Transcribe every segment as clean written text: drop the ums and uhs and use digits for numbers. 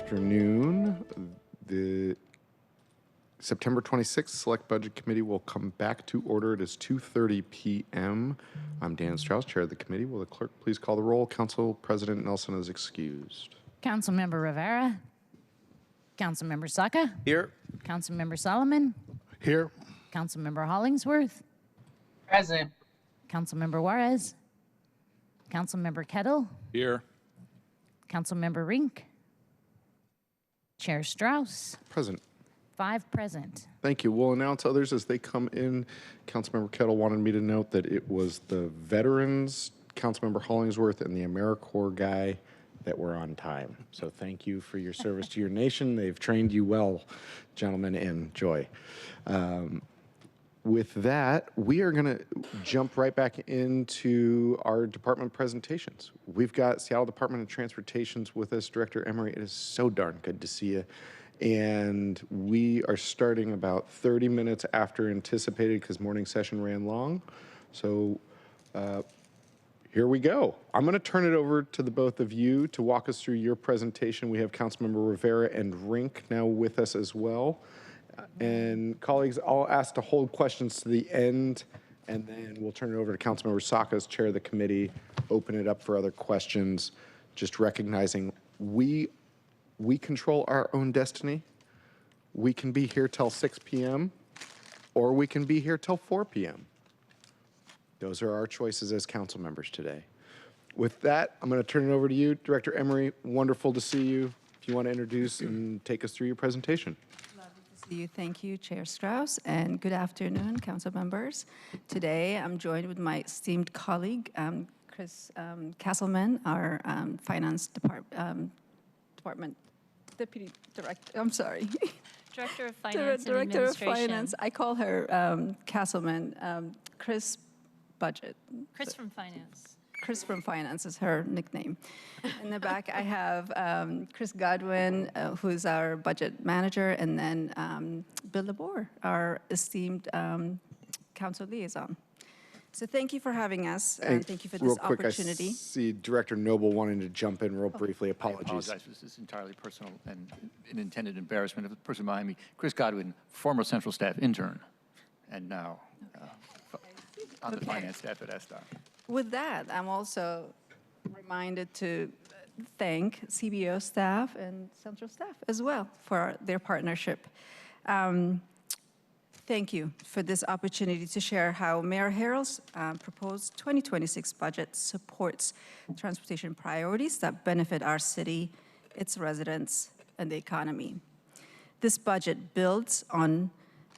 afternoon. The September 26th Select Budget Committee will come back to order. It is 2:30 p.m. I'm Dan Strauss, Chair of the committee. Will the clerk please call the roll? Council President Nelson is excused. Councilmember Rivera. Councilmember Saka. Here. Councilmember Solomon. Here. Councilmember Hollingsworth. Present. Councilmember Juarez. Councilmember Kettle. Here. Councilmember Rink. Chair Strauss. Present. 5 present. Thank you. We'll announce others as they come in. Councilmember Kettle wanted me to note that it was the veterans, Councilmember Hollingsworth, and the AmeriCorps guy that were on time. So thank you for your service to your nation. They've trained you well, gentlemen, and Joy. With that, we are going to jump right back into our department presentations. We've got Seattle Department of Transportation's with us, Director Emery. It is so darn good to see you. And we are starting about 30 minutes after anticipated because morning session ran long. So here we go. I'm going to turn it over to the both of you to walk us through your presentation. We have Councilmember Rivera and Rink now with us as well. And colleagues, I'll ask to hold questions to the end, and then we'll turn it over to Councilmember Saka as chair of the committee, open it up for other questions, just recognizing we control our own destiny. We can be here till 6 p.m. or we can be here till 4 p.m. Those are our choices as council members today. With that, I'm going to turn it over to you, Director Emery. Wonderful to see you. If you want to introduce and take us through your presentation. Thank you, Chair Strauss, and good afternoon, council members. Today, I'm joined with my esteemed colleague, Chris Castleman, our Finance Department Deputy Director, I'm sorry. Director of Finance and Director of Administration. Finance. I call her Castleman, Chris Budget. Chris from Finance. Chris from Finance is her nickname. In the back, I have Chris Godwin, who's our budget manager, and then Bill Labor, our esteemed council liaison. So thank you for having us, and thank you for this opportunity. I see Director Noble wanting to jump in real briefly. Apologies. I apologize. This is entirely personal and an intended embarrassment of the person behind me. Chris Godwin, former Central Staff intern, and now on the finance staff at SDOT. With that, I'm also reminded to thank CBO staff and Central staff as well for their partnership. Thank you for this opportunity to share how Mayor Harrell's proposed 2026 budget supports transportation priorities that benefit our city, its residents, and the economy. This budget builds on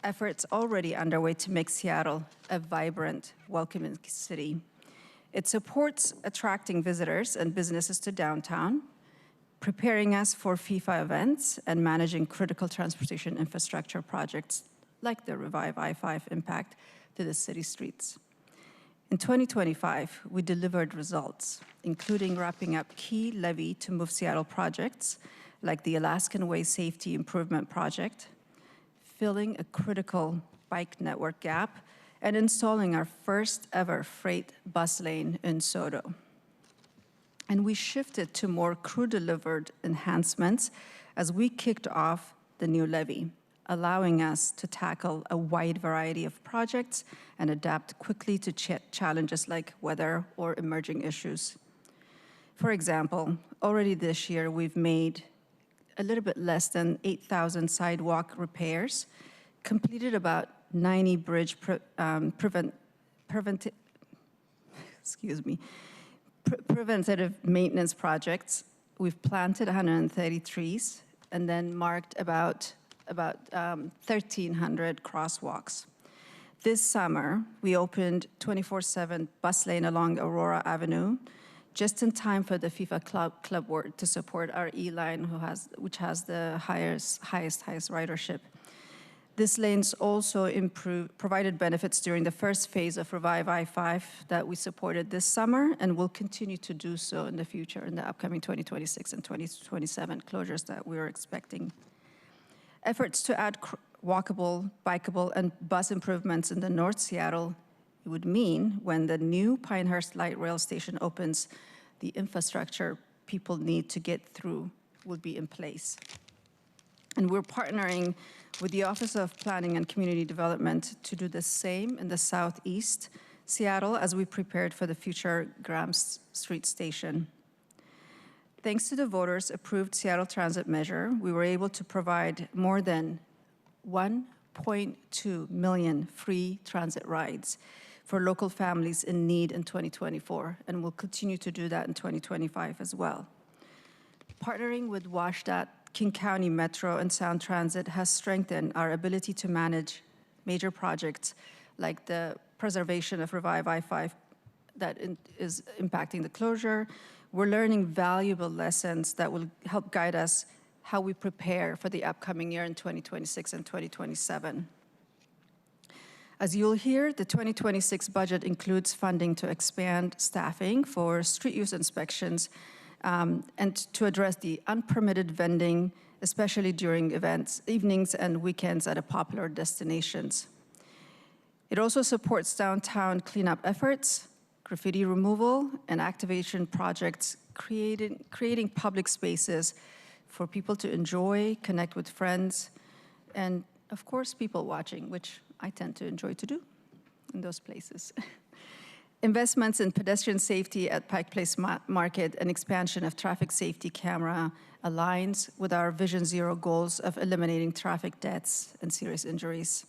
efforts already underway to make Seattle a vibrant, welcoming city. It supports attracting visitors and businesses to downtown, preparing us for FIFA events, and managing critical transportation infrastructure projects like the Revive I-5 impact to the city streets. In 2025, we delivered results, including wrapping up key levy to move Seattle projects like the Alaskan Way Safety Improvement Project, filling a critical bike network gap, and installing our first ever freight bus lane in Soto. And we shifted to more crew-delivered enhancements as we kicked off the new levy, allowing us to tackle a wide variety of projects and adapt quickly to challenges like weather or emerging issues. For example, already this year, we've made a little bit less than 8,000 sidewalk repairs, completed about 90 bridge preventative maintenance projects. We've planted 130 trees and then marked about 1,300 crosswalks. This summer, we opened 24/7 bus lane along Aurora Avenue, just in time for the FIFA Club World to support our E-line, which has the highest ridership. This lane's also provided benefits during the first phase of Revive I-5 that we supported this summer and will continue to do so in the future in the upcoming 2026 and 2027 closures that we're expecting. Efforts to add walkable, bikeable, and bus improvements in the North Seattle would mean when the new Pinehurst Light Rail Station opens, the infrastructure people need to get through will be in place. And we're partnering with the Office of Planning and Community Development to do the same in the Southeast Seattle as we prepared for the future Graham Street Station. Thanks to the voters' approved Seattle Transit measure, we were able to provide more than 1.2 million free transit rides for local families in need in 2024, and we'll continue to do that in 2025 as well. Partnering with WashDOT, King County Metro, and Sound Transit has strengthened our ability to manage major projects like the preservation of Revive I-5 that is impacting the closure. We're learning valuable lessons that will help guide us how we prepare for the upcoming year in 2026 and 2027. As you'll hear, the 2026 budget includes funding to expand staffing for street use inspections and to address the unpermitted vending, especially during events, evenings and weekends at popular destinations. It also supports downtown cleanup efforts, graffiti removal, and activation projects, creating public spaces for people to enjoy, connect with friends, and of course, people watching, which I tend to enjoy to do in those places. Investments in pedestrian safety at Pike Place Market and expansion of traffic safety camera aligns with our Vision Zero goals of eliminating traffic deaths and serious injuries.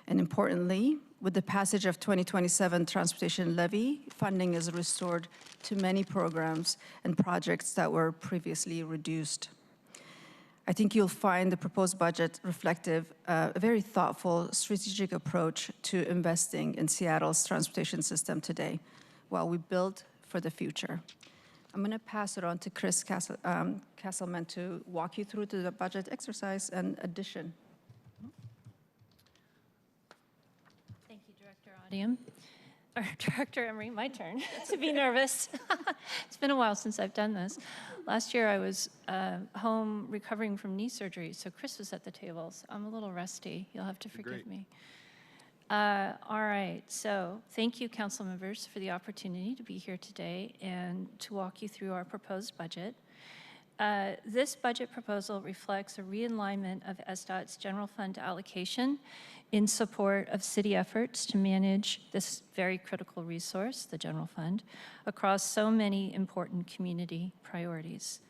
And importantly, with the passage of 2027 transportation levy, funding is restored to many programs and projects that were previously reduced. I think you'll find the proposed budget reflective a very thoughtful, strategic approach to investing in Seattle's transportation system today while we build for the future. I'm going to pass it on to Chris Castleman to walk you through the budget exercise and addition. Thank you, Director Audium. Or Director Emery, my turn to be nervous. It's been a while since I've done this. Last year I was home recovering from knee surgery, so Chris was at the table, so I'm a little rusty. You'll have to forgive me. All right, so thank you, council members, for the opportunity to be here today and to walk you through our proposed budget. This budget proposal reflects a realignment of SDOT's general fund allocation in support of city efforts to manage this very critical resource, the general fund, across so many important community priorities.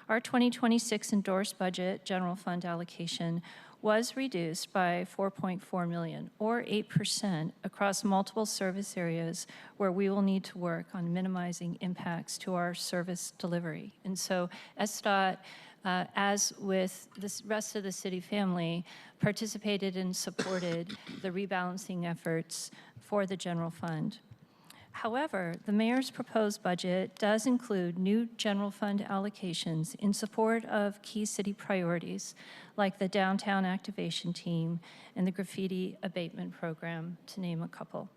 Our 2026 endorsed budget general fund allocation was reduced by $4.4 million, or 8%, across multiple service areas where we will need to work on minimizing impacts to our service delivery. And so SDOT, as with the rest of the city family, participated and supported the rebalancing efforts for the general fund. However, the mayor's proposed budget does include new general fund allocations in support of key city priorities like the downtown activation team and the graffiti abatement program, to name a couple.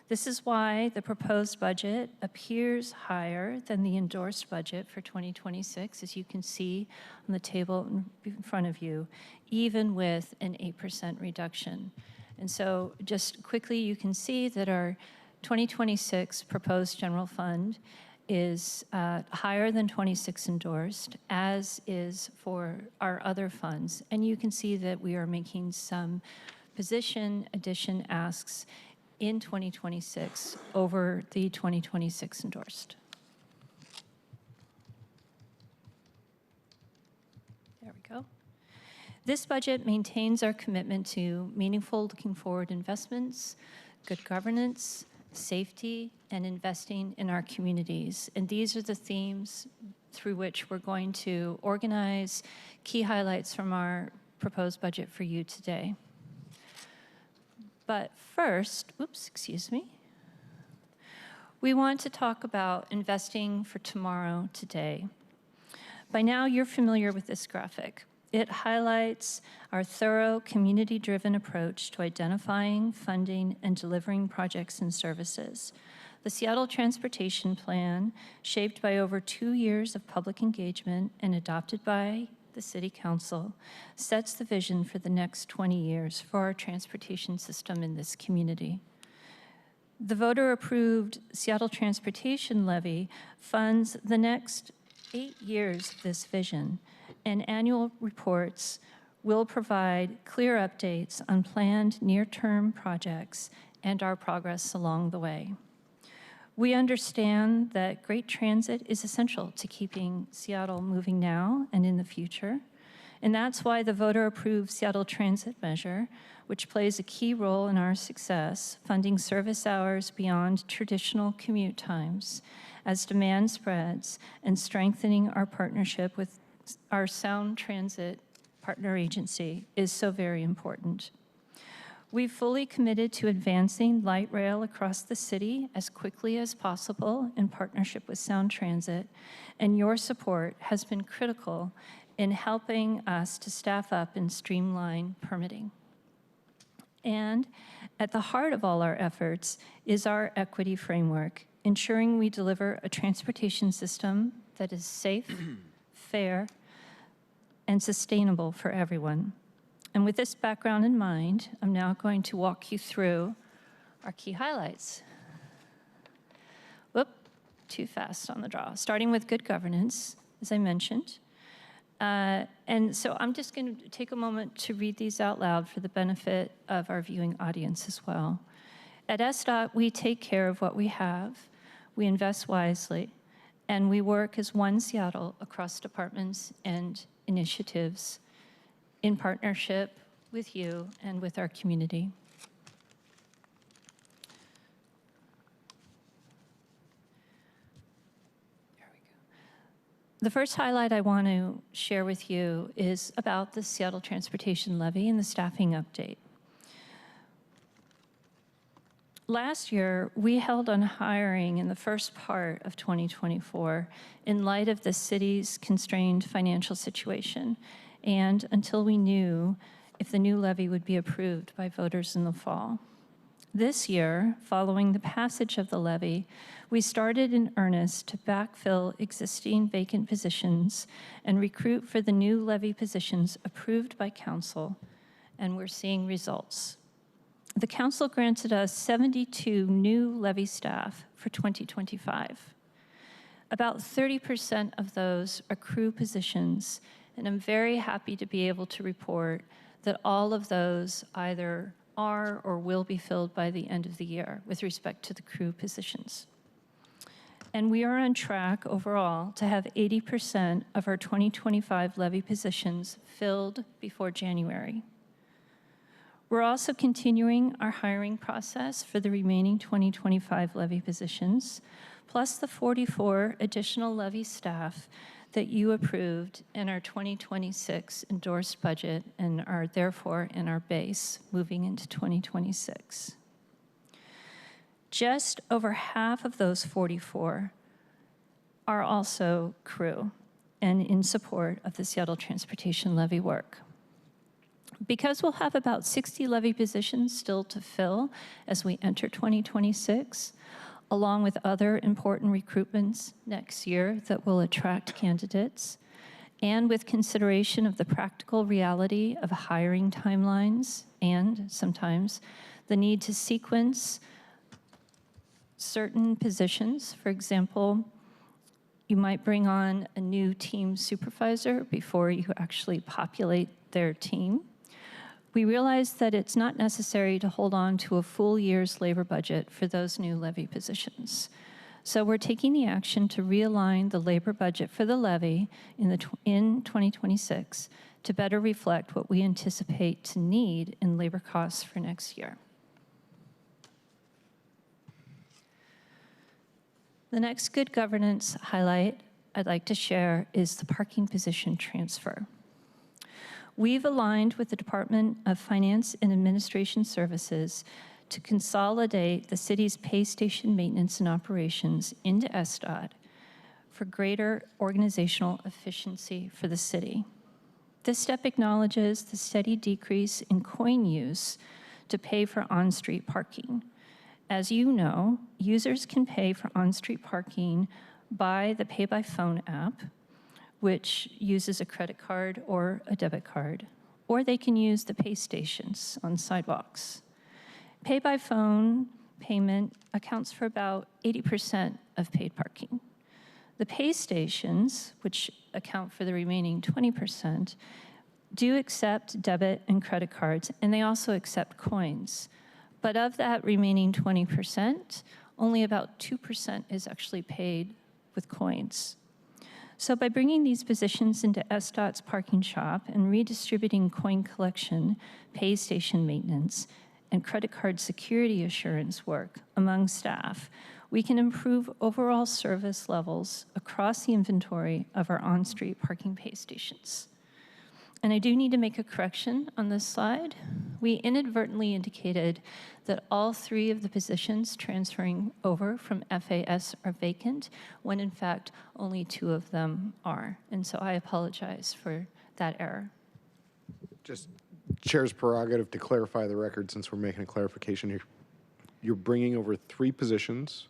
This is why the proposed budget appears higher than the endorsed budget for 2026, as you can see on the table in front of you, even with an 8% reduction. And so just quickly, you can see that our 2026 proposed general fund is higher than 26 endorsed, as is for our other funds. And you can see that we are making some position addition asks in 2026 over the 2026 endorsed. There we go. This budget maintains our commitment to meaningful looking forward investments, good governance, safety, and investing in our communities. And these are the themes through which we're going to organize key highlights from our proposed budget for you today. But first, we want to talk about investing for tomorrow today. By now, you're familiar with this graphic. It highlights our thorough, community-driven approach to identifying, funding, and delivering projects and services. The Seattle Transportation Plan, shaped by over 2 years of public engagement and adopted by the City Council, sets the vision for the next 20 years for our transportation system in this community. The voter-approved Seattle Transportation Levy funds the next 8 years of this vision and annual reports will provide clear updates on planned near-term projects and our progress along the way. We understand that great transit is essential to keeping Seattle moving now and in the future, and that's why the voter-approved Seattle Transit Measure, which plays a key role in our success, funding service hours beyond traditional commute times as demand spreads, and strengthening our partnership with our Sound Transit partner agency is so very important. We've fully committed to advancing light rail across the city as quickly as possible in partnership with Sound Transit, and your support has been critical in helping us to staff up and streamline permitting. And at the heart of all our efforts is our equity framework, ensuring we deliver a transportation system that is safe, fair, and sustainable for everyone. And with this background in mind, I'm now going to walk you through our key highlights. Whoop, too fast on the draw. Starting with good governance, as I mentioned. And so I'm just going to take a moment to read these out loud for the benefit of our viewing audience as well. At SDOT, we take care of what we have, we invest wisely, and we work as one Seattle across departments and initiatives in partnership with you and with our community. There we go. The first highlight I want to share with you is about the Seattle Transportation Levy and the staffing update. Last year, we held on hiring in the first part of 2024 in light of the city's constrained financial situation, and until we knew if the new levy would be approved by voters in the fall. This year, following the passage of the levy, we started in earnest to backfill existing vacant positions and recruit for the new levy positions approved by council, and we're seeing results. The council granted us 72 new levy staff for 2025. About 30% of those are crew positions, and I'm very happy to be able to report that all of those either are or will be filled by the end of the year with respect to the crew positions. And we are on track overall to have 80% of our 2025 levy positions filled before January. We're also continuing our hiring process for the remaining 2025 levy positions, plus the 44 additional levy staff that you approved in our 2026 endorsed budget and are therefore in our base moving into 2026. Just over half of those 44 are also crew and in support of the Seattle Transportation Levy work. Because we'll have about 60 levy positions still to fill as we enter 2026, along with other important recruitments next year that will attract candidates, and with consideration of the practical reality of hiring timelines and sometimes the need to sequence certain positions. For example, you might bring on a new team supervisor before you actually populate their team. We realize that it's not necessary to hold on to a full year's labor budget for those new levy positions. So we're taking the action to realign the labor budget for the levy in 2026 to better reflect what we anticipate to need in labor costs for next year. The next good governance highlight I'd like to share is the parking position transfer. We've aligned with the Department of Finance and Administration Services to consolidate the city's pay station maintenance and operations into SDOT for greater organizational efficiency for the city. This step acknowledges the steady decrease in coin use to pay for on-street parking. As you know, users can pay for on-street parking by the Pay by Phone app, which uses a credit card or a debit card, or they can use the pay stations on sidewalks. Pay by phone payment accounts for about 80% of paid parking. The pay stations, which account for the remaining 20%, do accept debit and credit cards, and they also accept coins. But of that remaining 20%, only about 2% is actually paid with coins. So by bringing these positions into SDOT's parking shop and redistributing coin collection, pay station maintenance, and credit card security assurance work among staff, we can improve overall service levels across the inventory of our on-street parking pay stations. And I do need to make a correction on this slide. We inadvertently indicated that all 3 of the positions transferring over from FAS are vacant, when in fact only 2 of them are. And so I apologize for that error. Just Chair's prerogative to clarify the record, since we're making a clarification here. You're bringing over 3 positions.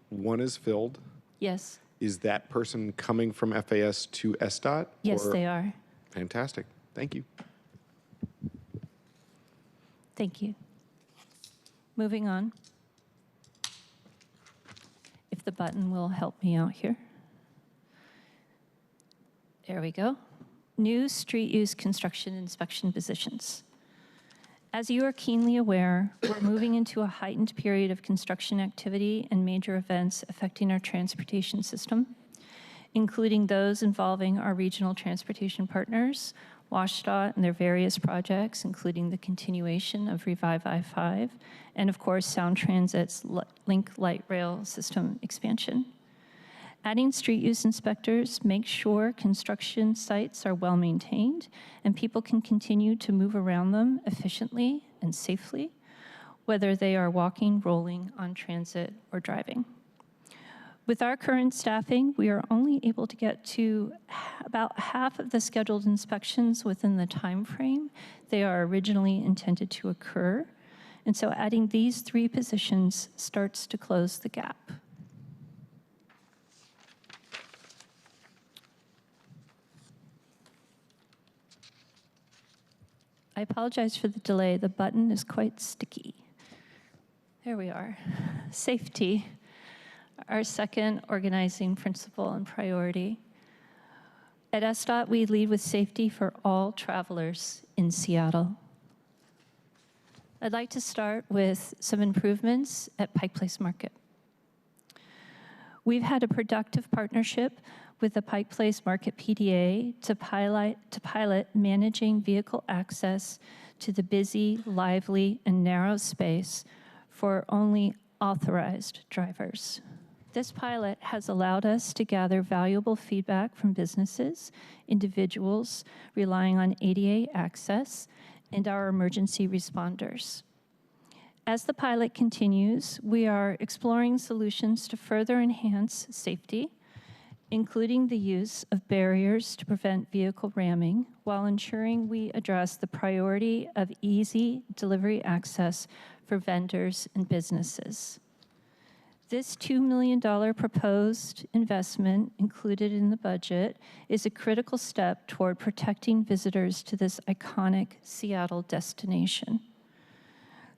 1 is filled. Yes. Is that person coming from FAS to SDOT? Yes, they are. Fantastic. Thank you. Thank you. Moving on. If the button will help me out here. There we go. New street use construction inspection positions. As you are keenly aware, we're moving into a heightened period of construction activity and major events affecting our transportation system, including those involving our regional transportation partners, WashDOT and their various projects, including the continuation of Revive I-5, and of course, Sound Transit's Link Light Rail system expansion. Adding street use inspectors makes sure construction sites are well maintained and people can continue to move around them efficiently and safely, whether they are walking, rolling, on transit, or driving. With our current staffing, we are only able to get to about half of the scheduled inspections within the time frame they are originally intended to occur. And so adding these 3 positions starts to close the gap. I apologize for the delay. The button is quite sticky. There we are. Safety, our second organizing principle and priority. At SDOT, we lead with safety for all travelers in Seattle. I'd like to start with some improvements at Pike Place Market. We've had a productive partnership with the Pike Place Market PDA to pilot managing vehicle access to the busy, lively, and narrow space for only authorized drivers. This pilot has allowed us to gather valuable feedback from businesses, individuals relying on ADA access, and our emergency responders. As the pilot continues, we are exploring solutions to further enhance safety, including the use of barriers to prevent vehicle ramming, while ensuring we address the priority of easy delivery access for vendors and businesses. This $2 million proposed investment included in the budget is a critical step toward protecting visitors to this iconic Seattle destination.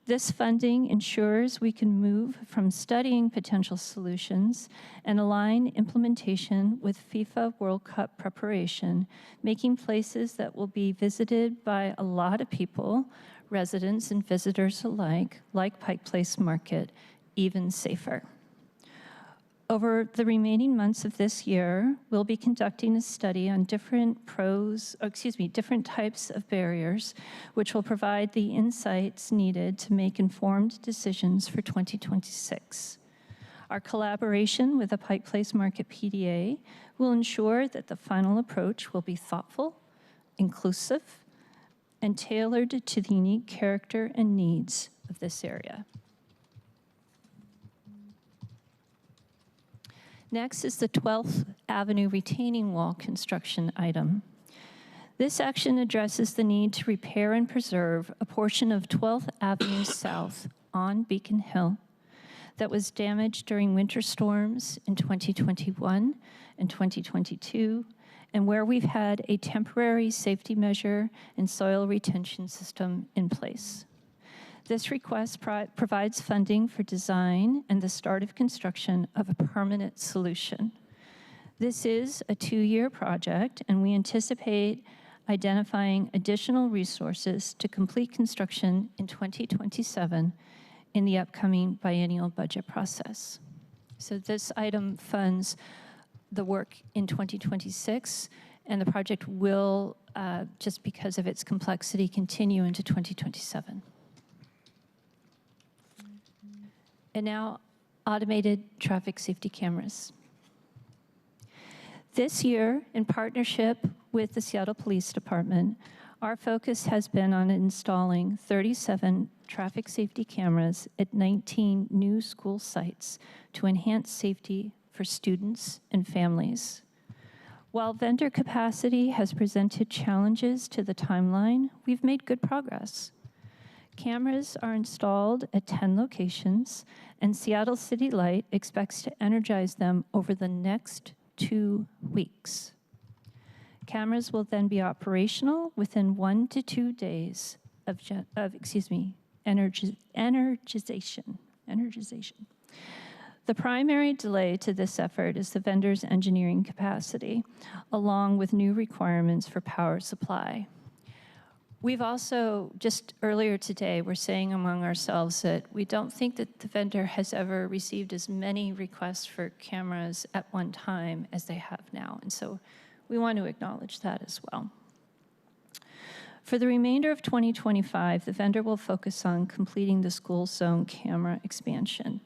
This funding ensures we can move from studying potential solutions and align implementation with FIFA World Cup preparation, making places that will be visited by a lot of people, residents and visitors alike, like Pike Place Market, even safer. Over the remaining months of this year, we'll be conducting a study on different types of barriers, which will provide the insights needed to make informed decisions for 2026. Our collaboration with the Pike Place Market PDA will ensure that the final approach will be thoughtful, inclusive, and tailored to the unique character and needs of this area. Next is the 12th Avenue retaining wall construction item. This action addresses the need to repair and preserve a portion of 12th Avenue South on Beacon Hill that was damaged during winter storms in 2021 and 2022, and where we've had a temporary safety measure and soil retention system in place. This request provides funding for design and the start of construction of a permanent solution. This is a 2-year project, and we anticipate identifying additional resources to complete construction in 2027 in the upcoming biennial budget process. So this item funds the work in 2026, and the project will, just because of its complexity, continue into 2027. And now, automated traffic safety cameras. This year, in partnership with the Seattle Police Department, our focus has been on installing 37 traffic safety cameras at 19 new school sites to enhance safety for students and families. While vendor capacity has presented challenges to the timeline, we've made good progress. Cameras are installed at 10 locations, and Seattle City Light expects to energize them over the next 2 weeks. Cameras will then be operational within 1 to 2 days of energization. The primary delay to this effort is the vendor's engineering capacity, along with new requirements for power supply. We've also, just earlier today, we're saying among ourselves that we don't think that the vendor has ever received as many requests for cameras at one time as they have now. And so we want to acknowledge that as well. For the remainder of 2025, the vendor will focus on completing the school zone camera expansion.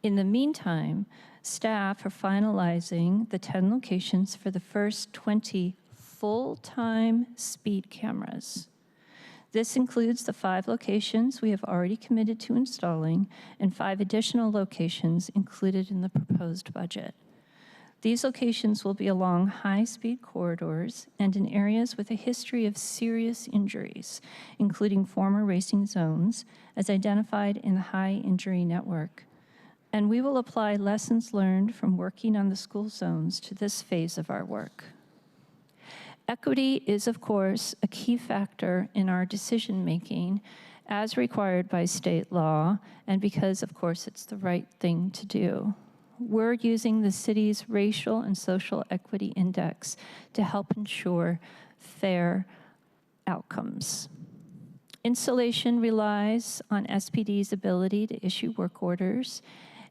In the meantime, staff are finalizing the 10 locations for the first 20 full-time speed cameras. This includes the 5 locations we have already committed to installing and 5 additional locations included in the proposed budget. These locations will be along high-speed corridors and in areas with a history of serious injuries, including former racing zones, as identified in the high injury network. And we will apply lessons learned from working on the school zones to this phase of our work. Equity is, of course, a key factor in our decision-making as required by state law, and because, of course, it's the right thing to do. We're using the city's Racial and Social Equity Index to help ensure fair outcomes. Installation relies on SPD's ability to issue work orders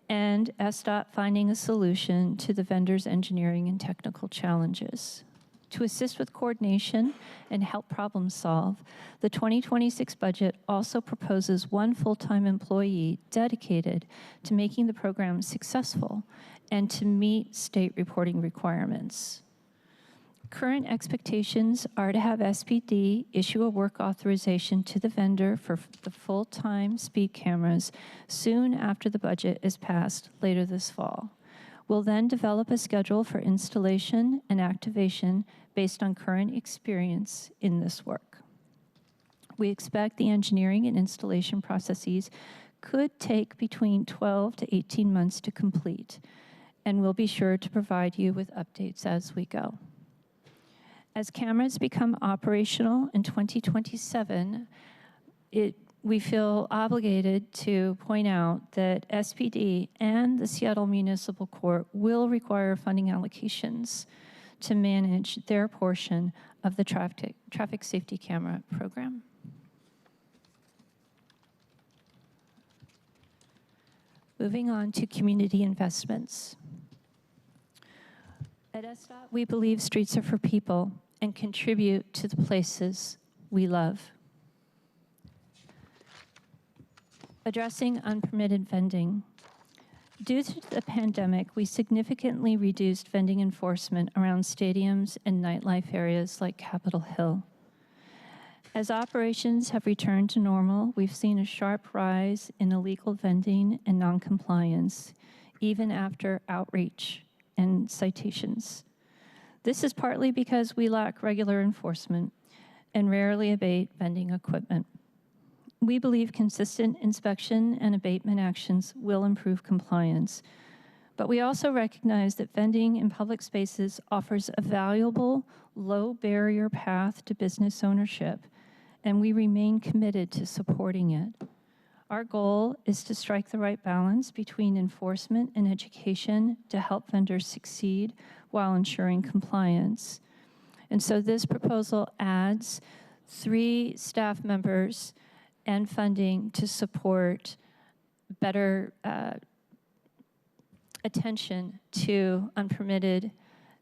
and SDOT finding a solution to the vendor's engineering and technical challenges. To assist with coordination and help problem solve, the 2026 budget also proposes 1 full-time employee dedicated to making the program successful and to meet state reporting requirements. Current expectations are to have SPD issue a work authorization to the vendor for the full-time speed cameras soon after the budget is passed later this fall. We'll then develop a schedule for installation and activation based on current experience in this work. We expect the engineering and installation processes could take between 12 to 18 months to complete, and we'll be sure to provide you with updates as we go. As cameras become operational in 2027, we feel obligated to point out that SPD and the Seattle Municipal Court will require funding allocations to manage their portion of the traffic safety camera program. Moving on to community investments. At SDOT, we believe streets are for people and contribute to the places we love. Addressing unpermitted vending. Due to the pandemic, we significantly reduced vending enforcement around stadiums and nightlife areas like Capitol Hill. As operations have returned to normal, we've seen a sharp rise in illegal vending and noncompliance, even after outreach and citations. This is partly because we lack regular enforcement and rarely abate vending equipment. We believe consistent inspection and abatement actions will improve compliance, but we also recognize that vending in public spaces offers a valuable, low-barrier path to business ownership, and we remain committed to supporting it. Our goal is to strike the right balance between enforcement and education to help vendors succeed while ensuring compliance. And so this proposal adds 3 staff members and funding to support better attention to unpermitted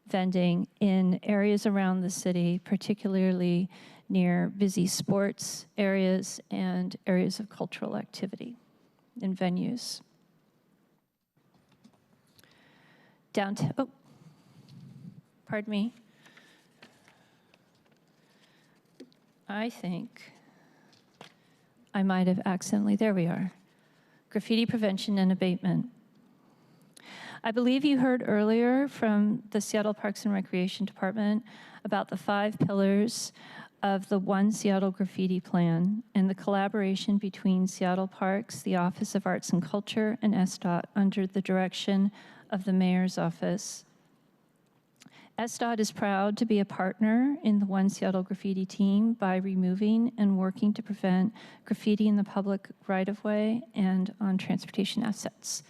vending in areas around the city, particularly near busy sports areas and areas of cultural activity and venues. Downtown, oh, pardon me. I think I might have accidentally, there we are. Graffiti prevention and abatement. I believe you heard earlier from the Seattle Parks and Recreation Department about the 5 pillars of the One Seattle Graffiti Plan and the collaboration between Seattle Parks, the Office of Arts and Culture, and SDOT under the direction of the Mayor's Office. SDOT is proud to be a partner in the One Seattle Graffiti team by removing and working to prevent graffiti in the public right-of-way and on transportation assets.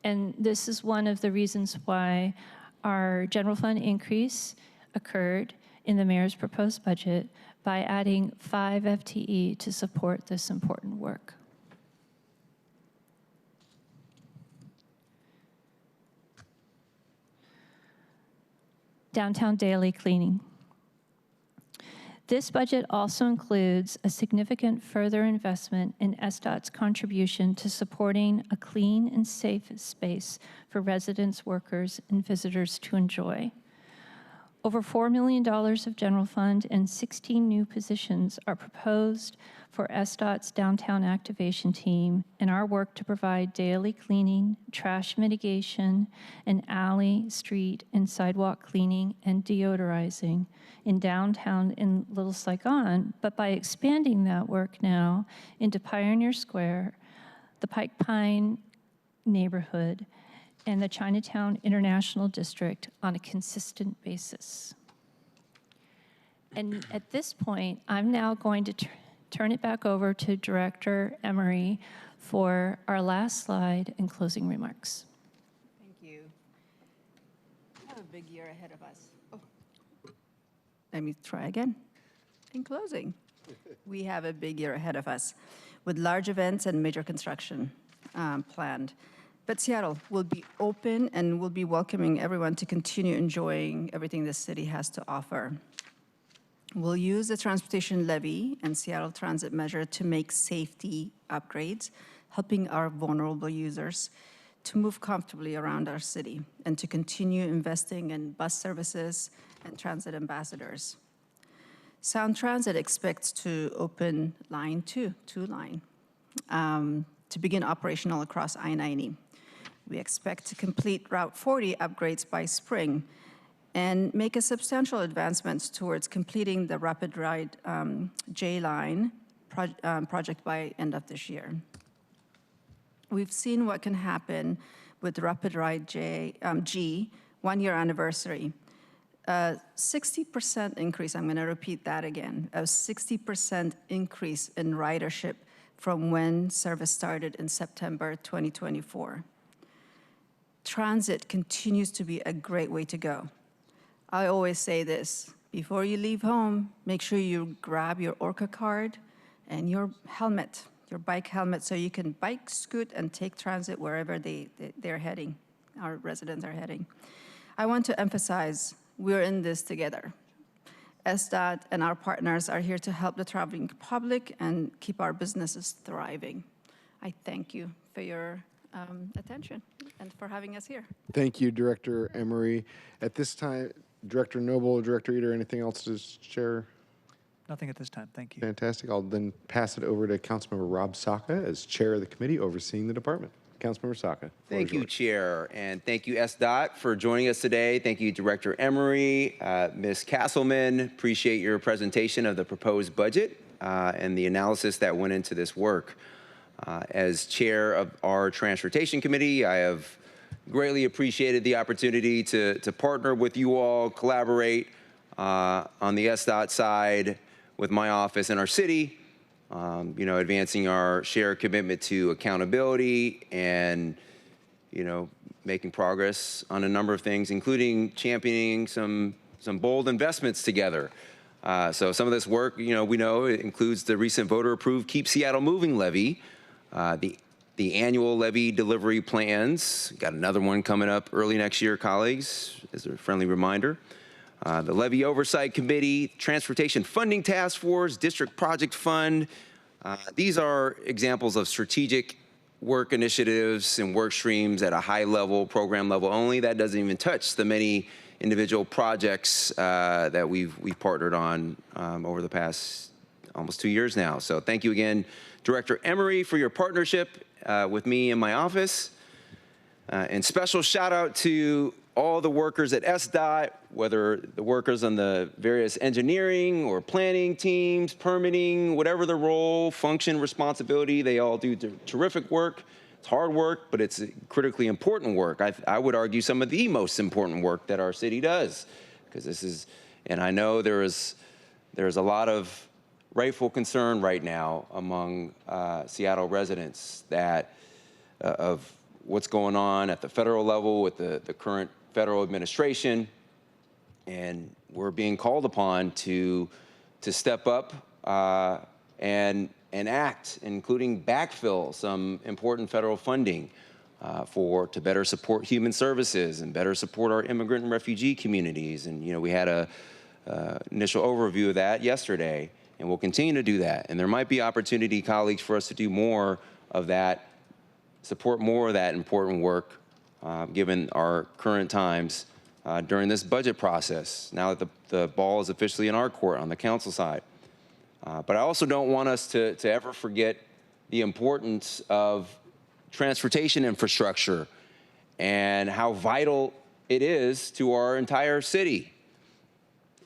And this is one of the reasons why our general fund increase occurred in the mayor's proposed budget by adding 5 FTE to support this important work. Downtown daily cleaning. This budget also includes a significant further investment in SDOT's contribution to supporting a clean and safe space for residents, workers, and visitors to enjoy. Over $4 million of general fund and 16 new positions are proposed for SDOT's downtown activation team in our work to provide daily cleaning, trash mitigation, and alley, street, and sidewalk cleaning and deodorizing in downtown in Little Saigon, but by expanding that work now into Pioneer Square, the Pike Pine neighborhood, and the Chinatown International District on a consistent basis. And at this point, I'm now going to turn it back over to Director Emery for our last slide and closing remarks. Thank you. We have a big year ahead of us. Oh. Let me try again. In closing, we have a big year ahead of us with large events and major construction planned. But Seattle will be open and will be welcoming everyone to continue enjoying everything the city has to offer. We'll use the transportation levy and Seattle Transit measure to make safety upgrades, helping our vulnerable users to move comfortably around our city and to continue investing in bus services and transit ambassadors. Sound Transit expects to open line 2 line, to begin operational across I-90. We expect to complete Route 40 upgrades by spring and make a substantial advancements towards completing the Rapid Ride J line project by end of this year. We've seen what can happen with Rapid Ride G 1-year anniversary. 60% increase, I'm going to repeat that again, a 60% increase in ridership from when service started in September 2024. Transit continues to be a great way to go. I always say this, before you leave home, make sure you grab your ORCA card and your helmet, your bike helmet, so you can bike, scoot, and take transit wherever they're heading, our residents are heading. I want to emphasize, we're in this together. SDOT and our partners are here to help the traveling public and keep our businesses thriving. I thank you for your attention and for having us here. Thank you, Director Emery. At this time, Director Noble, Director Eater, anything else to share? Nothing at this time, thank you. Fantastic. I'll then pass it over to Councilmember Rob Saka as Chair of the committee overseeing the department. Councilmember Saka. Thank you, Chair, and thank you, SDOT, for joining us today. Thank you, Director Emery, Ms. Castleman. Appreciate your presentation of the proposed budget and the analysis that went into this work. As Chair of our Transportation Committee, I have greatly appreciated the opportunity to partner with you all, collaborate on the SDOT side with my office in our city, advancing our shared commitment to accountability and, making progress on a number of things, including championing some bold investments together. So some of this work, we know it includes the recent voter-approved Keep Seattle Moving levy, the annual levy delivery plans. Got another one coming up early next year, colleagues, as a friendly reminder. The Levy Oversight Committee, Transportation Funding Task Force, District Project Fund. These are examples of strategic work initiatives and work streams at a high level, program level only. That doesn't even touch the many individual projects that we've partnered on over the past almost 2 years now. So thank you again, Director Emery, for your partnership with me in my office. And special shout out to all the workers at SDOT, whether the workers on the various engineering or planning teams, permitting, whatever the role, function, responsibility, they all do terrific work. It's hard work, but it's critically important work. I would argue some of the most important work that our city does, because this is, and I know there's a lot of rightful concern right now among Seattle residents that of what's going on at the federal level with the current federal administration, and we're being called upon to step up and act, including backfill some important federal funding to better support human services and better support our immigrant and refugee communities. And we had a initial overview of that yesterday, and we'll continue to do that. And there might be opportunity, colleagues, for us to do more of that, support more of that important work, given our current times during this budget process, now that the ball is officially in our court on the council side. But I also don't want us to ever forget the importance of transportation infrastructure and how vital it is to our entire city,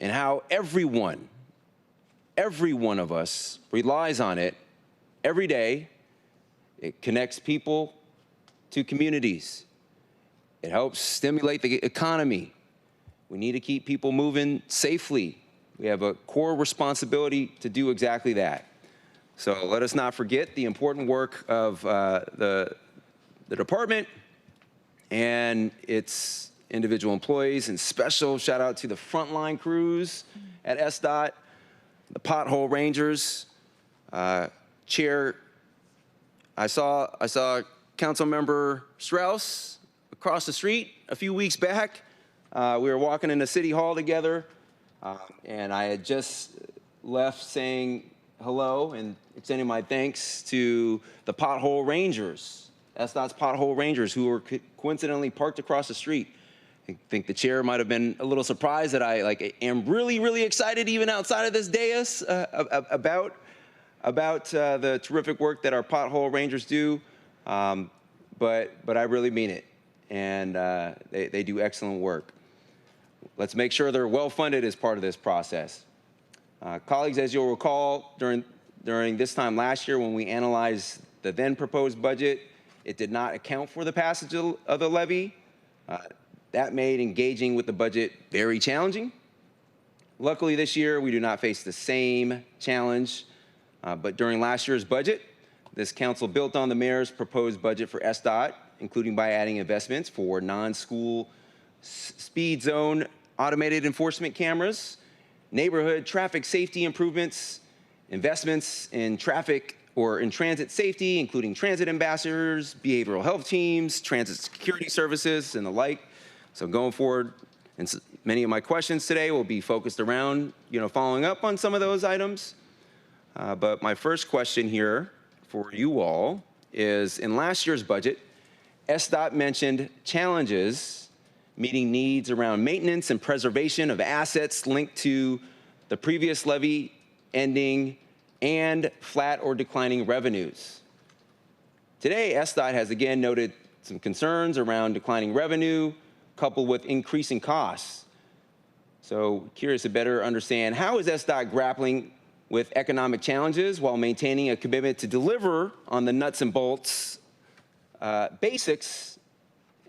and how every one of us relies on it every day. It connects people to communities. It helps stimulate the economy. We need to keep people moving safely. We have a core responsibility to do exactly that. So let us not forget the important work of the department and its individual employees, and special shout out to the frontline crews at SDOT, the pothole rangers. Chair, I saw Councilmember Strauss across the street a few weeks back. We were walking into City Hall together, and I had just left saying hello and extending my thanks to the pothole rangers, SDOT's pothole rangers, who were coincidentally parked across the street. I think the chair might have been a little surprised that I am really, really excited, even outside of this dais, about the terrific work that our pothole rangers do. But I really mean it, and they do excellent work. Let's make sure they're well-funded as part of this process. Colleagues, as you'll recall, during this time last year when we analyzed the then proposed budget, it did not account for the passage of the levy. That made engaging with the budget very challenging. Luckily this year, we do not face the same challenge, but during last year's budget, this council built on the mayor's proposed budget for SDOT, including by adding investments for non-school speed zone automated enforcement cameras, neighborhood traffic safety improvements, investments in traffic or in transit safety, including transit ambassadors, behavioral health teams, transit security services, and the like. So going forward, and many of my questions today will be focused around, following up on some of those items. But my first question here for you all is, in last year's budget, SDOT mentioned challenges meeting needs around maintenance and preservation of assets linked to the previous levy ending and flat or declining revenues. Today, SDOT has again noted some concerns around declining revenue coupled with increasing costs. So curious to better understand, how is SDOT grappling with economic challenges while maintaining a commitment to deliver on the nuts and bolts basics,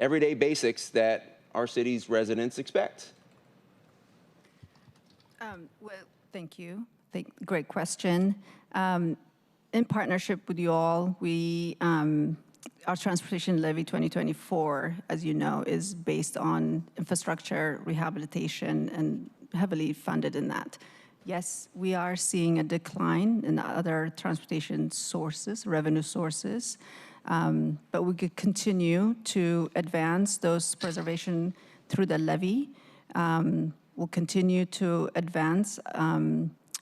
everyday basics that our city's residents expect? Well, thank you. Great question. In partnership with you all, we our transportation levy 2024, as you know, is based on infrastructure, rehabilitation, and heavily funded in that. Yes, we are seeing a decline in other transportation sources, revenue sources, but we could continue to advance those preservation through the levy. We'll continue to advance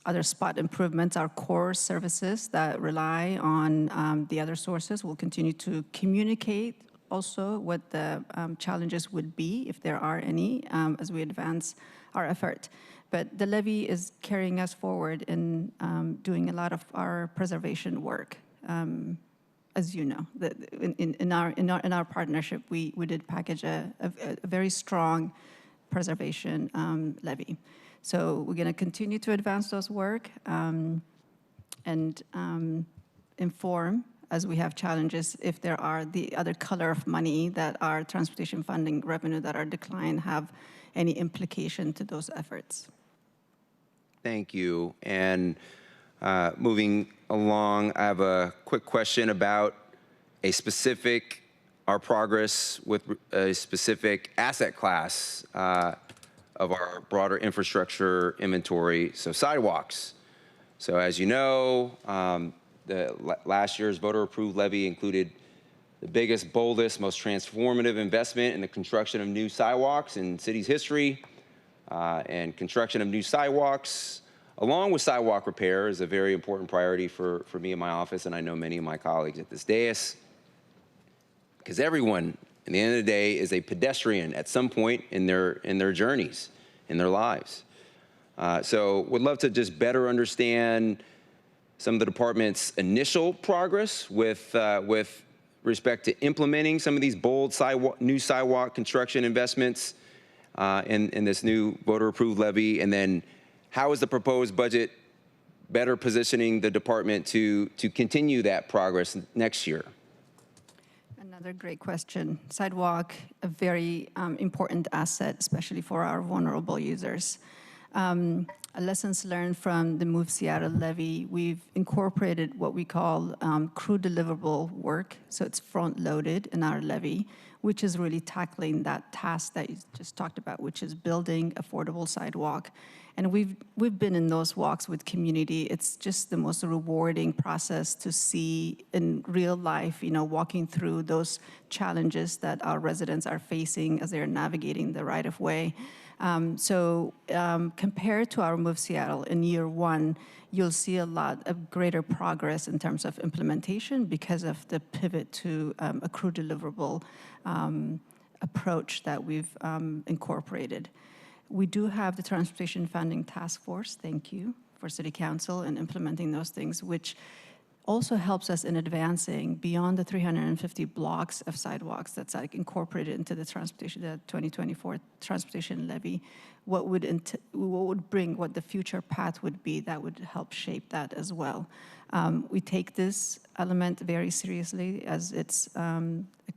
other spot improvements, our core services that rely on the other sources. We'll continue to communicate also what the challenges would be, if there are any, as we advance our effort. But the levy is carrying us forward in doing a lot of our preservation work. As you know, in our partnership, we did package a very strong preservation levy. So we're going to continue to advance those work and inform as we have challenges if there are the other color of money that our transportation funding revenue that are declined have any implication to those efforts. Thank you. And moving along, I have a quick question about our progress with a specific asset class of our broader infrastructure inventory, so sidewalks. So as you know, last year's voter-approved levy included the biggest, boldest, most transformative investment in the construction of new sidewalks in city's history. And construction of new sidewalks, along with sidewalk repair, is a very important priority for me and my office, and I know many of my colleagues at this dais. Because everyone, at the end of the day, is a pedestrian at some point in their journeys, in their lives. So would love to just better understand some of the department's initial progress with respect to implementing some of these bold new sidewalk construction investments in this new voter-approved levy, and then how is the proposed budget better positioning the department to continue that progress next year? Another great question. Sidewalk, a very important asset, especially for our vulnerable users. Lessons learned from the Move Seattle levy, we've incorporated what we call crew deliverable work. So it's front-loaded in our levy, which is really tackling that task that you just talked about, which is building affordable sidewalk. And we've been in those walks with community. It's just the most rewarding process to see in real life, walking through those challenges that our residents are facing as they're navigating the right-of-way. So compared to our Move Seattle in year one, you'll see a lot of greater progress in terms of implementation because of the pivot to a crew deliverable approach that we've incorporated. We do have the Transportation Funding Task Force, thank you, for City Council in implementing those things, which also helps us in advancing beyond the 350 blocks of sidewalks that's incorporated into the 2024 transportation levy. What would what the future path would be that would help shape that as well. We take this element very seriously as it's a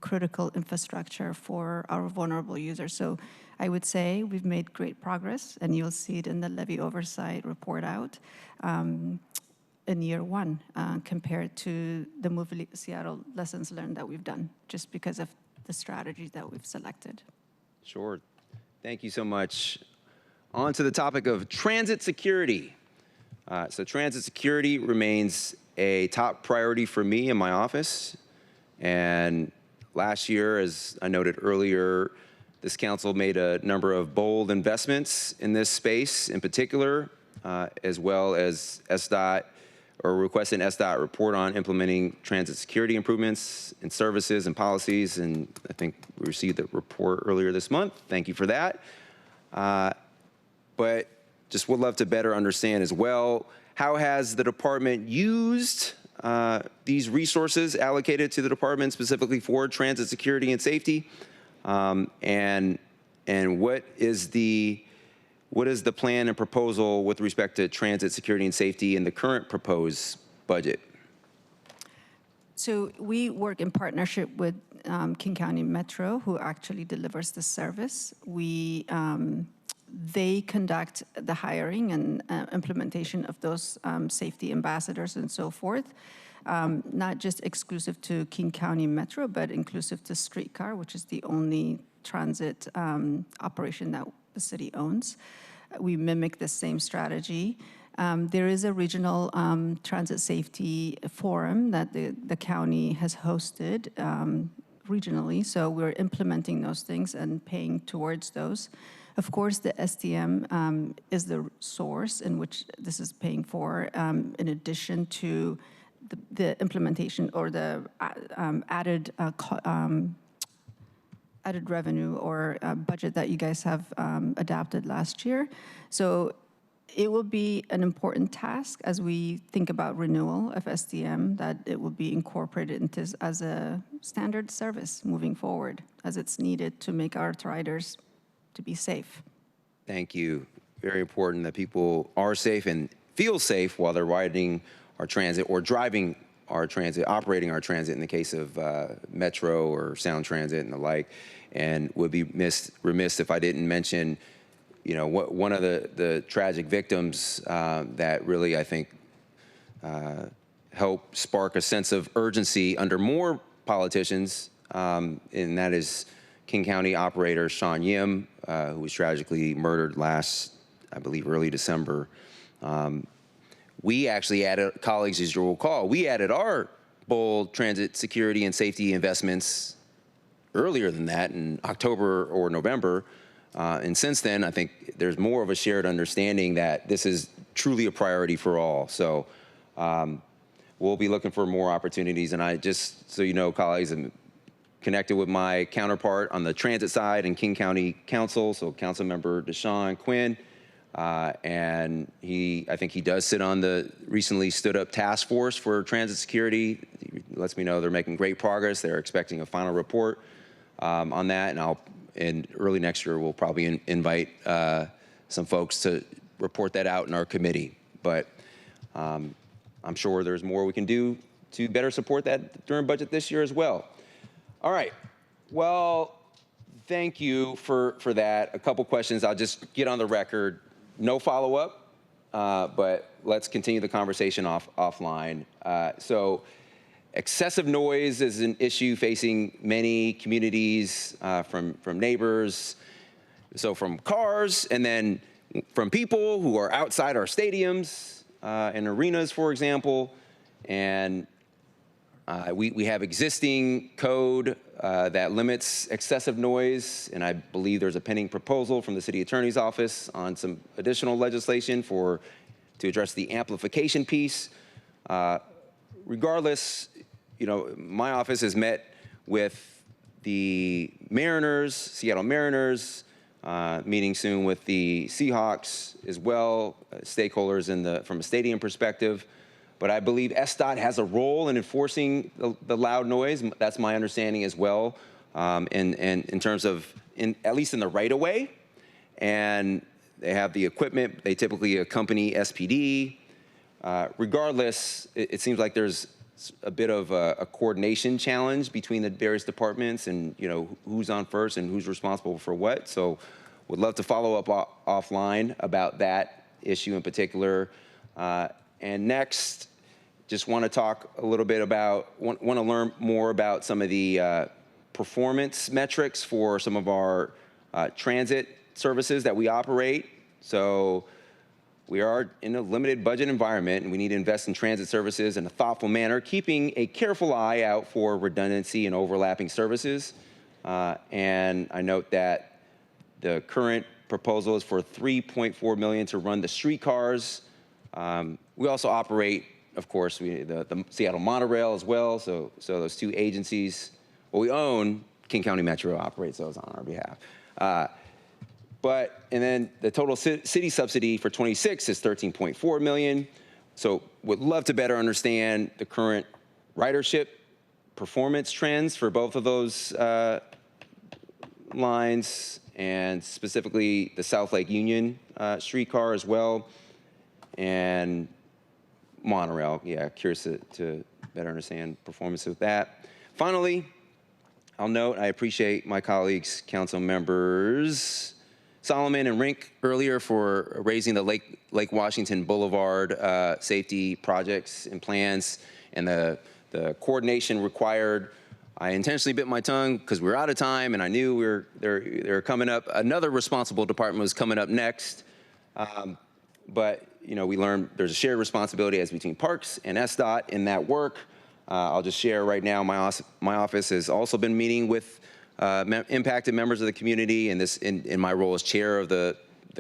critical infrastructure for our vulnerable users. So I would say we've made great progress, and you'll see it in the levy oversight report out in year one compared to the Move Seattle lessons learned that we've done, just because of the strategy that we've selected. Sure. Thank you so much. On to the topic of transit security. So transit security remains a top priority for me in my office. And last year, as I noted earlier, this council made a number of bold investments in this space in particular, as well as SDOT, or requesting SDOT report on implementing transit security improvements in services and policies. And I think we received the report earlier this month. Thank you for that. But just would love to better understand as well, how has the department used these resources allocated to the department specifically for transit security and safety? And what is the plan and proposal with respect to transit security and safety in the current proposed budget? So we work in partnership with King County Metro, who actually delivers the service. they conduct the hiring and implementation of those safety ambassadors and so forth, not just exclusive to King County Metro, but inclusive to streetcar, which is the only transit operation that the city owns. We mimic the same strategy. There is a regional transit safety forum that the county has hosted regionally, so we're implementing those things and paying towards those. Of course, the STM is the source in which this is paying for, in addition to the implementation or the added revenue or budget that you guys have adapted last year. So it will be an important task as we think about renewal of SDM, that it will be incorporated into as a standard service moving forward, as it's needed to make our riders to be safe. Thank you. Very important that people are safe and feel safe while they're riding our transit or driving our transit, operating our transit in the case of Metro or Sound Transit and the like. And would be remiss if I didn't mention, you know, one of the tragic victims that really, I think, helped spark a sense of urgency under more politicians, and that is King County operator Sean Yim, who was tragically murdered last, I believe, early December. We actually added, colleagues, as you'll recall, we added our bold transit security and safety investments earlier than that in October or November. And since then, I think there's more of a shared understanding that this is truly a priority for all. So we'll be looking for more opportunities. And I just, so you know, colleagues, I'm connected with my counterpart on the transit side in King County Council, so Councilmember Deshaun Quinn. And I think he does sit on the recently stood up task force for transit security. He lets me know they're making great progress. They're expecting a final report on that. And early next year, we'll probably invite some folks to report that out in our committee. But I'm sure there's more we can do to better support that during budget this year as well. All right. Well, thank you for that. A couple questions. I'll just get on the record. No follow-up, but let's continue the conversation offline. So excessive noise is an issue facing many communities, from neighbors, so from cars, and then from people who are outside our stadiums and arenas, for example. And we have existing code that limits excessive noise, and I believe there's a pending proposal from the city attorney's office on some additional legislation to address the amplification piece. Regardless, you know, my office has met with the Mariners, Seattle Mariners, meeting soon with the Seahawks as well, stakeholders from a stadium perspective. But I believe SDOT has a role in enforcing the loud noise. That's my understanding as well, in terms of, at least in the right-of-way. And they have the equipment. They typically accompany SPD. Regardless, it seems like there's a bit of a coordination challenge between the various departments and, you know, who's on first and who's responsible for what. So would love to follow up offline about that issue in particular. And next, just want to talk a little bit about, want to learn more about some of the performance metrics for some of our transit services that we operate. So we are in a limited budget environment, and we need to invest in transit services in a thoughtful manner, keeping a careful eye out for redundancy and overlapping services. And I note that the current proposal is for $3.4 million to run the streetcars. We also operate, of course, the Seattle Monorail as well. So those two agencies, well, we own, King County Metro operates those on our behalf. And then the total city subsidy for 26 is $13.4 million. So would love to better understand the current ridership performance trends for both of those lines, and specifically the South Lake Union streetcar as well, and Monorail. Yeah, curious to better understand performance of that. Finally, I'll note I appreciate my colleagues, council members, Solomon and Rink earlier for raising the Lake Washington Boulevard safety projects and plans and the coordination required. I intentionally bit my tongue because we were out of time and I knew they were coming up. Another responsible department was coming up next. But we learned there's a shared responsibility as between Parks and SDOT in that work. I'll just share right now, my office has also been meeting with impacted members of the community, and this in my role as chair of the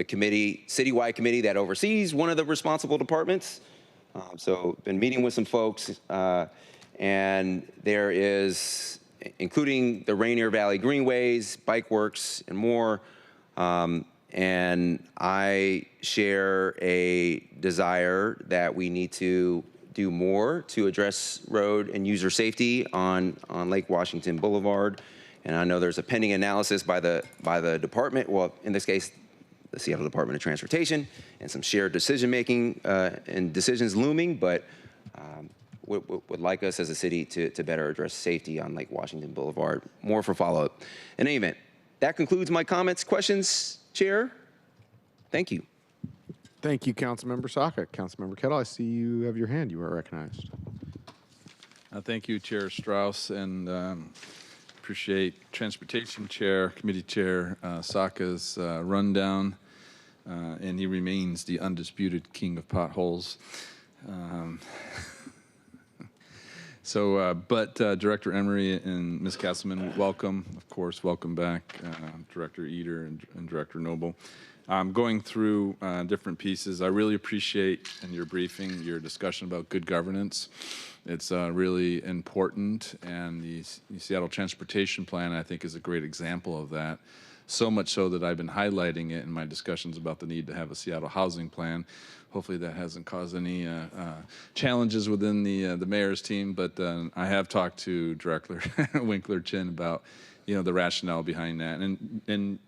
committee, citywide committee that oversees one of the responsible departments. So been meeting with some folks, and there is, including the Rainier Valley Greenways, Bike Works, and more. And I share a desire that we need to do more to address road and user safety on Lake Washington Boulevard. And I know there's a pending analysis by the department, well, in this case, the Seattle Department of Transportation, and some shared decision-making and decisions looming, but would like us as a city to better address safety on Lake Washington Boulevard. More for follow-up. In any event, that concludes my comments. Questions, Chair? Thank you. Thank you, Councilmember Saka. Councilmember Kettle, I see you have your hand. You are recognized. Thank you, Chair Strauss, and appreciate Transportation Chair, Committee Chair Saka's rundown, and he remains the undisputed king of potholes. But Director Emery and Ms. Castleman, welcome. Of course, welcome back, Director Eder and Director Noble. Going through different pieces, I really appreciate in your briefing your discussion about good governance. It's really important, and the Seattle Transportation Plan, I think, is a great example of that. So much so that I've been highlighting it in my discussions about the need to have a Seattle housing plan. Hopefully that hasn't caused any challenges within the mayor's team, but I have talked to Director Winkler-Chin about the rationale behind that, and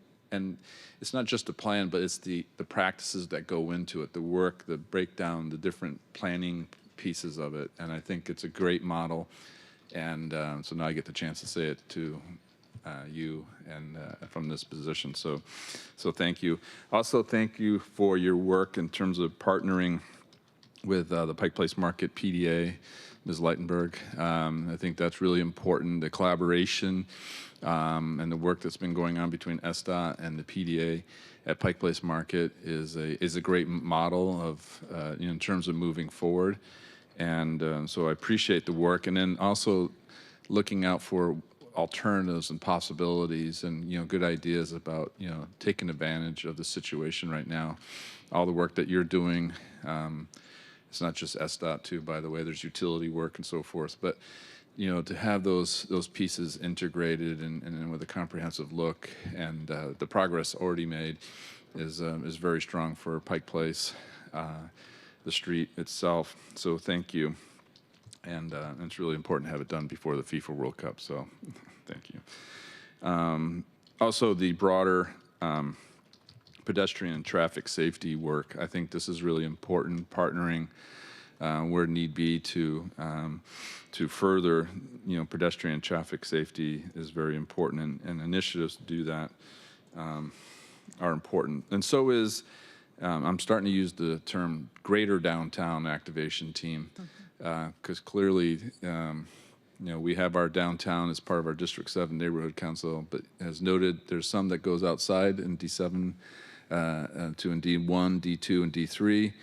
it's not just a plan, but it's the practices that go into it, the work, the breakdown, the different planning pieces of it, and I think it's a great model, and so now I get the chance to say it to you and from this position. So thank you. Also, thank you for your work in terms of partnering with the Pike Place Market PDA, Ms. Leitenberg. I think that's really important. The collaboration and the work that's been going on between SDOT and the PDA at Pike Place Market is a great model of in terms of moving forward. And so I appreciate the work, and then also looking out for alternatives and possibilities and good ideas about taking advantage of the situation right now. All the work that you're doing, it's not just SDOT too, by the way, there's utility work and so forth, but to have those pieces integrated and with a comprehensive look, and the progress already made is very strong for Pike Place, the street itself. So thank you. And it's really important to have it done before the FIFA World Cup, so thank you. Also, the broader pedestrian and traffic safety work, I think this is really important, partnering where need be to further, pedestrian and traffic safety is very important, and initiatives to do that are important. And so is, I'm starting to use the term Greater Downtown Activation Team, because clearly, we have our downtown as part of our District 7 Neighborhood Council, but as noted, there's some that goes outside in D7 to in D1, D2, and D3,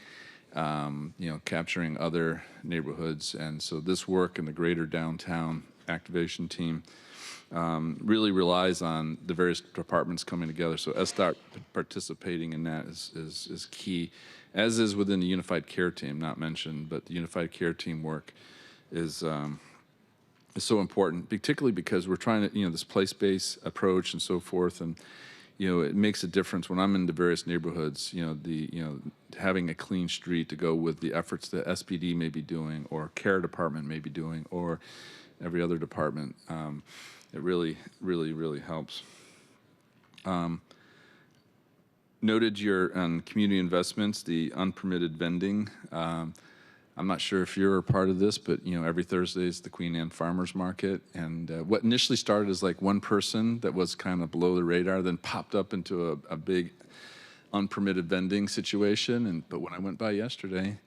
capturing other neighborhoods. And so this work in the Greater Downtown Activation Team really relies on the various departments coming together. So SDOT participating in that is key, as is within the Unified Care Team, not mentioned, but the Unified Care Team work is so important, particularly because we're trying to, this place-based approach and so forth, and it makes a difference when I'm in the various neighborhoods. Having a clean street to go with the efforts that SPD may be doing, or Care Department may be doing, or every other department. It really, really, really helps. Noted your community investments, the unpermitted vending. I'm not sure if you're a part of this, but every Thursday is the Queen Anne Farmers Market, and what initially started as like one person that was kind of below the radar, then popped up into a big unpermitted vending situation. But when I went by yesterday,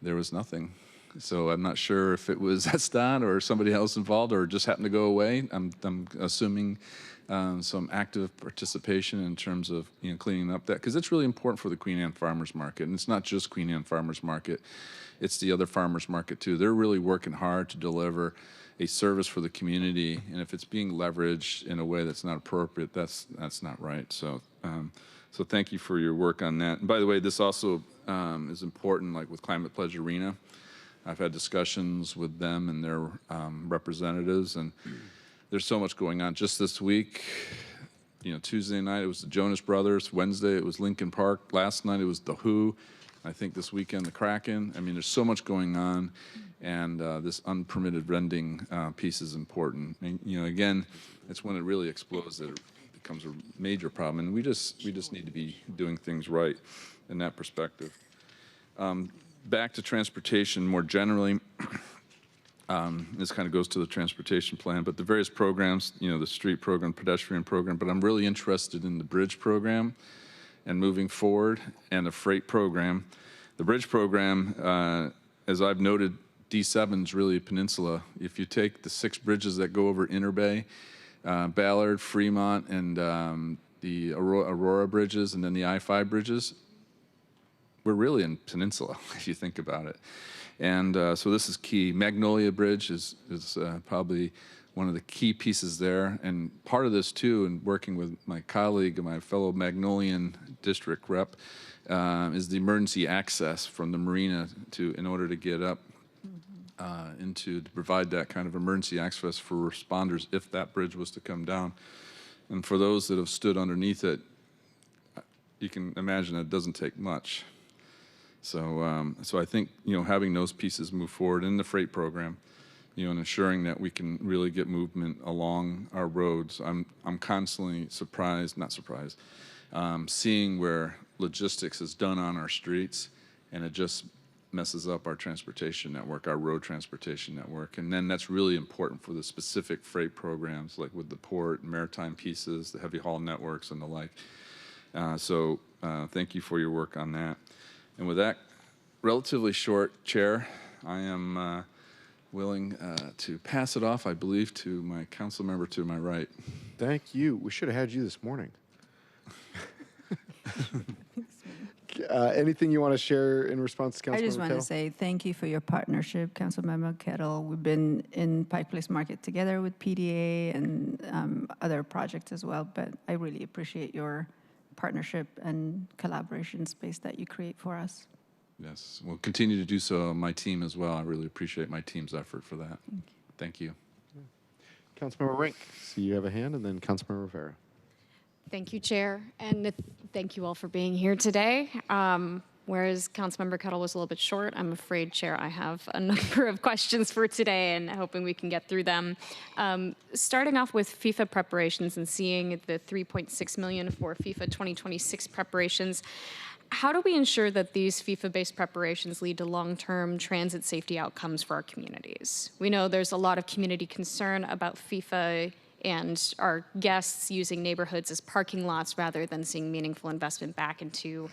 there was nothing. So I'm not sure if it was SDOT or somebody else involved, or just happened to go away. I'm assuming some active participation in terms of cleaning up that, because it's really important for the Queen Anne Farmers Market, and it's not just Queen Anne Farmers Market, it's the other farmers market too. They're really working hard to deliver a service for the community, and if it's being leveraged in a way that's not appropriate, that's not right. So so thank you for your work on that. And by the way, this also is important, like with Climate Pledge Arena. I've had discussions with them and their representatives, and there's so much going on. Just this week, Tuesday night it was the Jonas Brothers. Wednesday it was Lincoln Park. Last night it was The Who. I think this weekend the Kraken. I mean, there's so much going on, and this unpermitted vending piece is important. And, again, it's when it really explodes that it becomes a major problem, and we just need to be doing things right in that perspective. Back to transportation more generally. This kind of goes to the transportation plan, but the various programs, the street program, pedestrian program, but I'm really interested in the bridge program and moving forward, and the freight program. The bridge program, as I've noted, D7 is really a peninsula. If you take the 6 bridges that go over Interbay, Ballard, Fremont, and the Aurora bridges, and then the I-5 bridges, we're really in peninsula, if you think about it. And so this is key. Magnolia Bridge is probably one of the key pieces there. And part of this, too, and working with my colleague and my fellow Magnolian district rep, is the emergency access from the marina in order to get up to provide that kind of emergency access for responders if that bridge was to come down. And for those that have stood underneath it, you can imagine it doesn't take much. So, so I think having those pieces move forward in the freight program, and ensuring that we can really get movement along our roads. I'm constantly seeing where logistics is done on our streets, and it just messes up our transportation network, our road transportation network. And then that's really important for the specific freight programs, like with the port and maritime pieces, the heavy haul networks, and the like. So thank you for your work on that. And with that relatively short chair, I am willing to pass it off, I believe, to my council member to my right. Thank you. We should have had you this morning. Anything you want to share in response to Councilmember I just want to Kettle? say thank you for your partnership, Councilmember Kettle. We've been in Pike Place Market together with PDA and other projects as well, but I really appreciate your partnership and collaboration space that you create for us. Yes, we'll continue to do so on my team as well. I really appreciate my team's effort for that. Thank you. Councilmember Rink, see you have a hand, and then Councilmember Rivera. Thank you, Chair, and thank you all for being here today. Whereas Councilmember Kettle was a little bit short, I'm afraid, Chair, I have a number of questions for today and hoping we can get through them. Starting off with FIFA preparations and seeing the $3.6 million for FIFA 2026 preparations, how do we ensure that these FIFA-based preparations lead to long-term transit safety outcomes for our communities? We know there's a lot of community concern about FIFA and our guests using neighborhoods as parking lots rather than seeing meaningful investment back into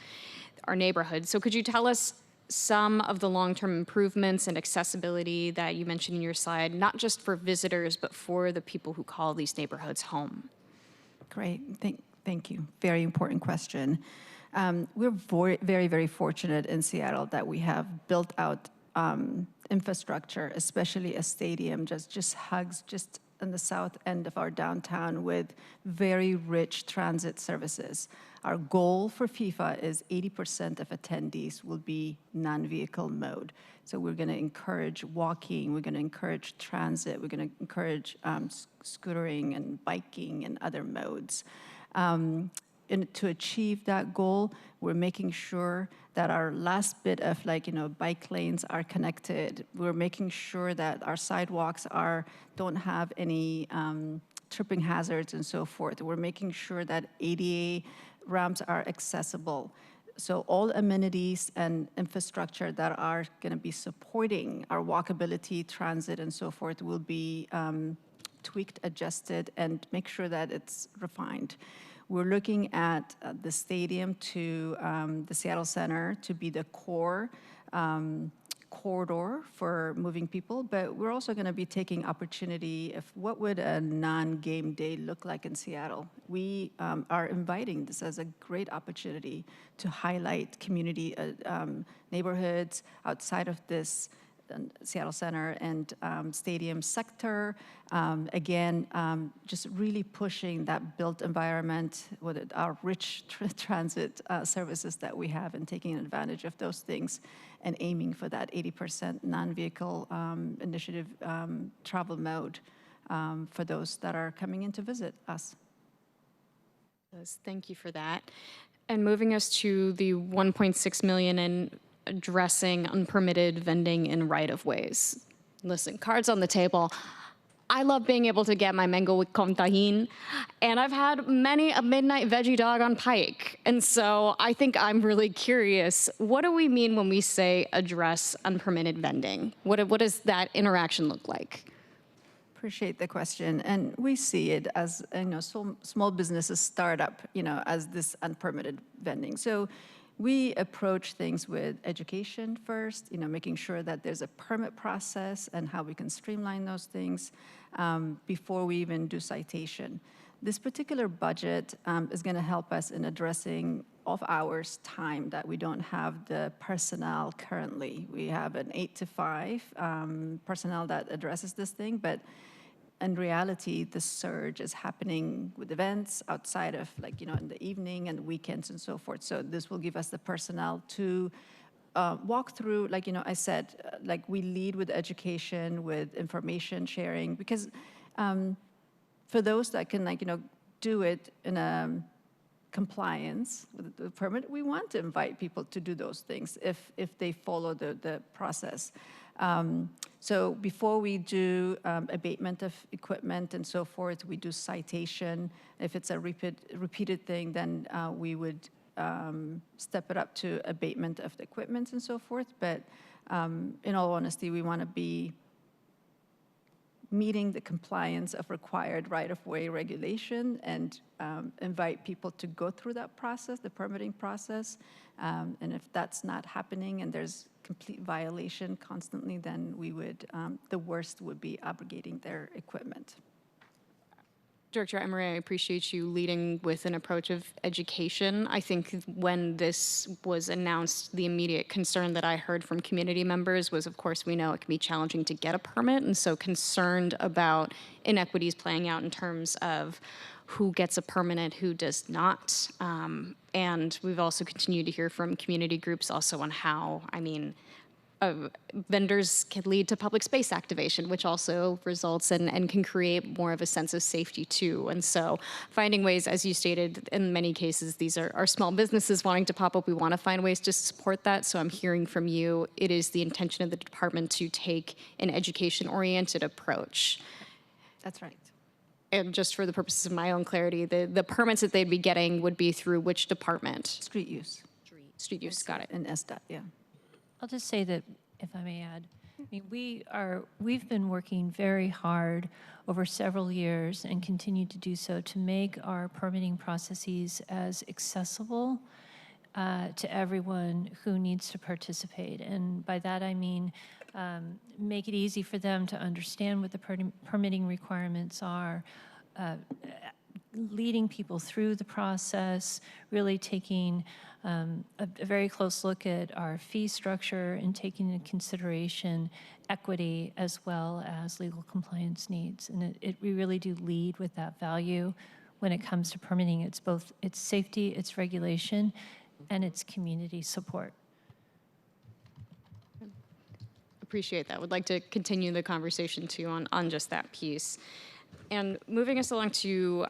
our neighborhoods. So could you tell us some of the long-term improvements and accessibility that you mentioned in your slide, not just for visitors, but for the people who call these neighborhoods home? Great, thank you. Very important question. We're very, very fortunate in Seattle that we have built out infrastructure, especially a stadium just hugs just on the south end of our downtown with very rich transit services. Our goal for FIFA is 80% of attendees will be non-vehicle mode. So we're going to encourage walking, we're going to encourage transit, we're going to encourage scootering and biking and other modes. And to achieve that goal, we're making sure that our last bit of bike lanes are connected. We're making sure that our sidewalks don't have any tripping hazards and so forth. We're making sure that ADA ramps are accessible. So all amenities and infrastructure that are going to be supporting our walkability, transit, and so forth will be tweaked, adjusted, and make sure that it's refined. We're looking at the stadium to the Seattle Center to be the core corridor for moving people, but we're also going to be taking opportunity of what would a non-game day look like in Seattle. We are inviting this as a great opportunity to highlight community neighborhoods outside of this Seattle Center and stadium sector. Again, just really pushing that built environment with our rich transit services that we have and taking advantage of those things and aiming for that 80% non-vehicle initiative travel mode for those that are coming in to visit us. Yes, thank you for that. And moving us to the 1.6 million in addressing unpermitted vending in right-of-ways. Listen, cards on the table. I love being able to get my mango with con tahin, and I've had many a midnight veggie dog on Pike. And so I think I'm really curious, what do we mean when we say address unpermitted vending? What does that interaction look like? Appreciate the question, and we see it as, so small businesses start up, as this unpermitted vending. So we approach things with education first, making sure that there's a permit process and how we can streamline those things before we even do citation. This particular budget is going to help us in addressing off-hours time that we don't have the personnel currently. We have an 8 to 5 personnel that addresses this thing, but in reality, the surge is happening with events outside of, in the evening and weekends and so forth. So this will give us the personnel to walk through, I said, we lead with education, with information sharing, because for those that can, do it in a compliance with the permit, we want to invite people to do those things if they follow the process. So before we do abatement of equipment and so forth, we do citation. If it's a repeated thing, then we would step it up to abatement of the equipment and so forth. But in all honesty, we want to be meeting the compliance of required right-of-way regulation and invite people to go through that process, the permitting process. And if that's not happening and there's complete violation constantly, then we would, the worst would be abrogating their equipment. Director Emery, I appreciate you leading with an approach of education. I think when this was announced, the immediate concern that I heard from community members was, of course, we know it can be challenging to get a permit, and so concerned about inequities playing out in terms of who gets a permit, who does not. And we've also continued to hear from community groups also on how, vendors can lead to public space activation, which also results in and can create more of a sense of safety too. And so finding ways, as you stated, in many cases, these are small businesses wanting to pop up. We want to find ways to support that. So I'm hearing from you, it is the intention of the department to take an education-oriented approach. That's right. And just for the purposes of my own clarity, the permits that they'd be getting would be through which department? Street use. Street use, got it. And SDOT, yeah. I'll just say that, if I may add, we've been working very hard over several years and continue to do so to make our permitting processes as accessible to everyone who needs to participate. And by that I mean make it easy for them to understand what the permitting requirements are, leading people through the process, really taking a very close look at our fee structure and taking into consideration equity as well as legal compliance needs. And we really do lead with that value when it comes to permitting. It's both its safety, its regulation, and its community support. Appreciate that. Would like to continue the conversation too on just that piece. And moving us along to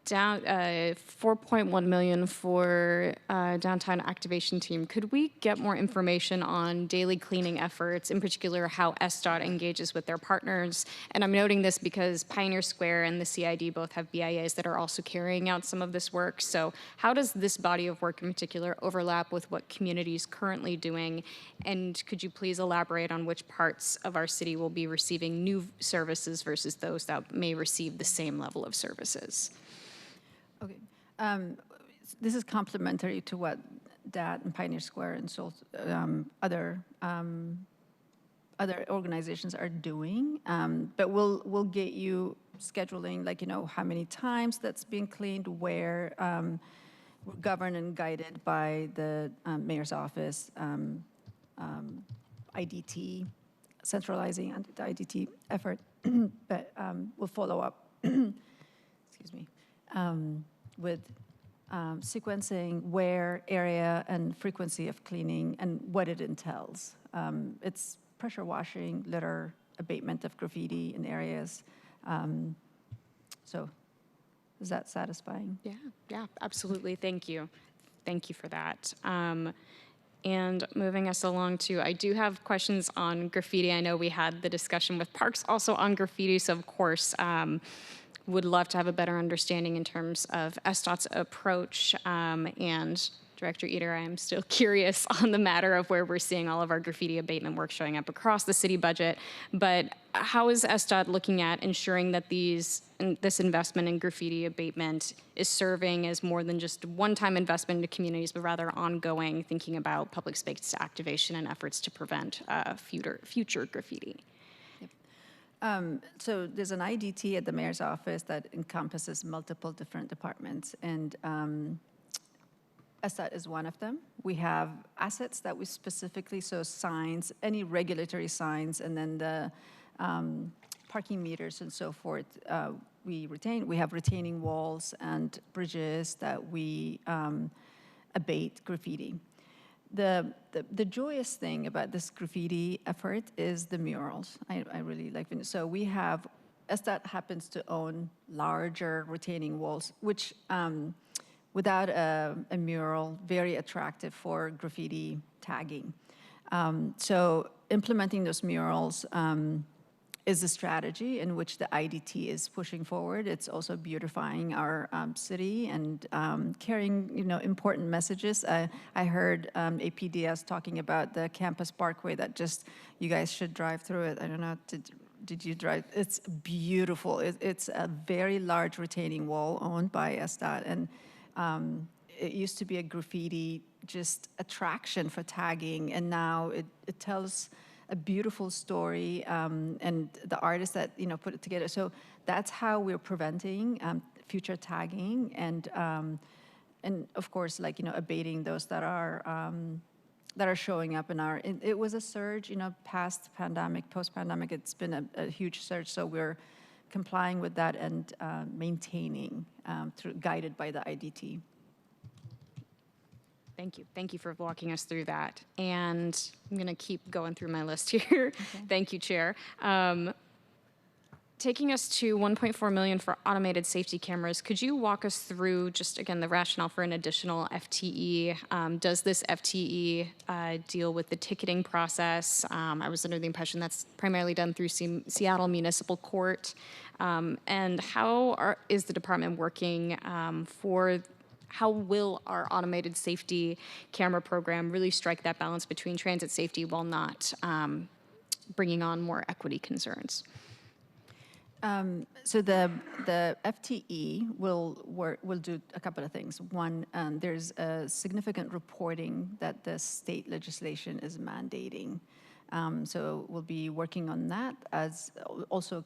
down 4.1 million for downtown activation team, could we get more information on daily cleaning efforts, in particular how SDOT engages with their partners? And I'm noting this because Pioneer Square and the CID both have BIAs that are also carrying out some of this work. So how does this body of work in particular overlap with what community is currently doing? And could you please elaborate on which parts of our city will be receiving new services versus those that may receive the same level of services? Okay. This is complementary to what DAT and Pioneer Square and so other organizations are doing. But we'll get you scheduling, like, how many times that's being cleaned, where, we're governed and guided by the mayor's office, IDT, centralizing the IDT effort. But we'll follow up, excuse me, with sequencing, where, area, and frequency of cleaning, and what it entails. It's pressure washing, litter, abatement of graffiti in areas. So is that satisfying? Yeah, absolutely. Thank you. Thank you for that. And moving us along to, I do have questions on graffiti. I know we had the discussion with Parks also on graffiti, so of course, would love to have a better understanding in terms of SDOT's approach. And Director Eater, I am still curious on the matter of where we're seeing all of our graffiti abatement work showing up across the city budget. But how is SDOT looking at ensuring that this investment in graffiti abatement is serving as more than just one-time investment into communities, but rather ongoing, thinking about public space activation and efforts to prevent future graffiti? So there's an IDT at the mayor's office that encompasses multiple different departments, and SDOT is one of them. We have assets that we specifically, so signs, any regulatory signs, and then the parking meters and so forth, we retain. We have retaining walls and bridges that we abate graffiti. The joyous thing about this graffiti effort is the murals. I really like them. So we have, SDOT happens to own larger retaining walls, which without a mural, very attractive for graffiti tagging. So implementing those murals is a strategy in which the IDT is pushing forward. It's also beautifying our city and carrying, important messages. I heard APDS talking about the campus parkway that you guys should drive through it. I don't know, did you drive? It's beautiful. It's a very large retaining wall owned by SDOT, and it used to be a graffiti just attraction for tagging, and now it tells a beautiful story, and the artists that put it together. So that's how we're preventing future tagging, and of course, abating those that are showing up in our. It was a surge, past pandemic, post pandemic. It's been a huge surge. So we're complying with that and maintaining guided by the IDT. Thank you. Thank you for walking us through that. And I'm going to keep going through my list here. Okay. Thank you, Chair. Taking us to $1.4 million for automated safety cameras, could you walk us through just, again, the rationale for an additional FTE? Does this FTE deal with the ticketing process? I was under the impression that's primarily done through Seattle Municipal Court. And how is the department working how will our automated safety camera program really strike that balance between transit safety while not bringing on more equity concerns? So the FTE will do a couple of things. One, there's a significant reporting that the state legislation is mandating. So we'll be working on that, as also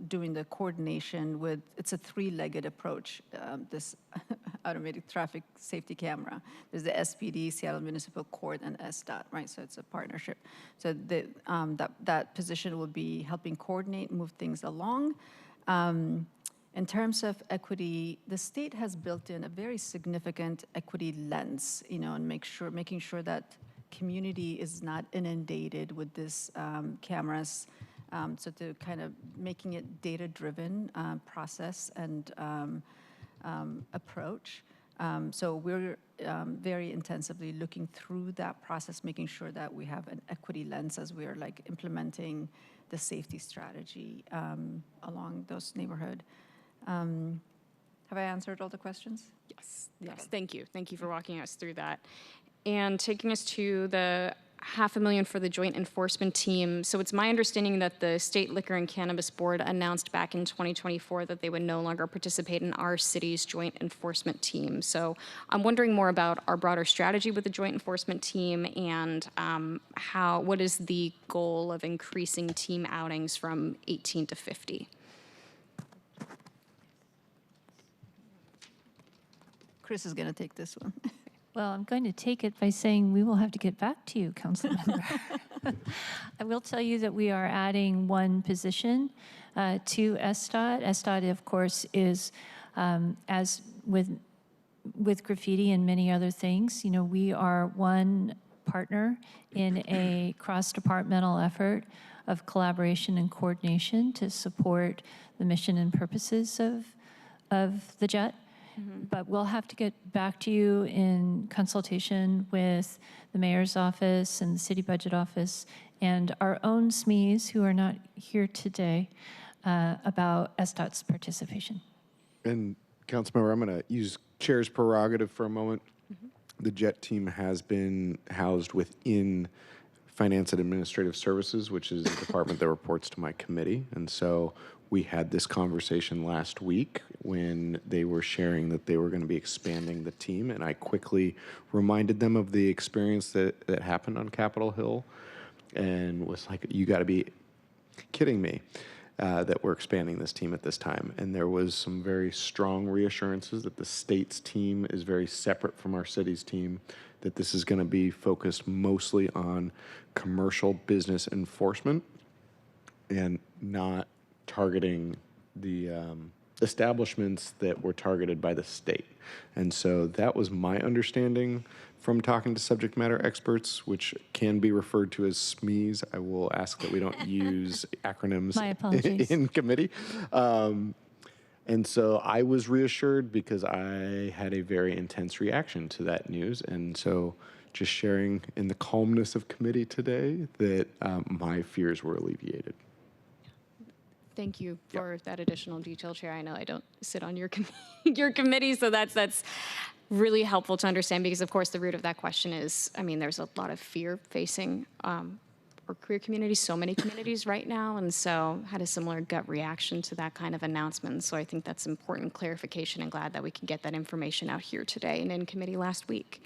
doing the coordination with. It's a three-legged approach. This automated traffic safety camera. There's the SPD, Seattle Municipal Court, and SDOT, right? So it's a partnership. So that position will be helping coordinate, move things along. In terms of equity, the state has built in a very significant equity lens, and making sure that community is not inundated with this cameras. So to kind of making it data-driven process and approach. So we're very intensively looking through that process, making sure that we have an equity lens as we are like implementing the safety strategy along those neighborhood. Have I answered all the questions? Yes, yes, thank you. Thank you for walking us through that. And taking us to the $500,000 for the joint enforcement team. So it's my understanding that the State Liquor and Cannabis Board announced back in 2024 that they would no longer participate in our city's joint enforcement team. So I'm wondering more about our broader strategy with the joint enforcement team and what is the goal of increasing team outings from 18 to 50? Chris is going to take this one. Well, I'm going to take it by saying we will have to get back to you, council member. I will tell you that we are adding one position to SDOT. SDOT, of course, is, as with graffiti and many other things, you know, we are one partner in a cross-departmental effort of collaboration and coordination to support the mission and purposes of the JET. But we'll have to get back to you in consultation with the mayor's office and the city budget office and our own SMEs who are not here today about SDOT's participation. And Councilmember, I'm going to use chair's prerogative for a moment. The JET team has been housed within Finance and Administrative Services, which is a department that reports to my committee. And so we had this conversation last week when they were sharing that they were going to be expanding the team, and I quickly reminded them of the experience that happened on Capitol Hill and was like, you got to be kidding me that we're expanding this team at this time. And there was some very strong reassurances that the state's team is very separate from our city's team, that this is going to be focused mostly on commercial business enforcement and not targeting the establishments that were targeted by the state. And so that was my understanding from talking to subject matter experts, which can be referred to as SMEs. I will ask that we don't use acronyms My apologies. in committee. And so I was reassured because I had a very intense reaction to that news. And so just sharing in the calmness of committee today that my fears were alleviated. Thank you for that additional detail, Chair. I know I don't sit on your your committee, so that's really helpful to understand because, of course, the root of that question is, I mean, there's a lot of fear facing our queer communities, so many communities right now, and so had a similar gut reaction to that kind of announcement. So I think that's important clarification and glad that we can get that information out here today and in committee last week.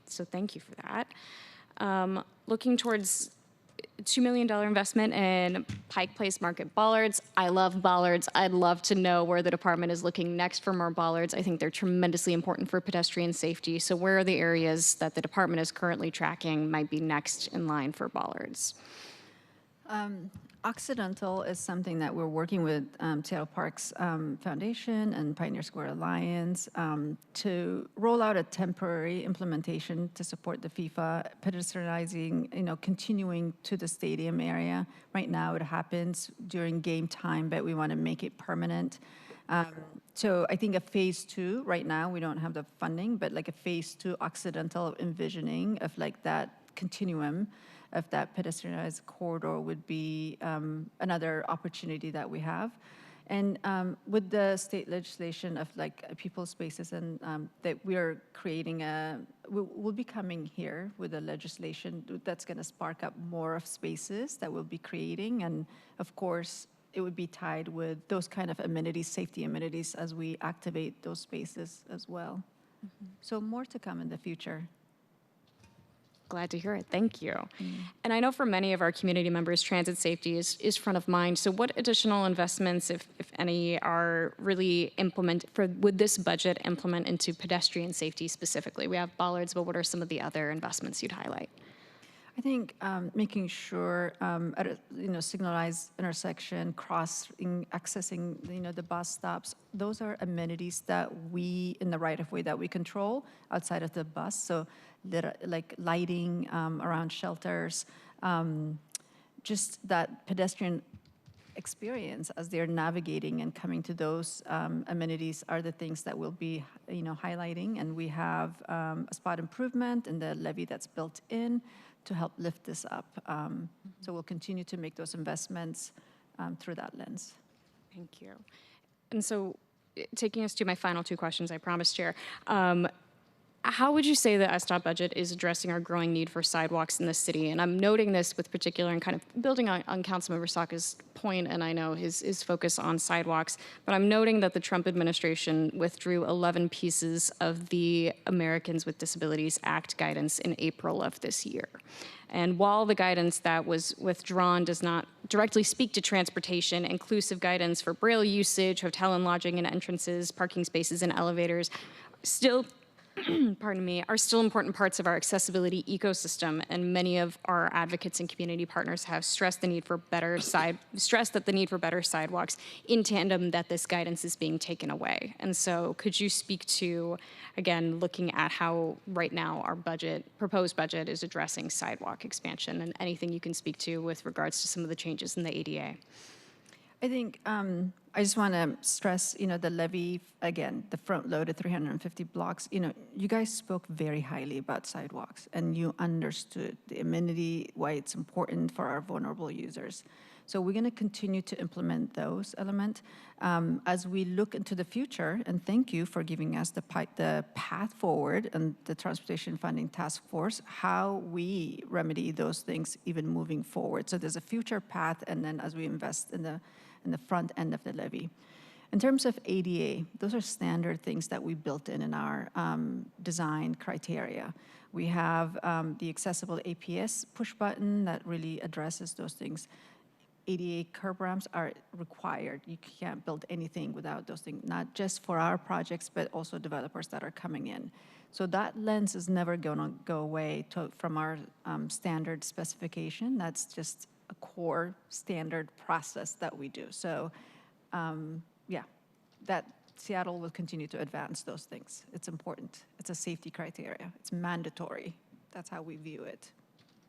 So thank you for that. Looking towards $2 million investment in Pike Place Market bollards. I love bollards. I'd love to know where the department is looking next for more bollards. I think they're tremendously important for pedestrian safety. So where are the areas that the department is currently tracking might be next in line for bollards? Occidental is something that we're working with Seattle Parks Foundation and Pioneer Square Alliance to roll out a temporary implementation to support the FIFA pedestrianizing, continuing to the stadium area. Right now it happens during game time, but we want to make it permanent. So I think a phase 2, right now we don't have the funding, but like a phase 2 Occidental envisioning of like that continuum of that pedestrianized corridor would be another opportunity that we have. And with the state legislation of like people spaces and that we are creating we'll be coming here with a legislation that's going to spark up more of spaces that we'll be creating. And of course, it would be tied with those kind of amenities, safety amenities, as we activate those spaces as well. So more to come in the future. Glad to hear it. Thank you. And I know for many of our community members, transit safety is front of mind. So what additional investments, if any, are really would this budget implement into pedestrian safety specifically? We have bollards, but what are some of the other investments you'd highlight? I think making sure at a signalized intersection, accessing the bus stops, those are amenities that we in the right of way that we control outside of the bus. So like lighting around shelters, just that pedestrian experience as they're navigating and coming to those amenities are the things that we'll be, highlighting. And we have a spot improvement in the levy that's built in to help lift this up. So we'll continue to make those investments through that lens. Thank you. And so, taking us to my final two questions, I promise, Chair. How would you say the SDOT budget is addressing our growing need for sidewalks in the city? And I'm noting this with particular and kind of building on Councilmember Saka's point, and I know his focus on sidewalks, but I'm noting that the Trump administration withdrew 11 pieces of the Americans with Disabilities Act guidance in April of this year. And while the guidance that was withdrawn does not directly speak to transportation, inclusive guidance for Braille usage, hotel and lodging and entrances, parking spaces and elevators, still pardon me, are still important parts of our accessibility ecosystem, and many of our advocates and community partners have stressed the need for better sidewalks in tandem that this guidance is being taken away. And so could you speak to, again, looking at how right now our proposed budget is addressing sidewalk expansion, and anything you can speak to with regards to some of the changes in the ADA? I think I just want to stress, the levy, again, the front-loaded 350 blocks. You guys spoke very highly about sidewalks, and you understood the amenity, why it's important for our vulnerable users. So we're going to continue to implement those elements as we look into the future. And thank you for giving us the path forward and the Transportation Funding Task Force, how we remedy those things even moving forward. So there's a future path, and then as we invest in the front end of the levy. In terms of ADA, those are standard things that we built in our design criteria. We have the accessible APS push button that really addresses those things. ADA curb ramps are required. You can't build anything without those things, not just for our projects, but also developers that are coming in. So that lens is never going to go away from our standard specification. That's just a core standard process that we do. So that Seattle will continue to advance those things. It's important. It's a safety criteria. It's mandatory. That's how we view it.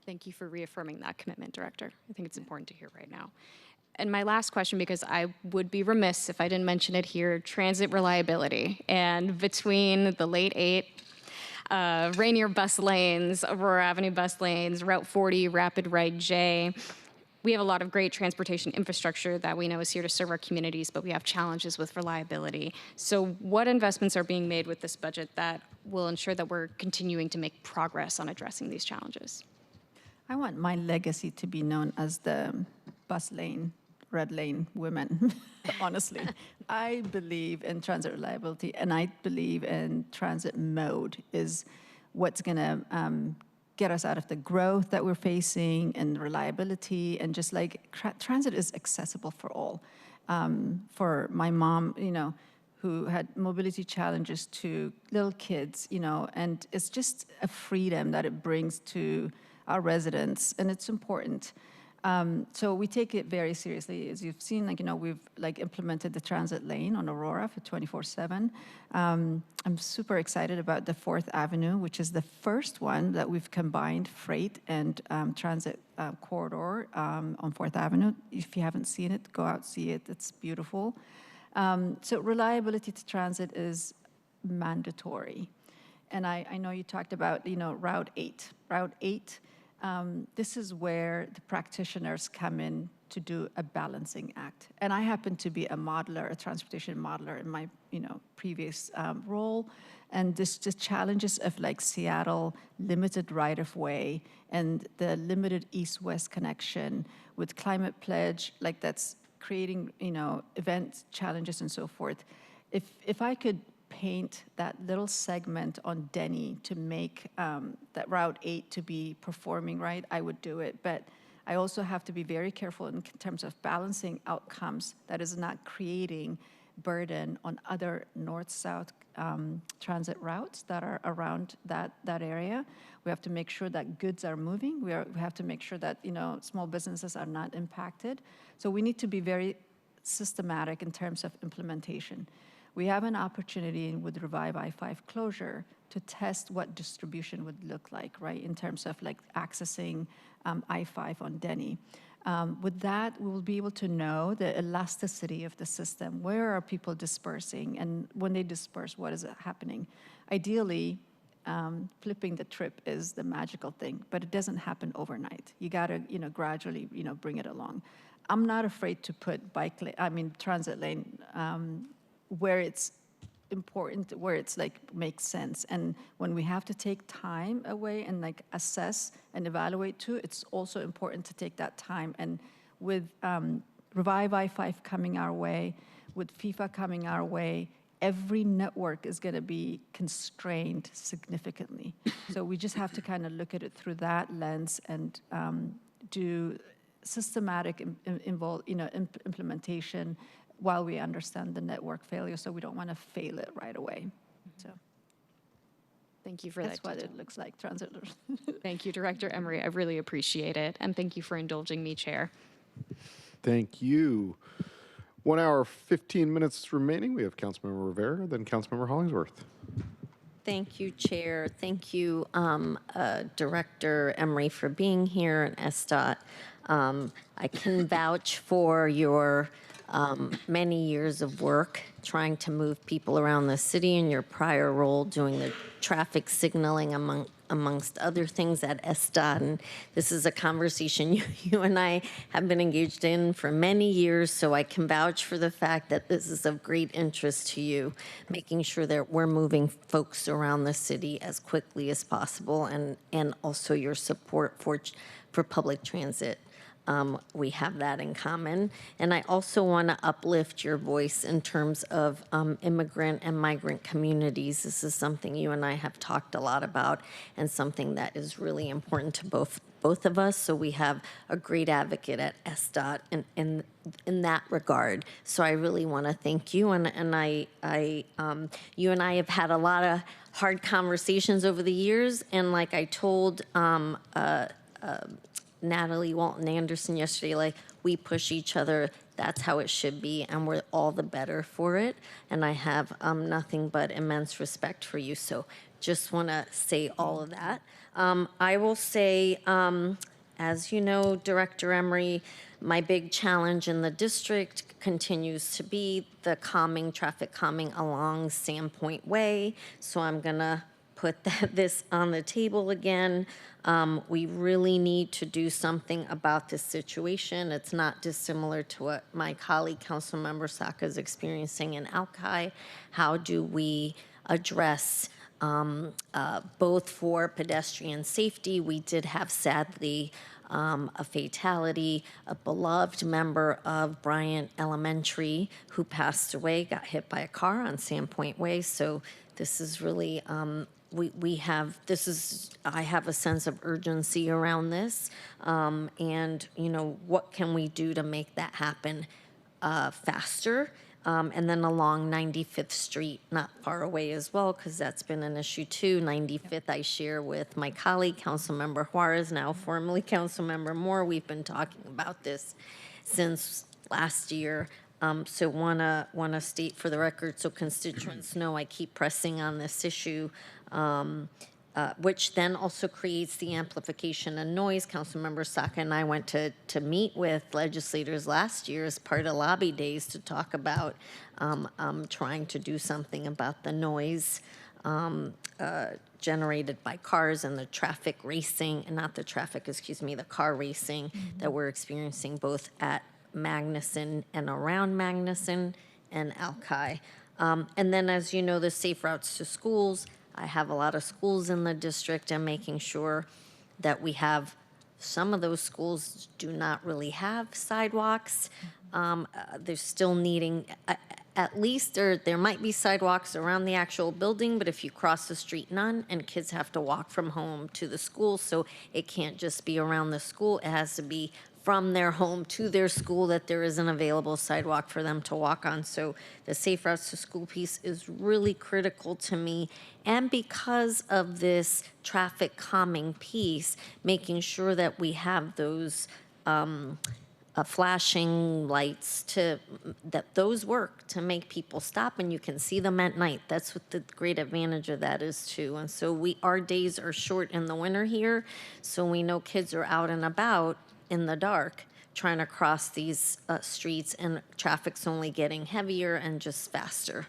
Thank you for reaffirming that commitment, Director. I think it's important to hear right now. And my last question, because I would be remiss if I didn't mention it here, transit reliability. And between the late 8, Rainier bus lanes, Aurora Avenue bus lanes, Route 40, Rapid Ride J, we have a lot of great transportation infrastructure that we know is here to serve our communities, but we have challenges with reliability. So what investments are being made with this budget that will ensure that we're continuing to make progress on addressing these challenges? I want my legacy to be known as the bus lane, red lane women, honestly. I believe in transit reliability, and I believe in transit mode is what's going to get us out of the growth that we're facing and reliability, and just like transit is accessible for all. For my mom, who had mobility challenges, to little kids, and it's just a freedom that it brings to our residents, and it's important. So we take it very seriously. As you've seen, we've implemented the transit lane on Aurora for 24/7. I'm super excited about the 4th Avenue, which is the first one that we've combined freight and transit corridor on 4th Avenue. If you haven't seen it, go out, see it. It's beautiful. So reliability to transit is mandatory. And I know you talked about, Route 8. Route 8, this is where the practitioners come in to do a balancing act. And I happen to be a modeler, a transportation modeler in my, previous role. And the challenges of Seattle, limited right-of-way, and the limited east-west connection with climate pledge, that's creating, event challenges and so forth. If I could paint that little segment on Denny to make that Route 8 to be performing right, I would do it. But I also have to be very careful in terms of balancing outcomes that is not creating burden on other north-south transit routes that are around that area. We have to make sure that goods are moving. We have to make sure that, small businesses are not impacted. So we need to be very systematic in terms of implementation. We have an opportunity with Revive I-5 closure to test what distribution would look like, right, in terms of accessing I-5 on Denny. With that, we will be able to know the elasticity of the system. Where are people dispersing? And when they disperse, what is happening? Ideally, flipping the trip is the magical thing, but it doesn't happen overnight. You got to, gradually, bring it along. I'm not afraid to put transit lane where it's important, where it's like makes sense. And when we have to take time away and like assess and evaluate too, it's also important to take that time. And with Revive I-5 coming our way, with FIFA coming our way, every network is going to be constrained significantly. So we just have to kind of look at it through that lens and do systematic implementation while we understand the network failure, so we don't want to fail it right away. So Thank you for that's that what detail. it looks like, transit. Thank you, Director Emery. I really appreciate it. And thank you for indulging me, Chair. Thank you. 1 hour, 15 minutes remaining. We have Councilmember Rivera, then Councilmember Hollingsworth. Thank you, Chair. Thank you, Director Emery, for being here, and SDOT. I can vouch for your many years of work trying to move people around the city in your prior role doing the traffic signaling amongst other things at SDOT. And this is a conversation you and I have been engaged in for many years, so I can vouch for the fact that this is of great interest to you, making sure that we're moving folks around the city as quickly as possible, and also your support for public transit. We have that in common. And I also want to uplift your voice in terms of immigrant and migrant communities. This is something you and I have talked a lot about, and something that is really important to both of us. So we have a great advocate at SDOT in that regard. So I really want to thank you. And you and I have had a lot of hard conversations over the years. And like I told Natalie Walton Anderson yesterday, like, we push each other. That's how it should be, and we're all the better for it. And I have nothing but immense respect for you. So just want to say all of that. I will say, as you know, Director Emery, my big challenge in the district continues to be the traffic calming along Sandpoint Way. So I'm going to put this on the table again. We really need to do something about this situation. It's not dissimilar to what my colleague, Councilmember Saka, is experiencing in Alki. How do we address both for pedestrian safety? We did have, sadly, a fatality, a beloved member of Bryant Elementary who passed away, got hit by a car on Sandpoint Way. So this is really, I have a sense of urgency around this. And, what can we do to make that happen faster? And then along 95th Street, not far away as well, because that's been an issue too. 95th I share with my colleague, Councilmember Juarez, now formerly Councilmember Moore. We've been talking about this since last year. So wanna state for the record, so constituents know I keep pressing on this issue, which then also creates the amplification and noise. Councilmember Saka and I went to meet with legislators last year as part of lobby days to talk about trying to do something about the noise generated by cars and the traffic racing, and not the traffic, excuse me, the car racing that we're experiencing both at Magnuson and around Magnuson and Alki. And then, as you know, the safe routes to schools. I have a lot of schools in the district, and making sure that we have, some of those schools do not really have sidewalks. They're still needing, at least there might be sidewalks around the actual building, but if you cross the street, none, and kids have to walk from home to the school. So it can't just be around the school. It has to be from their home to their school, that there is an available sidewalk for them to walk on. So the safe routes to school piece is really critical to me. And because of this traffic calming piece, making sure that we have those flashing lights that those work to make people stop, and you can see them at night. That's what the great advantage of that is too. And so our days are short in the winter here, so we know kids are out and about in the dark trying to cross these streets, and traffic's only getting heavier and just faster.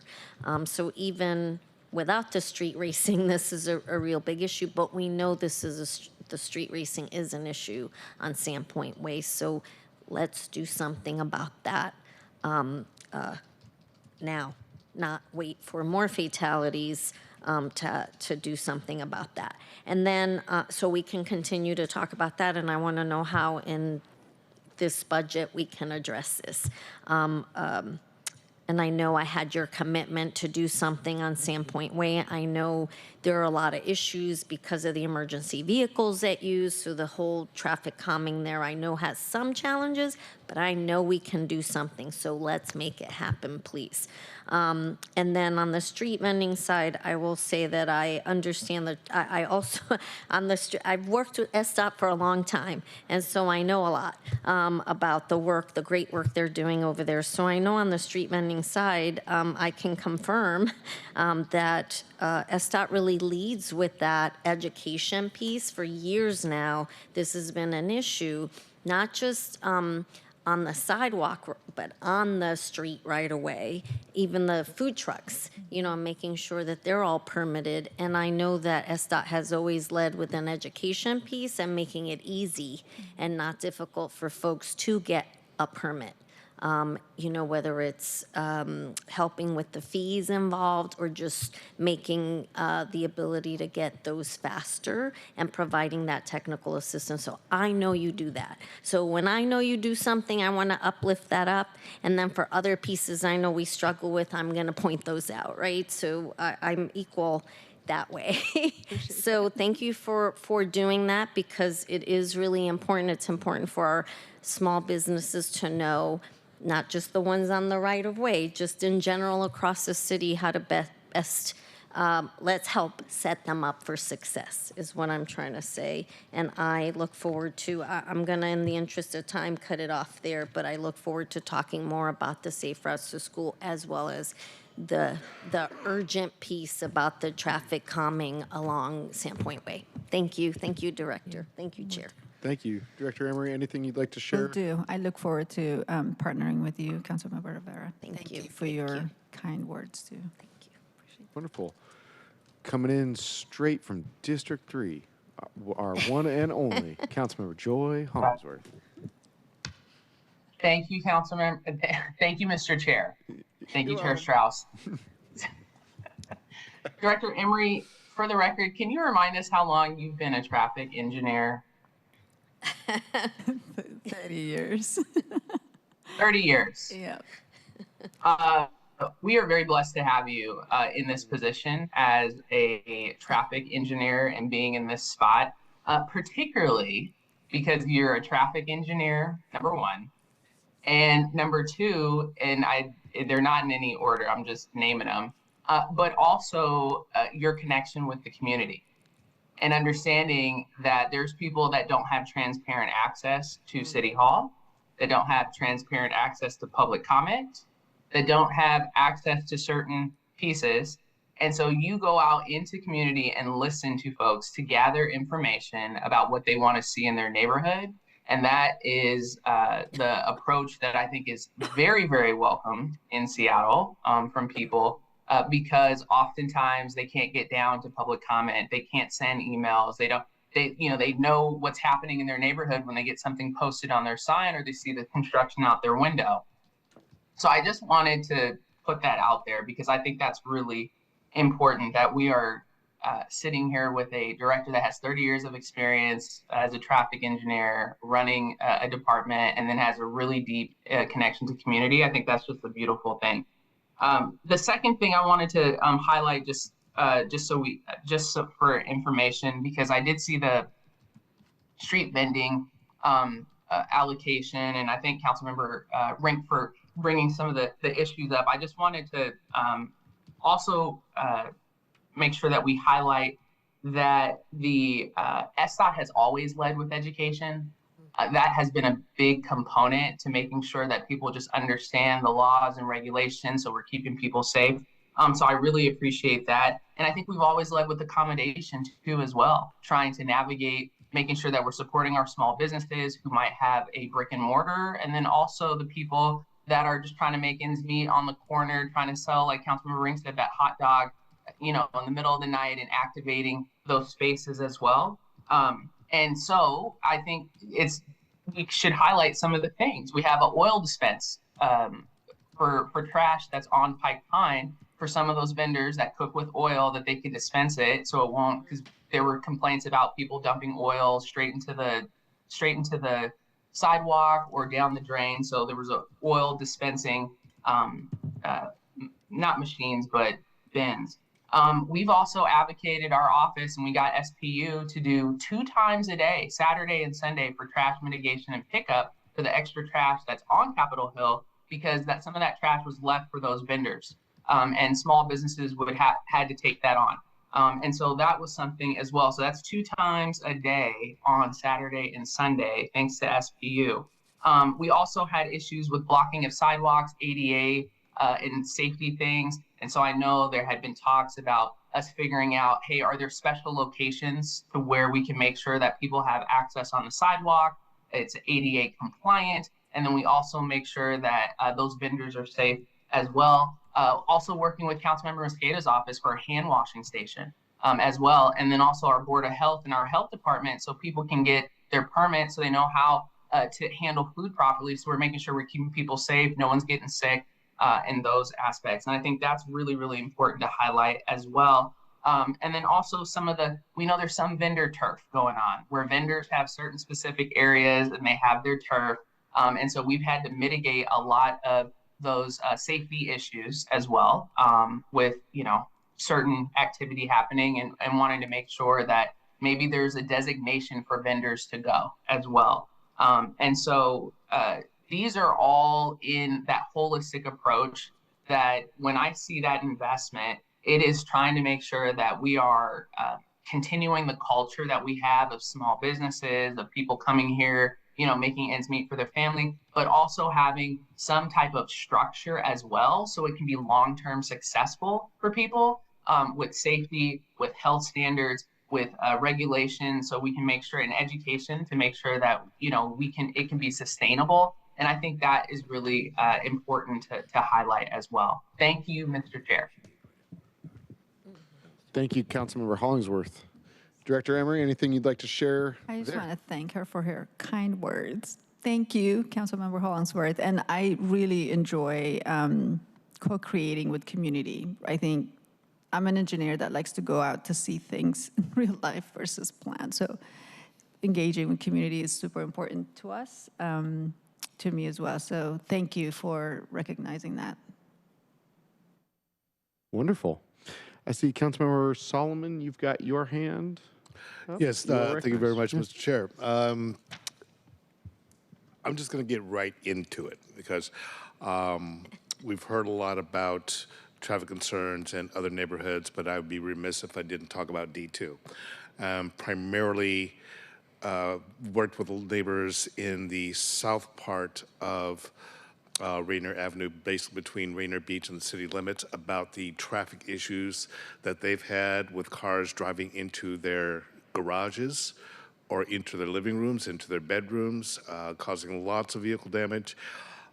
So even without the street racing, this is a real big issue, but we know this is the street racing is an issue on Sandpoint Way, so let's do something about that now, not wait for more fatalities to do something about that. And then, so we can continue to talk about that, and I want to know how in this budget we can address this. And I know I had your commitment to do something on Sandpoint Way. I know there are a lot of issues because of the emergency vehicles that use, so the whole traffic calming there I know has some challenges, but I know we can do something, so let's make it happen, please. And then on the street vending side, I will say that I understand that I also, on the street, I've worked with SDOT for a long time, and so I know a lot about the work, the great work they're doing over there. So I know on the street vending side, I can confirm that SDOT really leads with that education piece. For years now, this has been an issue, not just on the sidewalk, but on the street right away, even the food trucks, you know, making sure that they're all permitted. And I know that SDOT has always led with an education piece and making it easy and not difficult for folks to get a permit. You know, whether it's helping with the fees involved or just making the ability to get those faster and providing that technical assistance. So I know you do that. So when I know you do something, I want to uplift that up. And then for other pieces I know we struggle with, I'm going to point those out, right? So I'm equal that way. So thank you for doing that, because it is really important. It's important for our small businesses to know, not just the ones on the right of way, just in general across the city, how to best let's help set them up for success is what I'm trying to say. And I look forward to, I'm gonna, in the interest of time, cut it off there, but I look forward to talking more about the safe routes to school, as well as the urgent piece about the traffic calming along Sandpoint Way. Thank you, Director. Thank you, Chair. Thank you. Director Emery, anything you'd like to share? Will do. I look forward to partnering with you, Councilmember Rivera. Thank you. For your kind words, too. Thank you. Wonderful. Coming in straight from District 3, our one and only Councilmember Joy Hollingsworth. Thank you, Councilmember. Thank you, Mr. Chair. Thank you, Chair Strauss. Director Emery, for the record, can you remind us how long you've been a traffic engineer? 30 years. 30 years. Yeah. We are very blessed to have you in this position as a traffic engineer and being in this spot, particularly because you're a traffic engineer, number one. And number two, and they're not in any order, I'm just naming them, but also your connection with the community. And understanding that there's people that don't have transparent access to City Hall, that don't have transparent access to public comment, that don't have access to certain pieces. And so you go out into community and listen to folks to gather information about what they want to see in their neighborhood. And that is the approach that I think is very, very welcome in Seattle from people. Because oftentimes they can't get down to public comment. They can't send emails. They know what's happening in their neighborhood when they get something posted on their sign or they see the construction out their window. So I just wanted to put that out there because I think that's really important that we are sitting here with a director that has 30 years of experience as a traffic engineer running a department and then has a really deep connection to community. I think that's just a beautiful thing. The second thing I wanted to highlight, just for information, because I did see the street vending allocation, and I thank Councilmember Rink for bringing some of the issues up. I just wanted to also make sure that we highlight that the SDOT has always led with education. That has been a big component to making sure that people just understand the laws and regulations, so we're keeping people safe. So I really appreciate that. And I think we've always led with accommodation too as well, trying to navigate making sure that we're supporting our small businesses who might have a brick and mortar, and then also the people that are just trying to make ends meet on the corner, trying to sell, like Councilmember Ring said, that hot dog, in the middle of the night, and activating those spaces as well. And so I think we should highlight some of the things. We have an oil dispense for trash that's on Pike Pine for some of those vendors that cook with oil, that they could dispense it so it won't, because there were complaints about people dumping oil straight into the sidewalk or down the drain. So there was a oil dispensing, not machines, but bins. We've also advocated our office, and we got SPU to do 2 times a day, Saturday and Sunday, for trash mitigation and pickup for the extra trash that's on Capitol Hill, because some of that trash was left for those vendors, and small businesses had to take that on. And so that was something as well. So that's 2 times a day on Saturday and Sunday, thanks to SPU. We also had issues with blocking of sidewalks, ADA, and safety things. And so I know there had been talks about us figuring out, hey, are there special locations to where we can make sure that people have access on the sidewalk? It's ADA compliant. And then we also make sure that those vendors are safe as well. Also working with Councilmember Mosqueda's office for a hand washing station as well. And then also our Board of Health and our health department, so people can get their permits so they know how to handle food properly. So we're making sure we're keeping people safe, no one's getting sick, in those aspects. And I think that's really, really important to highlight as well. And then also we know there's some vendor turf going on where vendors have certain specific areas and they have their turf. And so we've had to mitigate a lot of those safety issues as well, with, certain activity happening, and wanting to make sure that maybe there's a designation for vendors to go as well. And so these are all in that holistic approach that when I see that investment, it is trying to make sure that we are continuing the culture that we have of small businesses, of people coming here, making ends meet for their family, but also having some type of structure as well, so it can be long-term successful for people, with safety, with health standards, with regulation, so we can make sure, in education, to make sure that it can be sustainable. And I think that is really important to highlight as well. Thank you, Mr. Chair. Thank you, Councilmember Hollingsworth. Director Emery, anything you'd like to share? I just want to thank her for her kind words. Thank you, Councilmember Hollingsworth. And I really enjoy co-creating with community. I think I'm an engineer that likes to go out to see things in real life versus plan. So engaging with community is super important to us, to me as well. So thank you for recognizing that. Wonderful. I see Councilmember Solomon, you've got your hand up. Yes, thank you very much, Mr. Chair. I'm just going to get right into it because we've heard a lot about traffic concerns in other neighborhoods, but I would be remiss if I didn't talk about D2. Primarily worked with the neighbors in the south part of Rainier Avenue, basically between Rainier Beach and the city limits, about the traffic issues that they've had with cars driving into their garages or into their living rooms, into their bedrooms, causing lots of vehicle damage.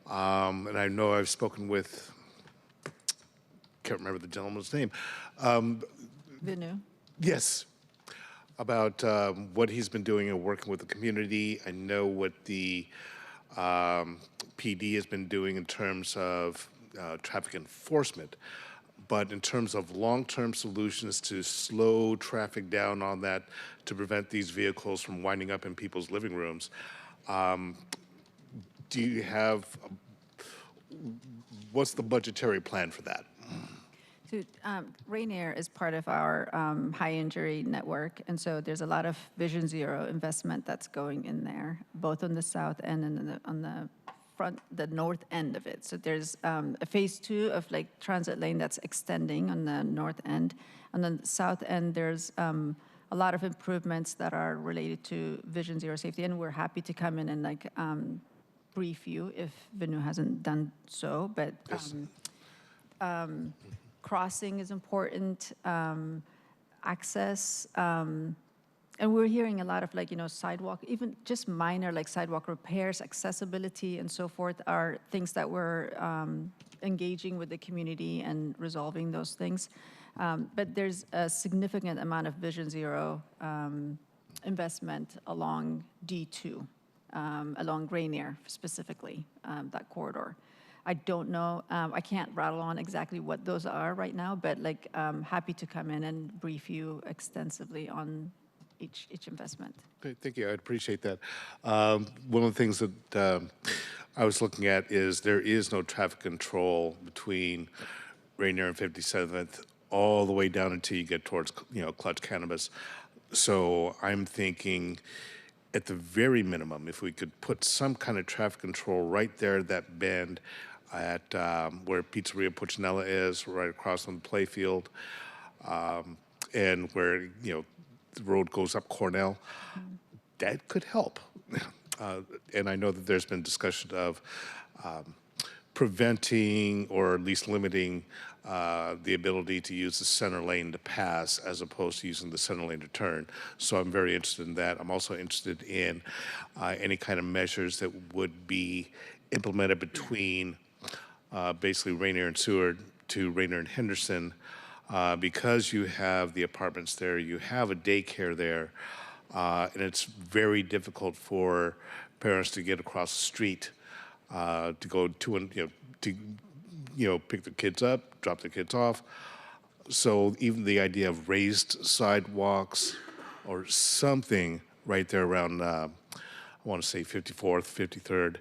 And I know I've spoken with, can't remember the gentleman's name. Vinu. Yes, about what he's been doing and working with the community. I know what the PD has been doing in terms of traffic enforcement, but in terms of long-term solutions to slow traffic down on that, to prevent these vehicles from winding up in people's living rooms, do you have, what's the budgetary plan for that? So Rainier is part of our high injury network, and so there's a lot of Vision Zero investment that's going in there, both on the south end and on the front, the north end of it. So there's a phase 2 of like transit lane that's extending on the north end. On the south end, there's a lot of improvements that are related to Vision Zero safety, and we're happy to come in and like brief you if Vinu hasn't done so, but crossing is important, access, And we're hearing a lot of sidewalk, even just minor like sidewalk repairs, accessibility and so forth are things that we're engaging with the community and resolving those things. But there's a significant amount of Vision Zero investment along D2, along Rainier specifically, that corridor. I don't know, I can't rattle on exactly what those are right now, but happy to come in and brief you extensively on each investment. Great, thank you. I'd appreciate that. One of the things that I was looking at is there is no traffic control between Rainier and 57th all the way down until you get towards Clutch Cannabis. So I'm thinking, at the very minimum, if we could put some kind of traffic control right there, that bend at where Pizzeria Puccinella is, right across from the playfield, and where the road goes up Cornell, that could help. And I know that there's been discussion of preventing or at least limiting the ability to use the center lane to pass as opposed to using the center lane to turn. So I'm very interested in that. I'm also interested in any kind of measures that would be implemented between basically Rainier and Seward to Rainier and Henderson. Because you have the apartments there, you have a daycare there, and it's very difficult for parents to get across the street to go to and pick the kids up, drop the kids off. So even the idea of raised sidewalks or something right there around, I want to say 54th, 53rd,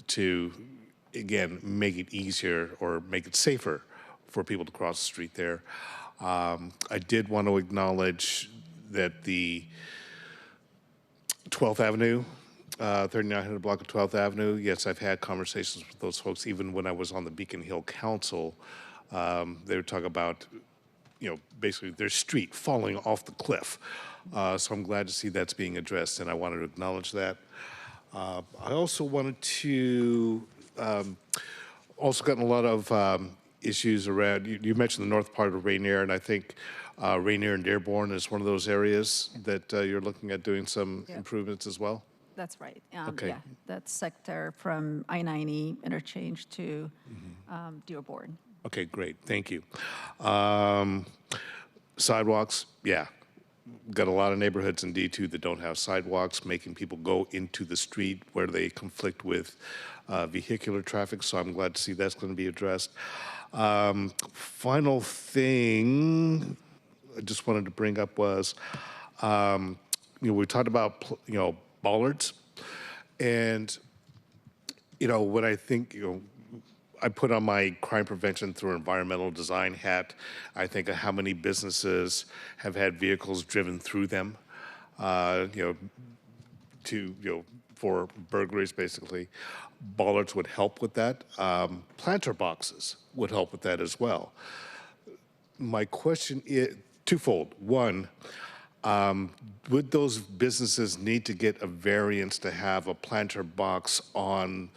to again make it easier or make it safer for people to cross the street there. I did want to acknowledge that the 12th Avenue, 3900 block of 12th Avenue, yes, I've had conversations with those folks even when I was on the Beacon Hill Council. They were talking about, basically their street falling off the cliff. So I'm glad to see that's being addressed, and I wanted to acknowledge that. I also wanted to, also gotten a lot of issues around, you mentioned the north part of Rainier, and I think Rainier and Dearborn is one of those areas that you're looking at doing some improvements as well? That's right. Okay. Yeah, that sector from I-90 interchange to Dearborn. Okay, great, thank you. Sidewalks, yeah. Got a lot of neighborhoods in D2 that don't have sidewalks, making people go into the street where they conflict with vehicular traffic, so I'm glad to see that's going to be addressed. Final thing I just wanted to bring up was, we talked about, bollards, and, what I think, I put on my crime prevention through environmental design hat. I think of how many businesses have had vehicles driven through them, for burglaries, basically. Bollards would help with that. Planter boxes would help with that as well. My question is twofold. One, would those businesses need to get a variance to have a planter box on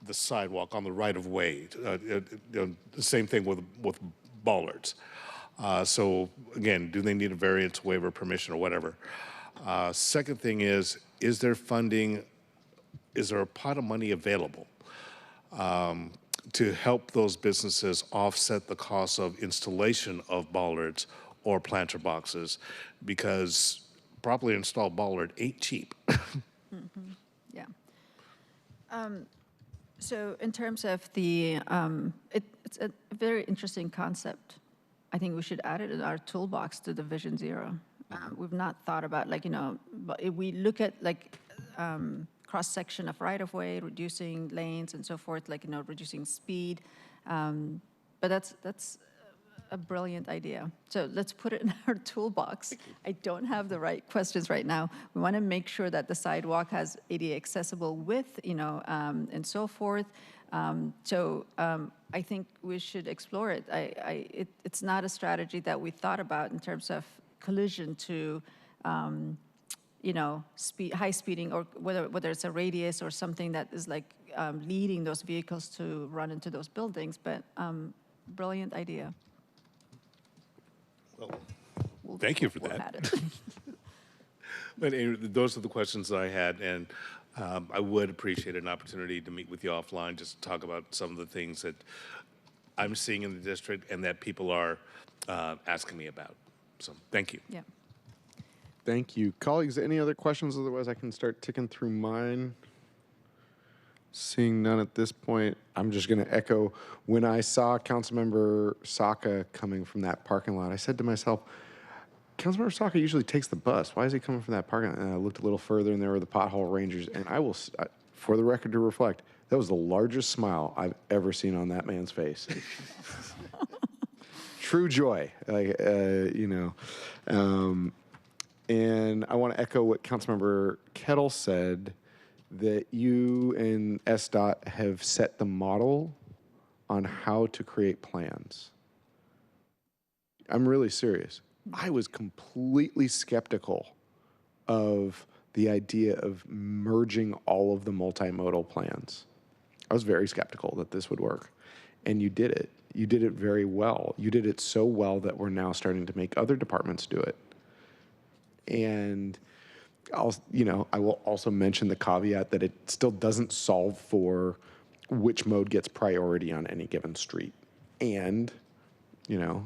the sidewalk, on the right-of-way? The same thing with bollards. So again, do they need a variance, waiver, permission, or whatever? Second thing is there funding, is there a pot of money available to help those businesses offset the cost of installation of bollards or planter boxes? Because properly installed bollard ain't cheap. Yeah. So in terms of the, it's a very interesting concept. I think we should add it in our toolbox to the Vision Zero. We've not thought about but if we look at cross-section of right-of-way, reducing lanes and so forth, reducing speed. But that's a brilliant idea. So let's put it in our toolbox. I don't have the right questions right now. We want to make sure that the sidewalk has ADA accessible width, and so forth. I think we should explore it. It's not a strategy that we thought about in terms of collision to, high speeding, or whether it's a radius or something that is leading those vehicles to run into those buildings. But brilliant idea. Well, thank you for that. But anyway, those are the questions that I had, and I would appreciate an opportunity to meet with you offline, just to talk about some of the things that I'm seeing in the district and that people are asking me about. So, thank you. Yeah. Thank you. Colleagues, any other questions? Otherwise, I can start ticking through mine. Seeing none at this point, I'm just going to echo when I saw Councilmember Saka coming from that parking lot, I said to myself, Councilmember Saka usually takes the bus. Why is he coming from that parking lot? And I looked a little further, and there were the pothole rangers. And I will, for the record to reflect, that was the largest smile I've ever seen on that man's face. True joy, and I want to echo what Councilmember Kettle said, that you and SDOT have set the model on how to create plans. I'm really serious. I was completely skeptical of the idea of merging all of the multimodal plans. I was very skeptical that this would work. And you did it. You did it very well. You did it so well that we're now starting to make other departments do it. And I will also mention the caveat that it still doesn't solve for which mode gets priority on any given street. And,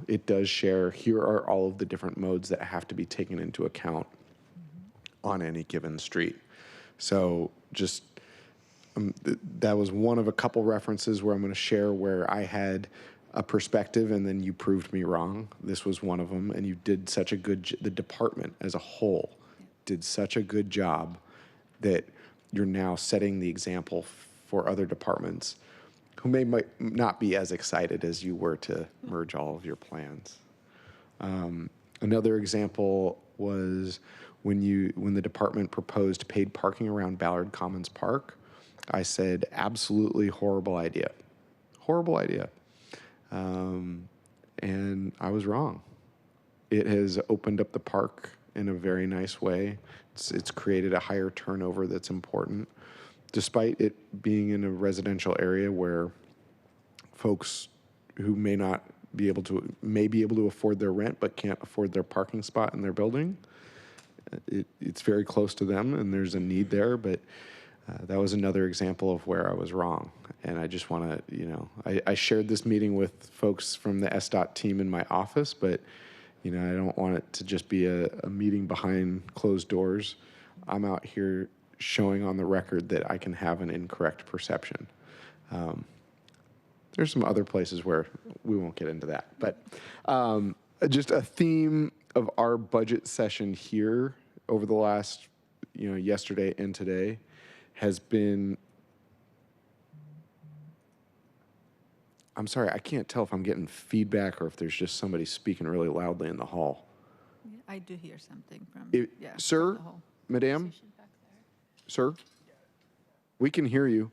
it does share, here are all of the different modes that have to be taken into account on any given street. So just, that was one of a couple references where I'm going to share where I had a perspective and then you proved me wrong. This was one of them, and you did such a good, the department as a whole did such a good job that you're now setting the example for other departments who might not be as excited as you were to merge all of your plans. Another example was when the department proposed paid parking around Ballard Commons Park. I said, absolutely horrible idea. Horrible idea. And I was wrong. It has opened up the park in a very nice way. It's created a higher turnover that's important, despite it being in a residential area where folks who may be able to afford their rent but can't afford their parking spot in their building. It's very close to them, and there's a need there, but that was another example of where I was wrong. And I just want to, I shared this meeting with folks from the SDOT team in my office, but I don't want it to just be a meeting behind closed doors. I'm out here showing on the record that I can have an incorrect perception. There's some other places where we won't get into that, but just a theme of our budget session here over the last, yesterday and today has been, I'm sorry, I can't tell if I'm getting feedback or if there's just somebody speaking really loudly in the hall. I do hear something from, Sir, from the hall. madam, sir, we can hear you.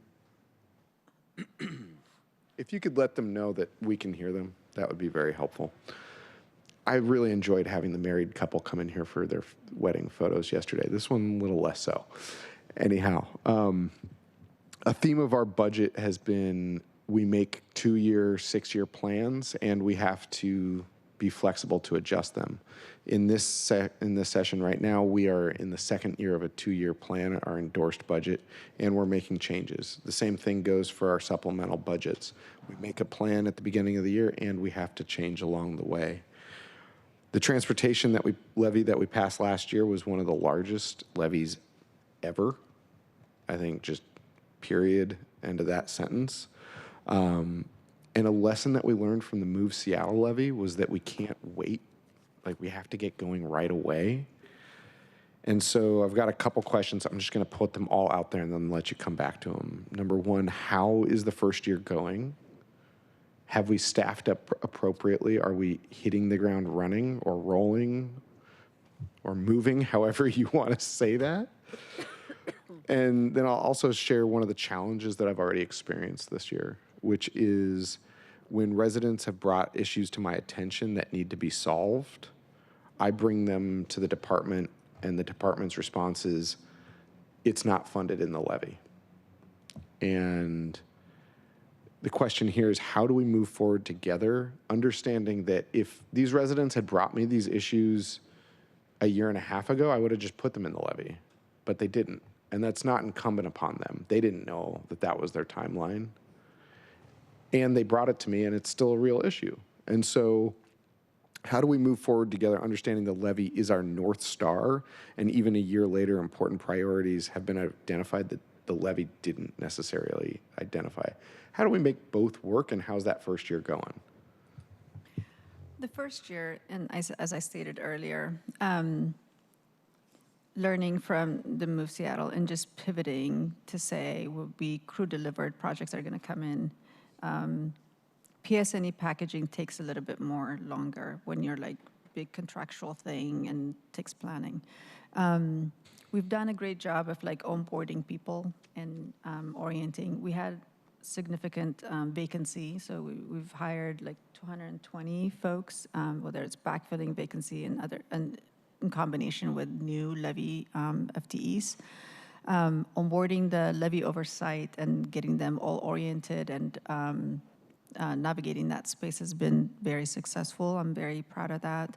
If you could let them know that we can hear them, that would be very helpful. I really enjoyed having the married couple come in here for their wedding photos yesterday. This one, a little less so. Anyhow, a theme of our budget has been we make 2-year, 6-year plans, and we have to be flexible to adjust them. In this session right now, we are in the second year of a 2-year plan, our endorsed budget, and we're making changes. The same thing goes for our supplemental budgets. We make a plan at the beginning of the year, and we have to change along the way. The transportation levy that we passed last year was one of the largest levies ever. I think just period, end of that sentence. And a lesson that we learned from the Move Seattle levy was that we can't wait. Like, we have to get going right away. And so I've got a couple questions. I'm just going to put them all out there and then let you come back to them. Number one, how is the first year going? Have we staffed up appropriately? Are we hitting the ground running or rolling or moving, however you want to say that? And then I'll also share one of the challenges that I've already experienced this year, which is when residents have brought issues to my attention that need to be solved, I bring them to the department, and the department's response is, it's not funded in the levy. And the question here is, how do we move forward together, understanding that if these residents had brought me these issues a year and a half ago, I would have just put them in the levy, but they didn't. And that's not incumbent upon them. They didn't know that that was their timeline. And they brought it to me, and it's still a real issue. And so how do we move forward together, understanding the levy is our North Star, and even a year later, important priorities have been identified that the levy didn't necessarily identify? How do we make both work, and how's that first year going? The first year, and as I stated earlier, learning from the Move Seattle and just pivoting to say will be crew delivered projects are going to come in. PSNE packaging takes a little bit more longer when you're like big contractual thing and takes planning. We've done a great job of like onboarding people and orienting. We had significant vacancy, so we've hired like 220 folks, whether it's backfilling vacancy and in combination with new levy FTEs. Onboarding the levy oversight and getting them all oriented and navigating that space has been very successful. I'm very proud of that.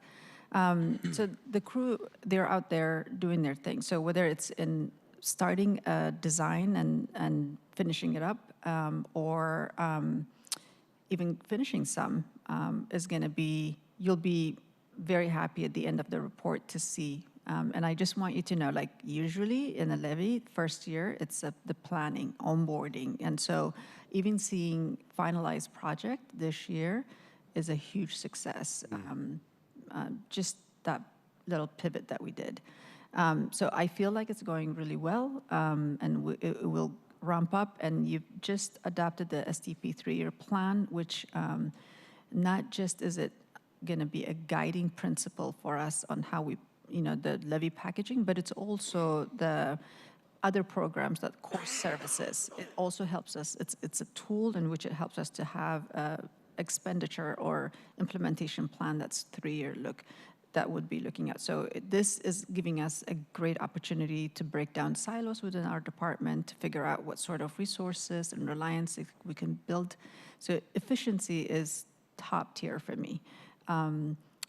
So the crew, they're out there doing their thing. So whether it's in starting a design and finishing it up, or even finishing some, is going to be, you'll be very happy at the end of the report to see. And I just want you to know, like usually in a levy, first year, it's the planning, onboarding. And so even seeing finalized project this year is a huge success. Just that little pivot that we did. So I feel like it's going really well, and it will ramp up. And you've just adopted the SDP 3-year plan, which not just is it going to be a guiding principle for us on how we, the levy packaging, but it's also the other programs that core services. It also helps us. It's a tool in which it helps us to have a expenditure or implementation plan that's 3-year look that would be looking at. So this is giving us a great opportunity to break down silos within our department, to figure out what sort of resources and reliance we can build. So efficiency is top tier for me.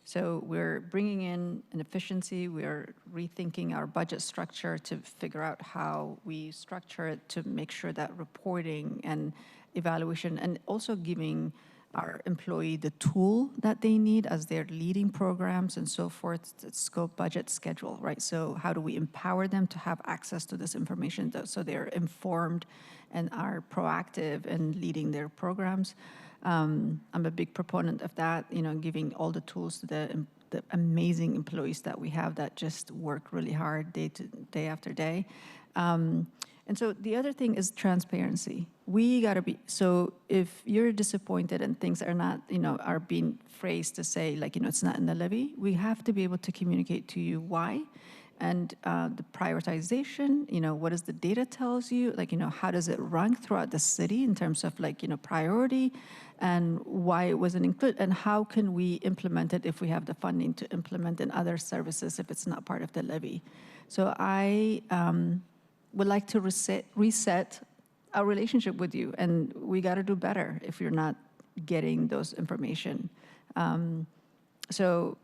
So we're bringing in an efficiency. We're rethinking our budget structure to figure out how we structure it to make sure that reporting and evaluation, and also giving our employee the tool that they need as they're leading programs and so forth, scope, budget, schedule, right? So how do we empower them to have access to this information so they're informed and are proactive in leading their programs? I'm a big proponent of that, giving all the tools to the amazing employees that we have that just work really hard day after day. And so the other thing is transparency. We got to be, so if you're disappointed and things are not, are being phrased to say, like, it's not in the levy, we have to be able to communicate to you why. And the prioritization, what does the data tells you? Like, how does it rank throughout the city in terms of like, priority, and why it wasn't included, and how can we implement it if we have the funding to implement in other services if it's not part of the levy? So I would like to reset our relationship with you, and we got to do better if you're not getting those information. So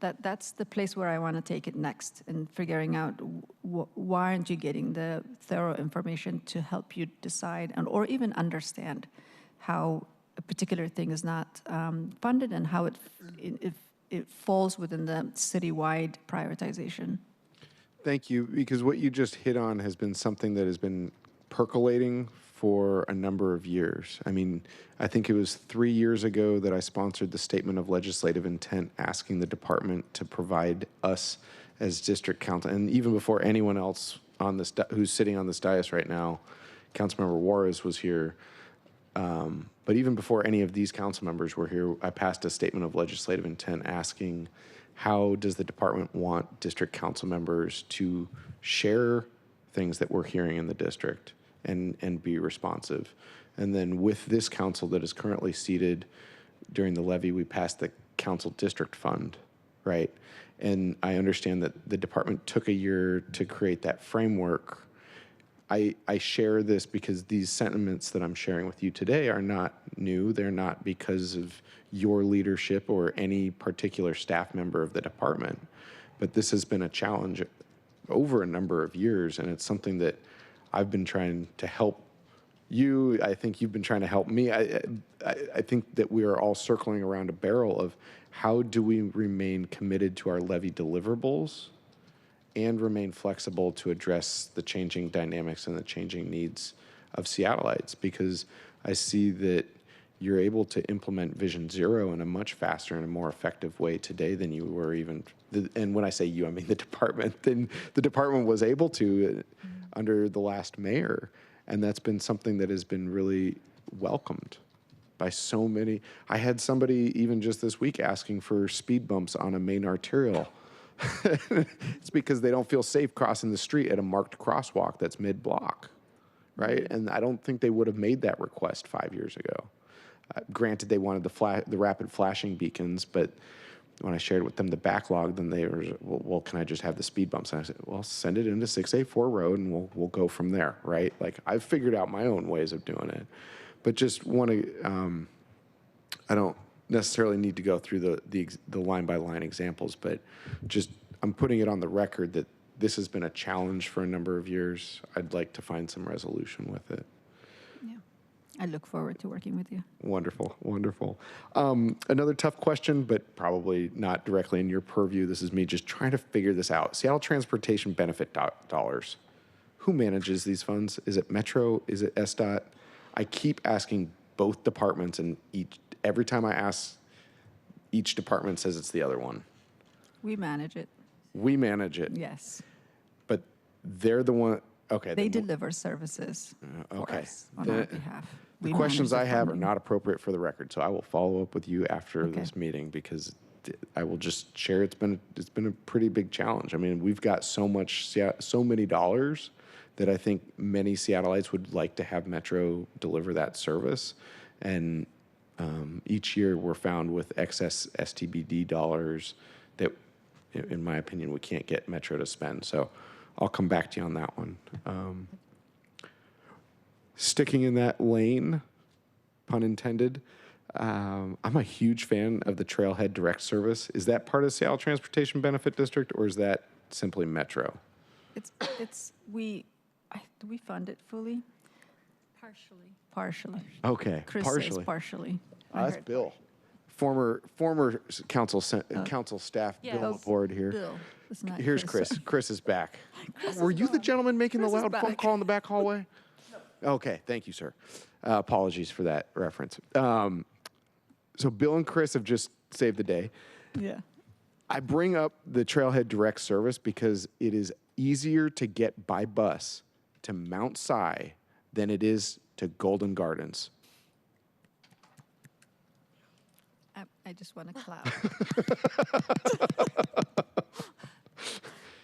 that's the place where I want to take it next, and figuring out why aren't you getting the thorough information to help you decide or even understand how a particular thing is not funded and how it falls within the citywide prioritization. Thank you, because what you just hit on has been something that has been percolating for a number of years. I mean, I think it was 3 years ago that I sponsored the statement of legislative intent asking the department to provide us as district council, and even before anyone else on this who's sitting on this dais right now, Councilmember Juarez was here. But even before any of these council members were here, I passed a statement of legislative intent asking, how does the department want district council members to share things that we're hearing in the district and be responsive? And then with this council that is currently seated during the levy, we passed the council district fund, right? And I understand that the department took a year to create that framework. I share this because these sentiments that I'm sharing with you today are not new. They're not because of your leadership or any particular staff member of the department, But this has been a challenge over a number of years, and it's something that I've been trying to help you. I think you've been trying to help me. I think that we are all circling around a barrel of how do we remain committed to our levy deliverables and remain flexible to address the changing dynamics and the changing needs of Seattleites, because I see that you're able to implement Vision Zero in a much faster and a more effective way today than you were even, and when I say you, I mean the department, then the department was able to under the last mayor. And that's been something that has been really welcomed by so many. I had somebody even just this week asking for speed bumps on a main arterial. It's because they don't feel safe crossing the street at a marked crosswalk that's mid-block, right? And I don't think they would have made that request 5 years ago. Granted, they wanted the rapid flashing beacons, but when I shared with them the backlog, then they were, well, can I just have the speed bumps? And I said, well, send it into 684 Road, and we'll go from there, right? Like, I've figured out my own ways of doing it, but just want to. I don't necessarily need to go through the line by line examples, but just I'm putting it on the record that this has been a challenge for a number of years. I'd like to find some resolution with it. I look forward to working with you. Wonderful, wonderful. Another tough question, but probably not directly in your purview. This is me just trying to figure this out. Seattle Transportation Benefit dollars. Who manages these funds? Is it Metro? Is it SDOT? I keep asking both departments, and every time I ask, each department says it's the other one. We manage it. We manage it. Yes. But they're the one. Okay. They deliver services for us on our behalf. The questions I have are not appropriate for the record, so I will follow up with you after this meeting, because I will just share it's been a pretty big challenge. I mean, we've got so many dollars that I think many Seattleites would like to have Metro deliver that service, and each year we're found with excess STBD dollars that, in my opinion, we can't get Metro to spend. So I'll come back to you on that one. Sticking in that lane, pun intended, I'm a huge fan of the Trailhead Direct Service. Is that part of Seattle Transportation Benefit District, or is that simply Metro? Do we fund it fully? Partially. Okay, Chris partially. says partially. That's Bill. Former council staff Bill aboard here. Bill. It's not Here's Chris. Chris is back. Were you the gentleman making the loud phone call in the back hallway? No. Okay, thank you, sir. Apologies for that reference. So Bill and Chris have just saved the day. Yeah. I bring up the Trailhead Direct Service because it is easier to get by bus to Mount Si than it is to Golden Gardens. I just want to clap.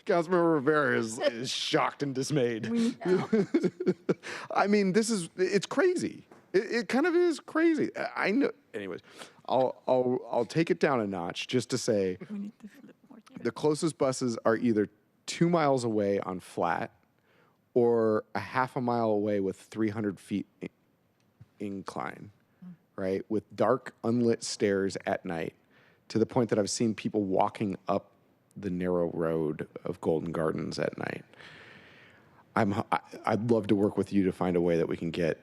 Councilmember Rivera is shocked and dismayed. I mean, it's crazy. It kind of is crazy. I know. Anyways, I'll take it down a notch just to say the closest buses are either 2 miles away on flat or a half a mile away with 300 feet incline, right? With dark, unlit stairs at night, to the point that I've seen people walking up the narrow road of Golden Gardens at night. I'd love to work with you to find a way that we can get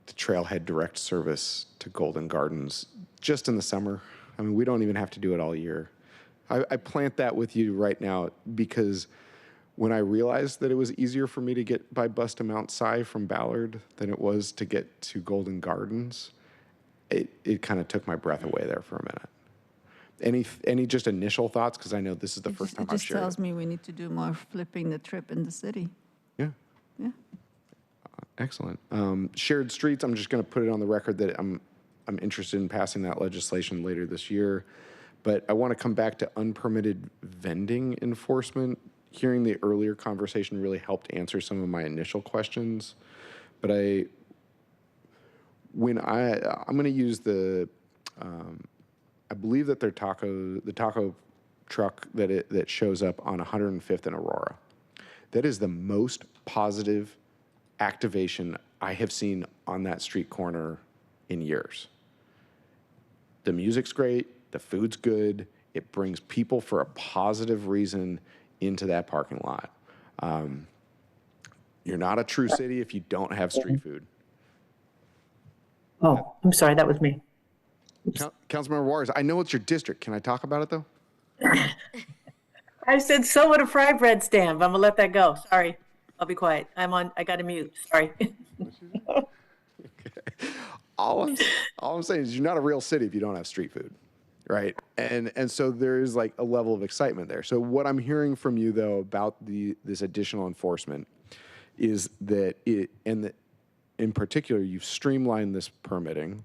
the Trailhead Direct Service to Golden Gardens just in the summer. I mean, we don't even have to do it all year. I plant that with you right now because when I realized that it was easier for me to get by bus to Mount Si from Ballard than it was to get to Golden Gardens, it kind of took my breath away there for a minute. Any just initial thoughts? Because I know this is the first time I've shared. It just tells me we need to do more flipping the trip in the city. Yeah. Yeah. Excellent. Shared streets, I'm just going to put it on the record that I'm interested in passing that legislation later this year. But I want to come back to unpermitted vending enforcement. Hearing the earlier conversation really helped answer some of my initial questions. But I'm going to use I believe that the taco truck that shows up on 105th and Aurora. That is the most positive activation I have seen on that street corner in years. The music's great, the food's good, It brings people for a positive reason into that parking lot. You're not a true city if you don't have street food. Oh, I'm sorry, that was me. Councilmember Juarez, I know it's your district. Can I talk about it though? I said so would a fry bread stand. I'm gonna let that go. Sorry. I'll be quiet. I got to mute. Sorry. All I'm saying is you're not a real city if you don't have street food, right? And so there is like a level of excitement there. So what I'm hearing from you though about this additional enforcement is that in particular you've streamlined this permitting.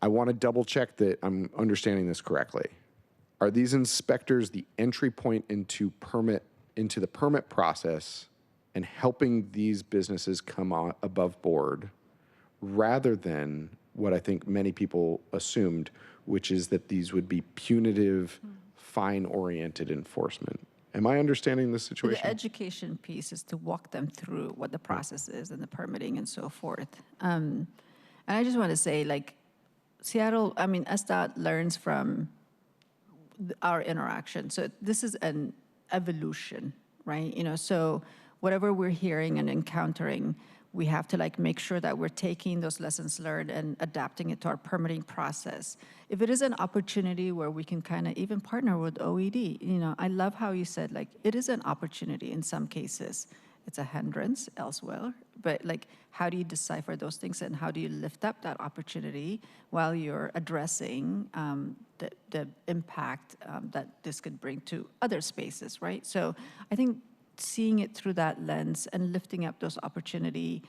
I want to double check that I'm understanding this correctly. Are these inspectors the entry point into the permit process and helping these businesses come on above board, rather than what I think many people assumed, which is that these would be punitive, fine-oriented enforcement? Am I understanding this situation? The education piece is to walk them through what the process is and the permitting and so forth. And I just want to say, like, Seattle, I mean, SDOT learns from our interaction. So this is an evolution, right? You know, so whatever we're hearing and encountering, we have to like make sure that we're taking those lessons learned and adapting it to our permitting process. If it is an opportunity where we can kind of even partner with OED, you know, I love how you said, like, it is an opportunity in some cases. It's a hindrance elsewhere, but like, how do you decipher those things and how do you lift up that opportunity while you're addressing the impact that this could bring to other spaces, right? So I think seeing it through that lens and lifting up those opportunity,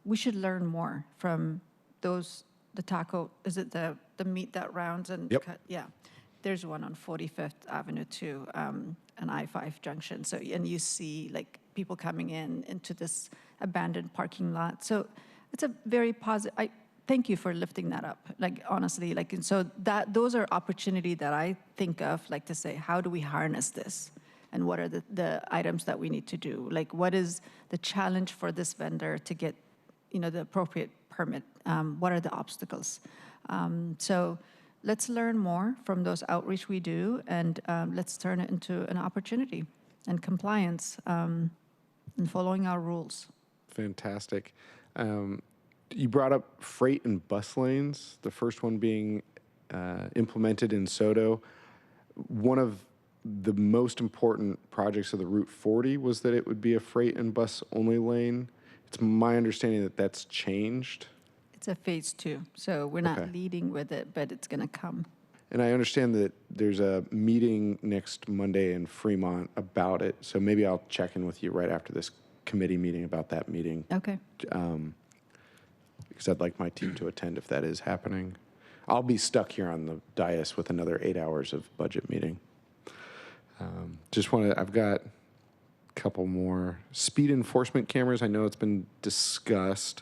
we should learn more from those, the taco, is it the meat that rounds and Yep. cut? Yeah, there's one on 45th Avenue too, an I-5 junction. So, and you see like people coming into this abandoned parking lot. So it's a very positive, I thank you for lifting that up. Like, honestly, like, and so those are opportunity that I think of, like, to say, how do we harness this? And what are the items that we need to do? Like, what is the challenge for this vendor to get, you know, the appropriate permit? What are the obstacles? So let's learn more from those outreach we do, and let's turn it into an opportunity and compliance and following our rules. Fantastic. You brought up freight and bus lanes, the first one being implemented in Soto. One of the most important projects of the Route 40 was that it would be a freight and bus only lane. It's my understanding that that's changed. It's a phase 2, so we're not Okay. leading with it, but it's going to come. And I understand that there's a meeting next Monday in Fremont about it. So maybe I'll check in with you right after this committee meeting about that meeting. Okay. Because I'd like my team to attend if that is happening. I'll be stuck here on the dais with another 8 hours of budget meeting. I've got a couple more. Speed enforcement cameras, I know it's been discussed.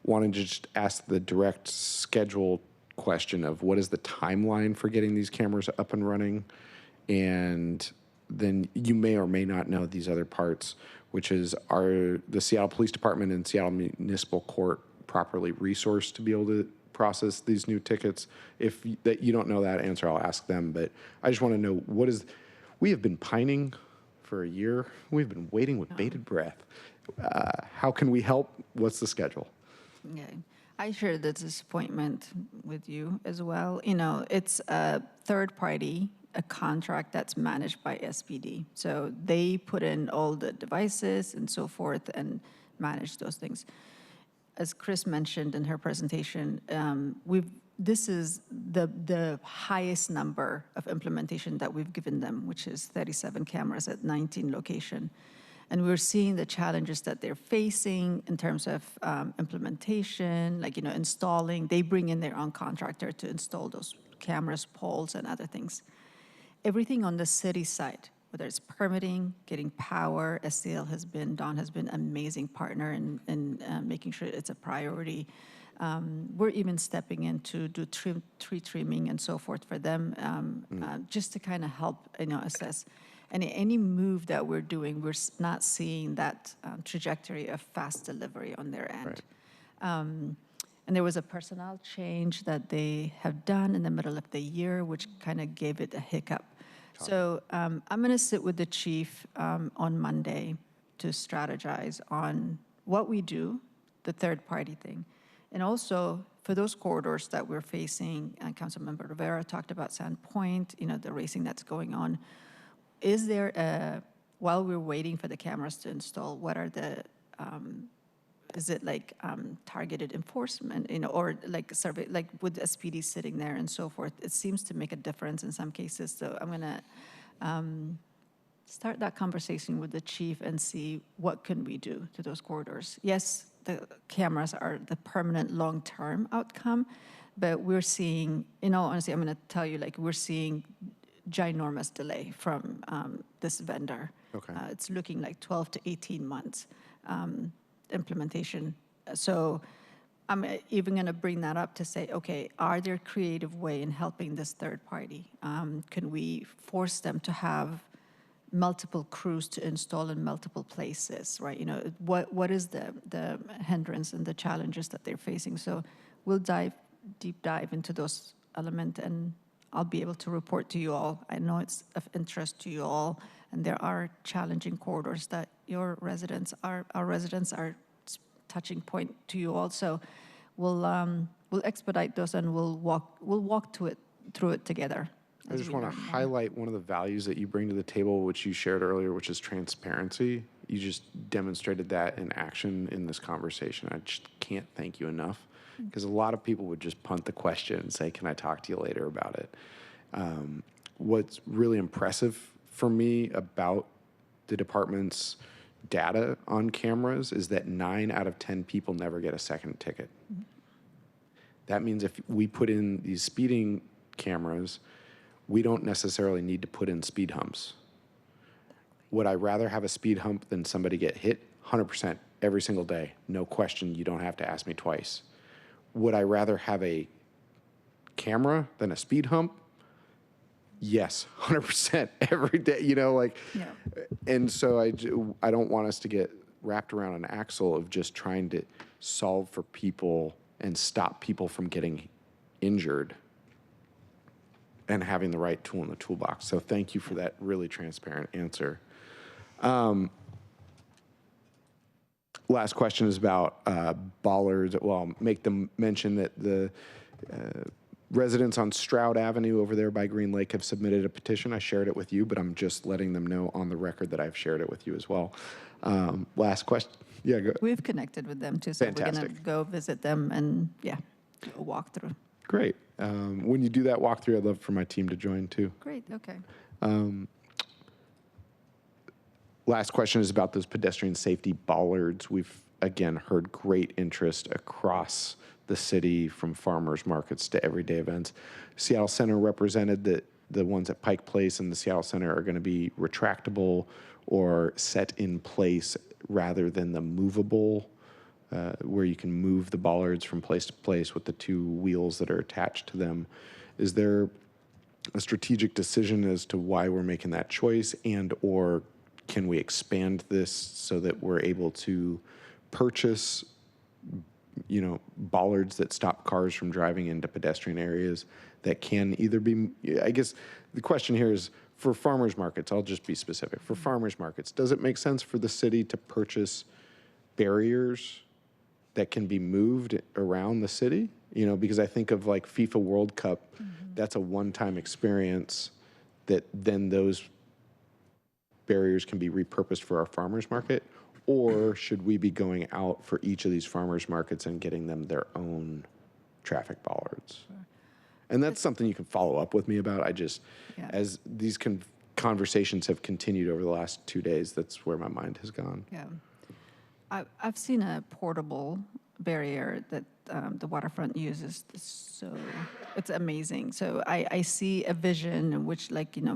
Wanted to just ask the direct schedule question of what is the timeline for getting these cameras up and running? And then you may or may not know these other parts, which is, are the Seattle Police Department and Seattle Municipal Court properly resourced to be able to process these new tickets? If that you don't know that answer, I'll ask them. But I just want to know, we have been pining for a year. We've been waiting with bated breath. How can we help? What's the schedule? Yeah, I share the disappointment with you as well. You know, it's a third party, a contract that's managed by SPD. So they put in all the devices and so forth and manage those things. As Chris mentioned in her presentation, this is the highest number of implementation that we've given them, which is 37 cameras at 19 locations. And we're seeing the challenges that they're facing in terms of implementation, like, you know, installing. They bring in their own contractor to install those cameras, poles, and other things. Everything on the city side, whether it's permitting, getting power, Don has been an amazing partner in making sure it's a priority. We're even stepping in to do tree trimming and so forth for them, just to kind of help, you know, assess. And any move that we're doing, we're not seeing that trajectory of fast delivery on their end. Right. And there was a personnel change that they have done in the middle of the year, which kind of gave it a hiccup. So I'm going to sit with the chief on Monday to strategize on what we do, the third-party thing. And also, for those corridors that we're facing, Councilmember Rivera talked about Sandpoint, the racing that's going on. Is there while we're waiting for the cameras to install, what are the, is it like targeted enforcement, or like survey, like with SPD sitting there and so forth? It seems to make a difference in some cases. So I'm gonna start that conversation with the chief and see what can we do to those corridors. Yes, the cameras are the permanent long-term outcome, but we're seeing, in all honesty, I'm gonna tell you, like, we're seeing ginormous delay from this vendor. Okay. It's looking like 12 to 18 months implementation. So I'm even going to bring that up to say, okay, are there creative way in helping this third party? Can we force them to have multiple crews to install in multiple places, right? What is the hindrance and the challenges that they're facing? So we'll deep dive into those elements, and I'll be able to report to you all. I know it's of interest to you all, and there are challenging corridors that our residents are touching point to you all. So we'll expedite those, and we'll walk through it together. I just want to highlight one of the values that you bring to the table, which you shared earlier, which is transparency. You just demonstrated that in action in this conversation. I just can't thank you enough, because a lot of people would just punt the question and say, can I talk to you later about it? What's really impressive for me about the department's data on cameras is that 9 out of 10 people never get a second ticket. Mm-hmm. That means if we put in these speeding cameras, we don't necessarily need to put in speed humps. Would I rather have a speed hump than somebody get hit? 100% every single day. No question, you don't have to ask me twice. Would I rather have a camera than a speed hump? Yes, 100% every day, Yeah. And so I don't want us to get wrapped around an axle of just trying to solve for people and stop people from getting injured and having the right tool in the toolbox. So thank you for that really transparent answer. Last question is about bollards. Well, I'll make them mention that the residents on Stroud Avenue over there by Green Lake have submitted a petition. I shared it with you, but I'm just letting them know on the record that I've shared it with you as well. Last question. Yeah, go. We've connected with them too, so Fantastic. we're going to go visit them and, do a walkthrough. Great. When you do that walkthrough, I'd love for my team to join too. Great, okay. Last question is about those pedestrian safety bollards. We've, again, heard great interest across the city, from farmers markets to everyday events. Seattle Center represented that the ones at Pike Place and the Seattle Center are going to be retractable or set in place rather than the movable, where you can move the bollards from place to place with the 2 wheels that are attached to them. Is there a strategic decision as to why we're making that choice, and or can we expand this so that we're able to purchase bollards that stop cars from driving into pedestrian areas that can either be, I guess the question here is, for farmers markets, I'll just be specific. For farmers markets, does it make sense for the city to purchase barriers that can be moved around the city? Because I think of like FIFA World Cup, that's a one-time experience that then those barriers can be repurposed for our farmers market. Or should we be going out for each of these farmers markets and getting them their own traffic bollards? Sure. And that's something you can follow up with me about. As these conversations have continued over the last 2 days, that's where my mind has gone. Yeah. I've seen a portable barrier that the waterfront uses, so it's amazing. So I see a vision in which,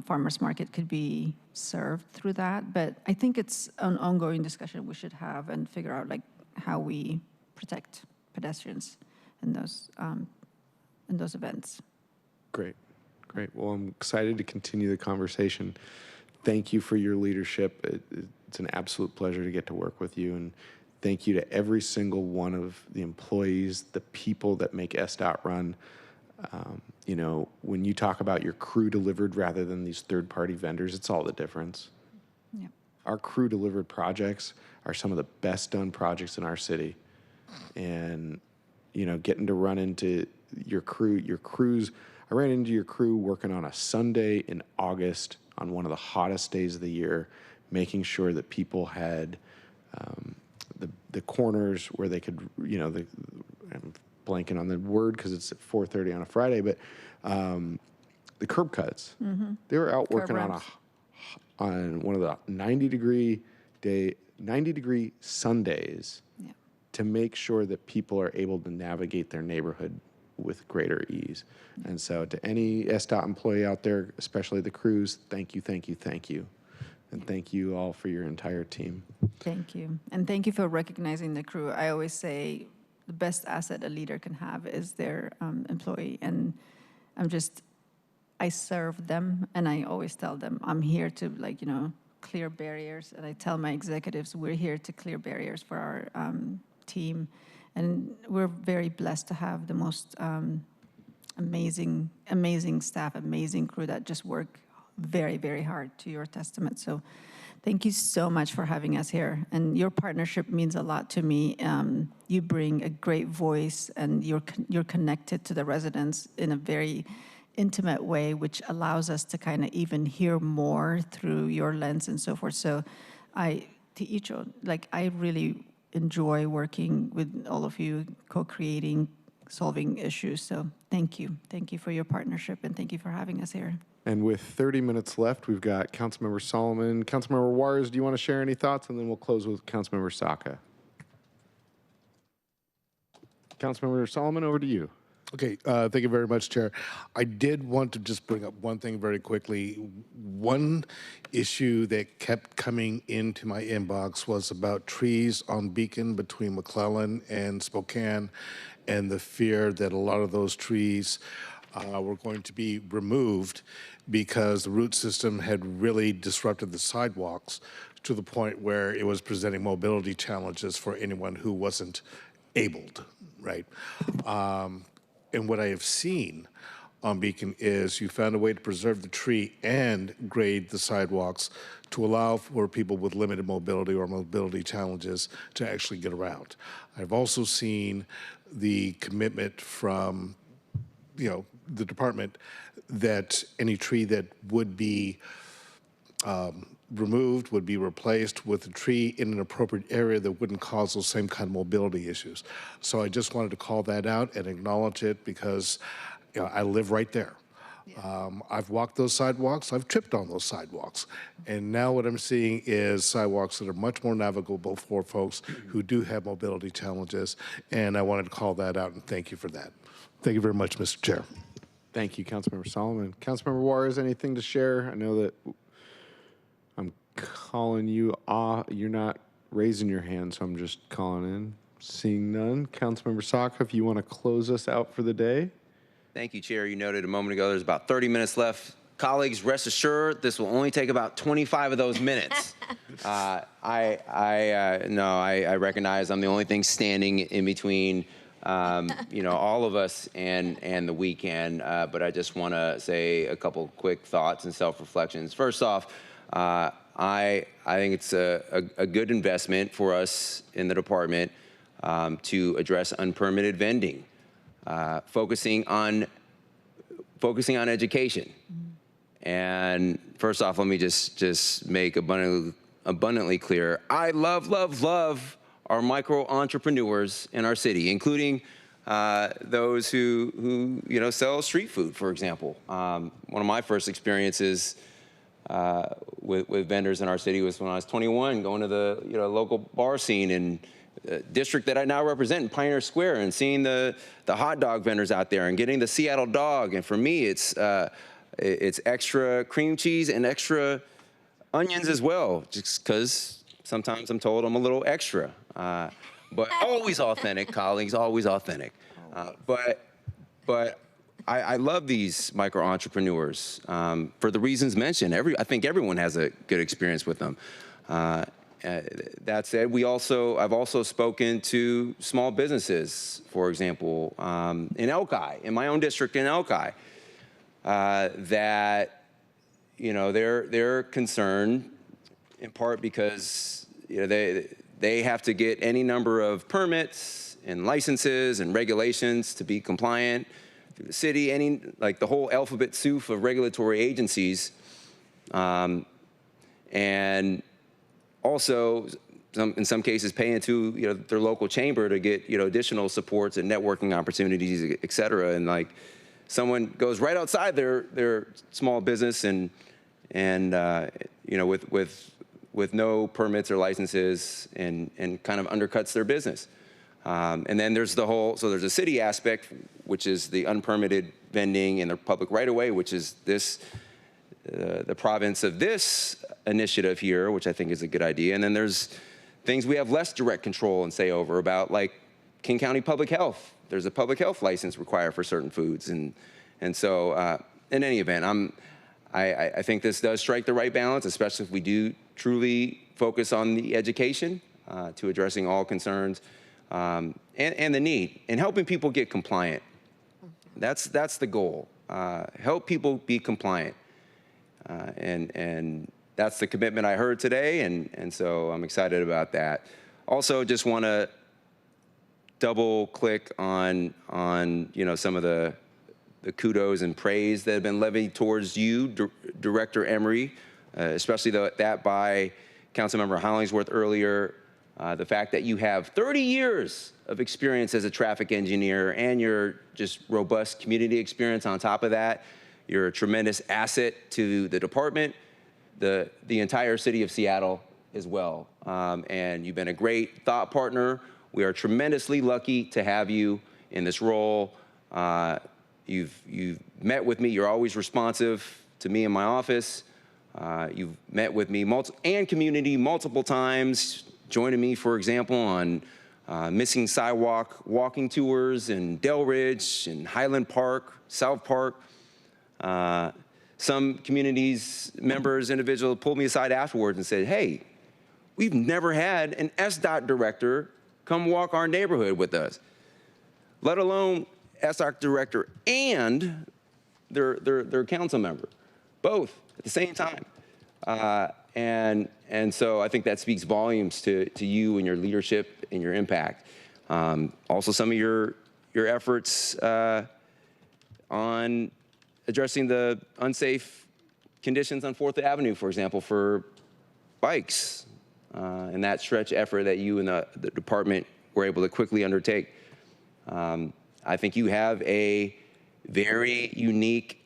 farmers market could be served through that, but I think it's an ongoing discussion we should have and figure out how we protect pedestrians in those events. Great. Well, I'm excited to continue the conversation. Thank you for your leadership. It's an absolute pleasure to get to work with you, and Thank you to every single one of the employees, the people that make SDOT run. You know, when you talk about your crew delivered rather than these third-party vendors, it's all the difference. Yep. Our crew delivered projects are some of the best done projects in our city. And, you know, getting to run into your crews. I ran into your crew working on a Sunday in August on one of the hottest days of the year, making sure that people had the corners where they could, you know, I'm blanking on the word because it's at 4:30 on a Friday, but the curb cuts. They were out working on one of the 90-degree Sundays to make sure that people are able to navigate their neighborhood with greater ease. And so to any SDOT employee out there, especially the crews, thank you, thank you, thank you. And thank you all for your entire team. Thank you. And thank you for recognizing the crew. I always say the best asset a leader can have is their employee. And I serve them, and I always tell them, I'm here to, like, you know, clear barriers. And I tell my executives, we're here to clear barriers for our team. And we're very blessed to have the most amazing staff, amazing crew that just work very, very hard, to your testament. So thank you so much for having us here. And your partnership means a lot to me. You bring a great voice, and you're connected to the residents in a very intimate way, which allows us to kind of even hear more through your lens and so forth. So I really enjoy working with all of you, co-creating, solving issues. So thank you. Thank you for your partnership, and thank you for having us here. And with 30 minutes left, we've got Councilmember Solomon. Councilmember Juarez, do you want to share any thoughts? And then we'll close with Councilmember Saka. Councilmember Solomon, over to you. Okay, thank you very much, Chair. I did want to just bring up one thing very quickly. One issue that kept coming into my inbox was about trees on Beacon between McClellan and Spokane, and the fear that a lot of those trees were going to be removed because the root system had really disrupted the sidewalks to the point where it was presenting mobility challenges for anyone who wasn't abled, right? And what I have seen on Beacon is you found a way to preserve the tree and grade the sidewalks to allow for people with limited mobility or mobility challenges to actually get around. I've also seen the commitment from, you know, the department that any tree that would be removed would be replaced with a tree in an appropriate area that wouldn't cause those same kind of mobility issues. So I just wanted to call that out and acknowledge it because, you know, I live right there. I've walked those sidewalks, I've tripped on those sidewalks. And now what I'm seeing is sidewalks that are much more navigable for folks who do have mobility challenges. And I wanted to call that out and thank you for that. Thank you very much, Mr. Chair. Thank you, Councilmember Solomon. Councilmember Juarez, anything to share? I know that I'm calling you off. You're not raising your hand, so I'm just calling in. Seeing none. Councilmember Saka, if you want to close us out for the day. Thank you, Chair. You noted a moment ago there's about 30 minutes left. Colleagues, rest assured, this will only take about 25 of those minutes. I recognize I'm the only thing standing in between you know, all of us and the weekend, but I just want to say a couple quick thoughts and self-reflections. First off, I think it's a good investment for us in the department to address unpermitted vending, focusing on education. And first off, let me just make abundantly clear, I love our micro entrepreneurs in our city, including those who you know, sell street food, for example. One of my first experiences with vendors in our city was when I was 21, going to the local bar scene in district that I now represent in Pioneer Square, and seeing the hot dog vendors out there and getting the Seattle dog. And for me, it's extra cream cheese and extra onions as well, just because sometimes I'm told I'm a little extra. But always authentic, colleagues, always authentic. But I love these micro entrepreneurs for the reasons mentioned. I think everyone has a good experience with them. That said, I've also spoken to small businesses, for example, in Elki, in my own district in Elki, that they're concerned in part because they have to get any number of permits and licenses and regulations to be compliant through the city, like the whole alphabet soup of regulatory agencies, and also in some cases pay into their local chamber to get additional supports and networking opportunities, et cetera. And like someone goes right outside their small business and with no permits or licenses and kind of undercuts their business. And then there's there's a city aspect, which is the unpermitted vending in the public right of way, which is the province of this initiative here, which I think is a good idea. And then there's things we have less direct control and say over about, like King County Public Health. There's a public health license required for certain foods. And so in any event, I think this does strike the right balance, especially if we do truly focus on the education to addressing all concerns and the need and helping people get compliant. That's the goal. Help people be compliant. And that's the commitment I heard today, and so I'm excited about that. Also, just want to double click on some of the kudos and praise that have been levied towards you, Director Emery, especially that by Councilmember Hollingsworth earlier. The fact that you have 30 years of experience as a traffic engineer and your just robust community experience on top of that. You're a tremendous asset to the department, the entire city of Seattle as well. And you've been a great thought partner. We are tremendously lucky to have you in this role. You've met with me. You're always responsive to me in my office. You've met with me and community multiple times, joining me, for example, on missing sidewalk walking tours in Del Ridge and Highland Park, South Park. Some communities, individuals pulled me aside afterwards and said, hey, we've never had an SDOT director come walk our neighborhood with us, let alone SDOT director and their council member, both at the same time. And so I think that speaks volumes to you and your leadership and your impact. Also, some of your efforts on addressing the unsafe conditions on 4th Avenue, for example, for bikes, and that stretch effort that you and the department were able to quickly undertake. I think you have a very unique,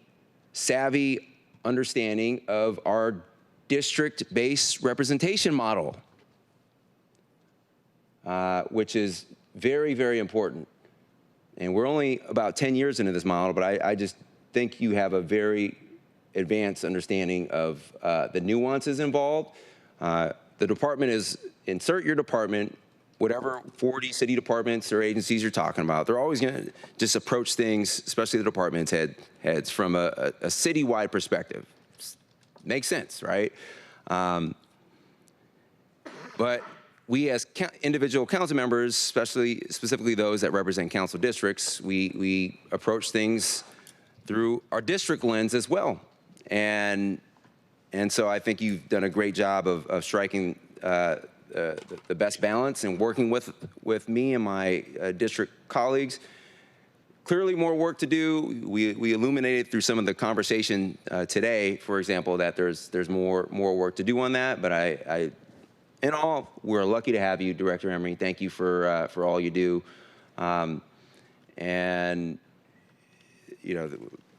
savvy understanding of our district-based representation model, which is very, very important. And we're only about 10 years into this model, but I just think you have a very advanced understanding of the nuances involved. The department is, insert your department, whatever 40 city departments or agencies you're talking about, they're always going to just approach things, especially the department heads, from a citywide perspective. Makes sense, right? But we as individual council members, specifically those that represent council districts, we approach things through our district lens as well. And so I think you've done a great job of striking the best balance and working with me and my district colleagues. Clearly more work to do. We illuminated through some of the conversation today, for example, that there's more work to do on that. But in all, we're lucky to have you, Director Emery. Thank you for all you do. And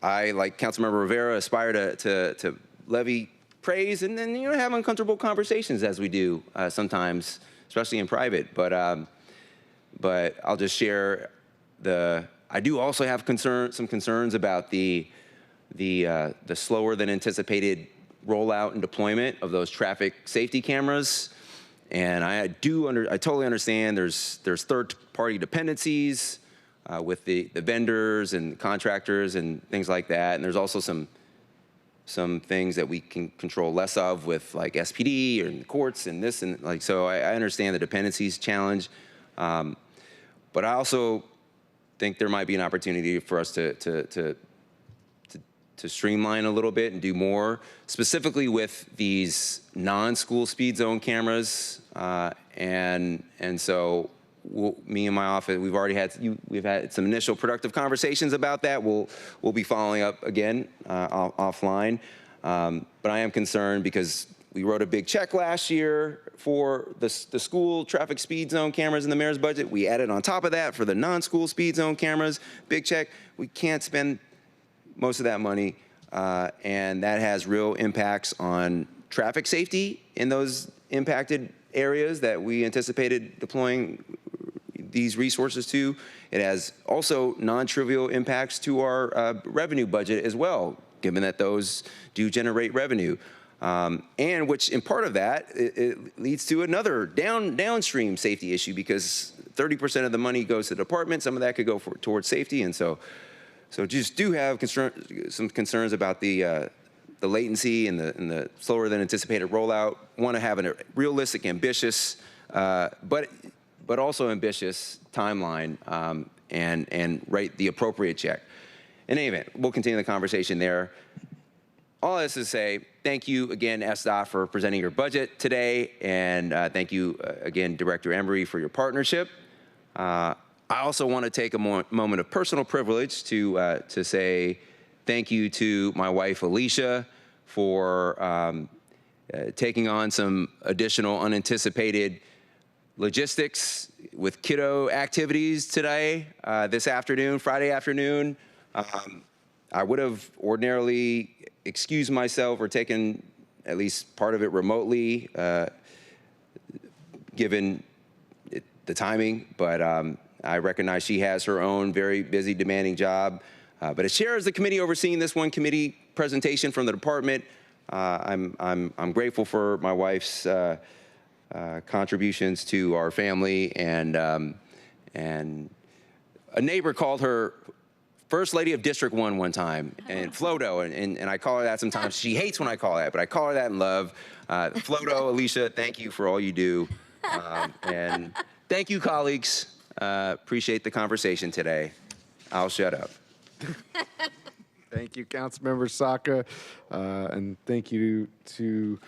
I, like Councilmember Rivera, aspire to levy praise and then have uncomfortable conversations as we do sometimes, especially in private. But I'll just share I do also have some concerns about the slower than anticipated rollout and deployment of those traffic safety cameras. And I totally understand there's third-party dependencies with the vendors and contractors and things like that. And there's also some some things that we can control less of with like SPD or in the courts and this and like, so I understand the dependencies challenge. But I also think there might be an opportunity for us to streamline a little bit and do more, specifically with these non-school speed zone cameras. And so me and my office, we've had some initial productive conversations about that. We'll be following up again offline. But I am concerned because we wrote a big check last year for the school traffic speed zone cameras in the mayor's budget. We added on top of that for the non-school speed zone cameras, big check. We can't spend most of that money, and that has real impacts on traffic safety in those impacted areas that we anticipated deploying these resources to. It has also non-trivial impacts to our revenue budget as well, given that those do generate revenue. And which in part of that, it leads to another downstream safety issue because 30% of the money goes to the department. Some of that could go towards safety. And so just do have some concerns about the latency and the slower than anticipated rollout. Want to have a realistic, ambitious, but also ambitious timeline and write the appropriate check. In any event, we'll continue the conversation there. All this is to say, thank you again, SDOT, for presenting your budget today, and thank you again, Director Emery, for your partnership. I also want to take a moment of personal privilege to say thank you to my wife, Alicia, for taking on some additional unanticipated logistics with kiddo activities today, this afternoon, Friday afternoon. I would have ordinarily excused myself or taken at least part of it remotely, given the timing, but I recognize she has her own very busy, demanding job. But as chair of the committee overseeing this one committee presentation from the department, I'm grateful for my wife's contributions to our family, and a neighbor called her First Lady of District 1 one time, and Flodo, and I call her that sometimes. She hates when I call her that, but I call her that in love. Flodo, Alicia, thank you for all you do. And thank you, colleagues. Appreciate the conversation today. I'll shut up. Thank you, Councilmember Saka, and thank you to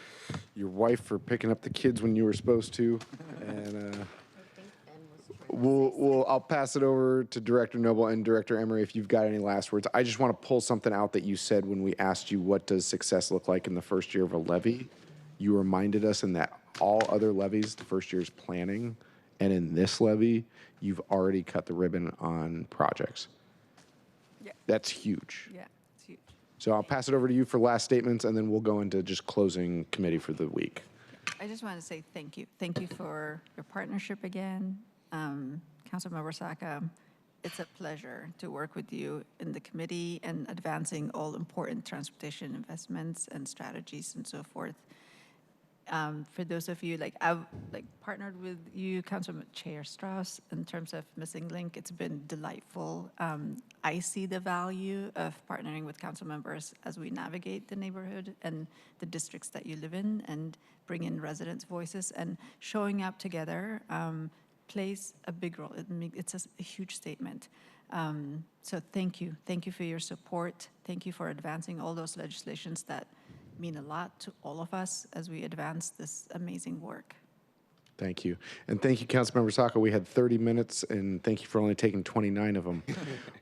your wife for picking up the kids when you were supposed to. And I'll pass it over to Director Noble and Director Emery if you've got any last words. I just want to pull something out that you said when we asked you what does success look like in the first year of a levy. You reminded us in that all other levies, the first year is planning, and in this levy, you've already cut the ribbon on projects. Yeah. That's huge. Yeah, it's huge. So I'll pass it over to you for last statements, and then we'll go into just closing committee for the week. I just want to say thank you. Thank you for your partnership again. Councilmember Saka, it's a pleasure to work with you in the committee and advancing all important transportation investments and strategies and so forth. For those of you, I've partnered with you, Councilman Chair Strauss, in terms of Missing Link. It's been delightful. I see the value of partnering with council members as we navigate the neighborhood and the districts that you live in and bring in residents' voices, and showing up together plays a big role. It's a huge statement. So thank you. Thank you for your support. Thank you for advancing all those legislations that mean a lot to all of us as we advance this amazing work. Thank you. And thank you, Councilmember Saka. We had 30 minutes, and thank you for only taking 29 of them.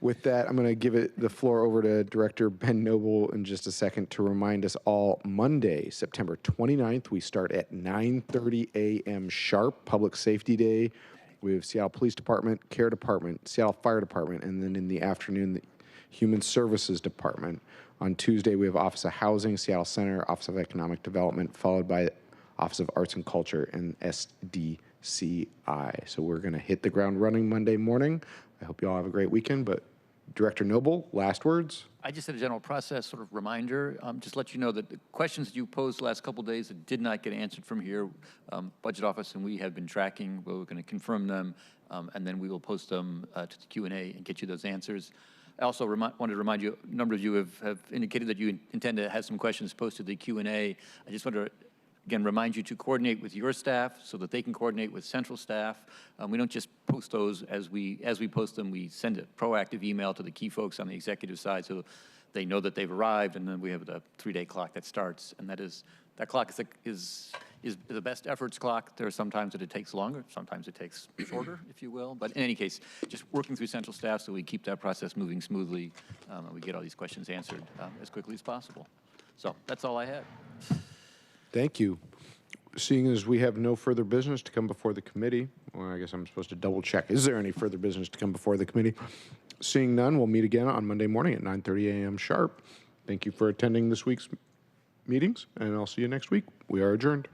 With that, I'm going to give the floor over to Director Ben Noble in just a second to remind us all, Monday, September 29th, we start at 9:30 a.m. sharp, Public Safety Day. We have Seattle Police Department, Care Department, Seattle Fire Department, and then in the afternoon, the Human Services Department. On Tuesday, we have Office of Housing, Seattle Center, Office of Economic Development, followed by Office of Arts and Culture and SDCI. So we're going to hit the ground running Monday morning. I hope you all have a great weekend. But Director Noble, last words? I just had a general process sort of reminder, just let you know that the questions that you posed the last couple of days that did not get answered from here, Budget Office and we have been tracking. We're going to confirm them, and then we will post them to the Q&A and get you those answers. I also wanted to remind you, a number of you have indicated that you intend to have some questions posted to the Q&A. I just want to, again, remind you to coordinate with your staff so that they can coordinate with central staff. We don't just post those as we post them. We send a proactive email to the key folks on the executive side so they know that they've arrived, and then we have the 3-day clock that starts, and that clock is the best efforts clock. There are some times that it takes longer, sometimes it takes shorter, if you will. But in any case, just working through central staff so we keep that process moving smoothly and we get all these questions answered as quickly as possible. So that's all I had. Thank you. Seeing as we have no further business to come before the committee, well, I guess I'm supposed to double check. Is there any further business to come before the committee? Seeing none, we'll meet again on Monday morning at 9:30 a.m. sharp. Thank you for attending this week's meetings, and I'll see you next week. We are adjourned.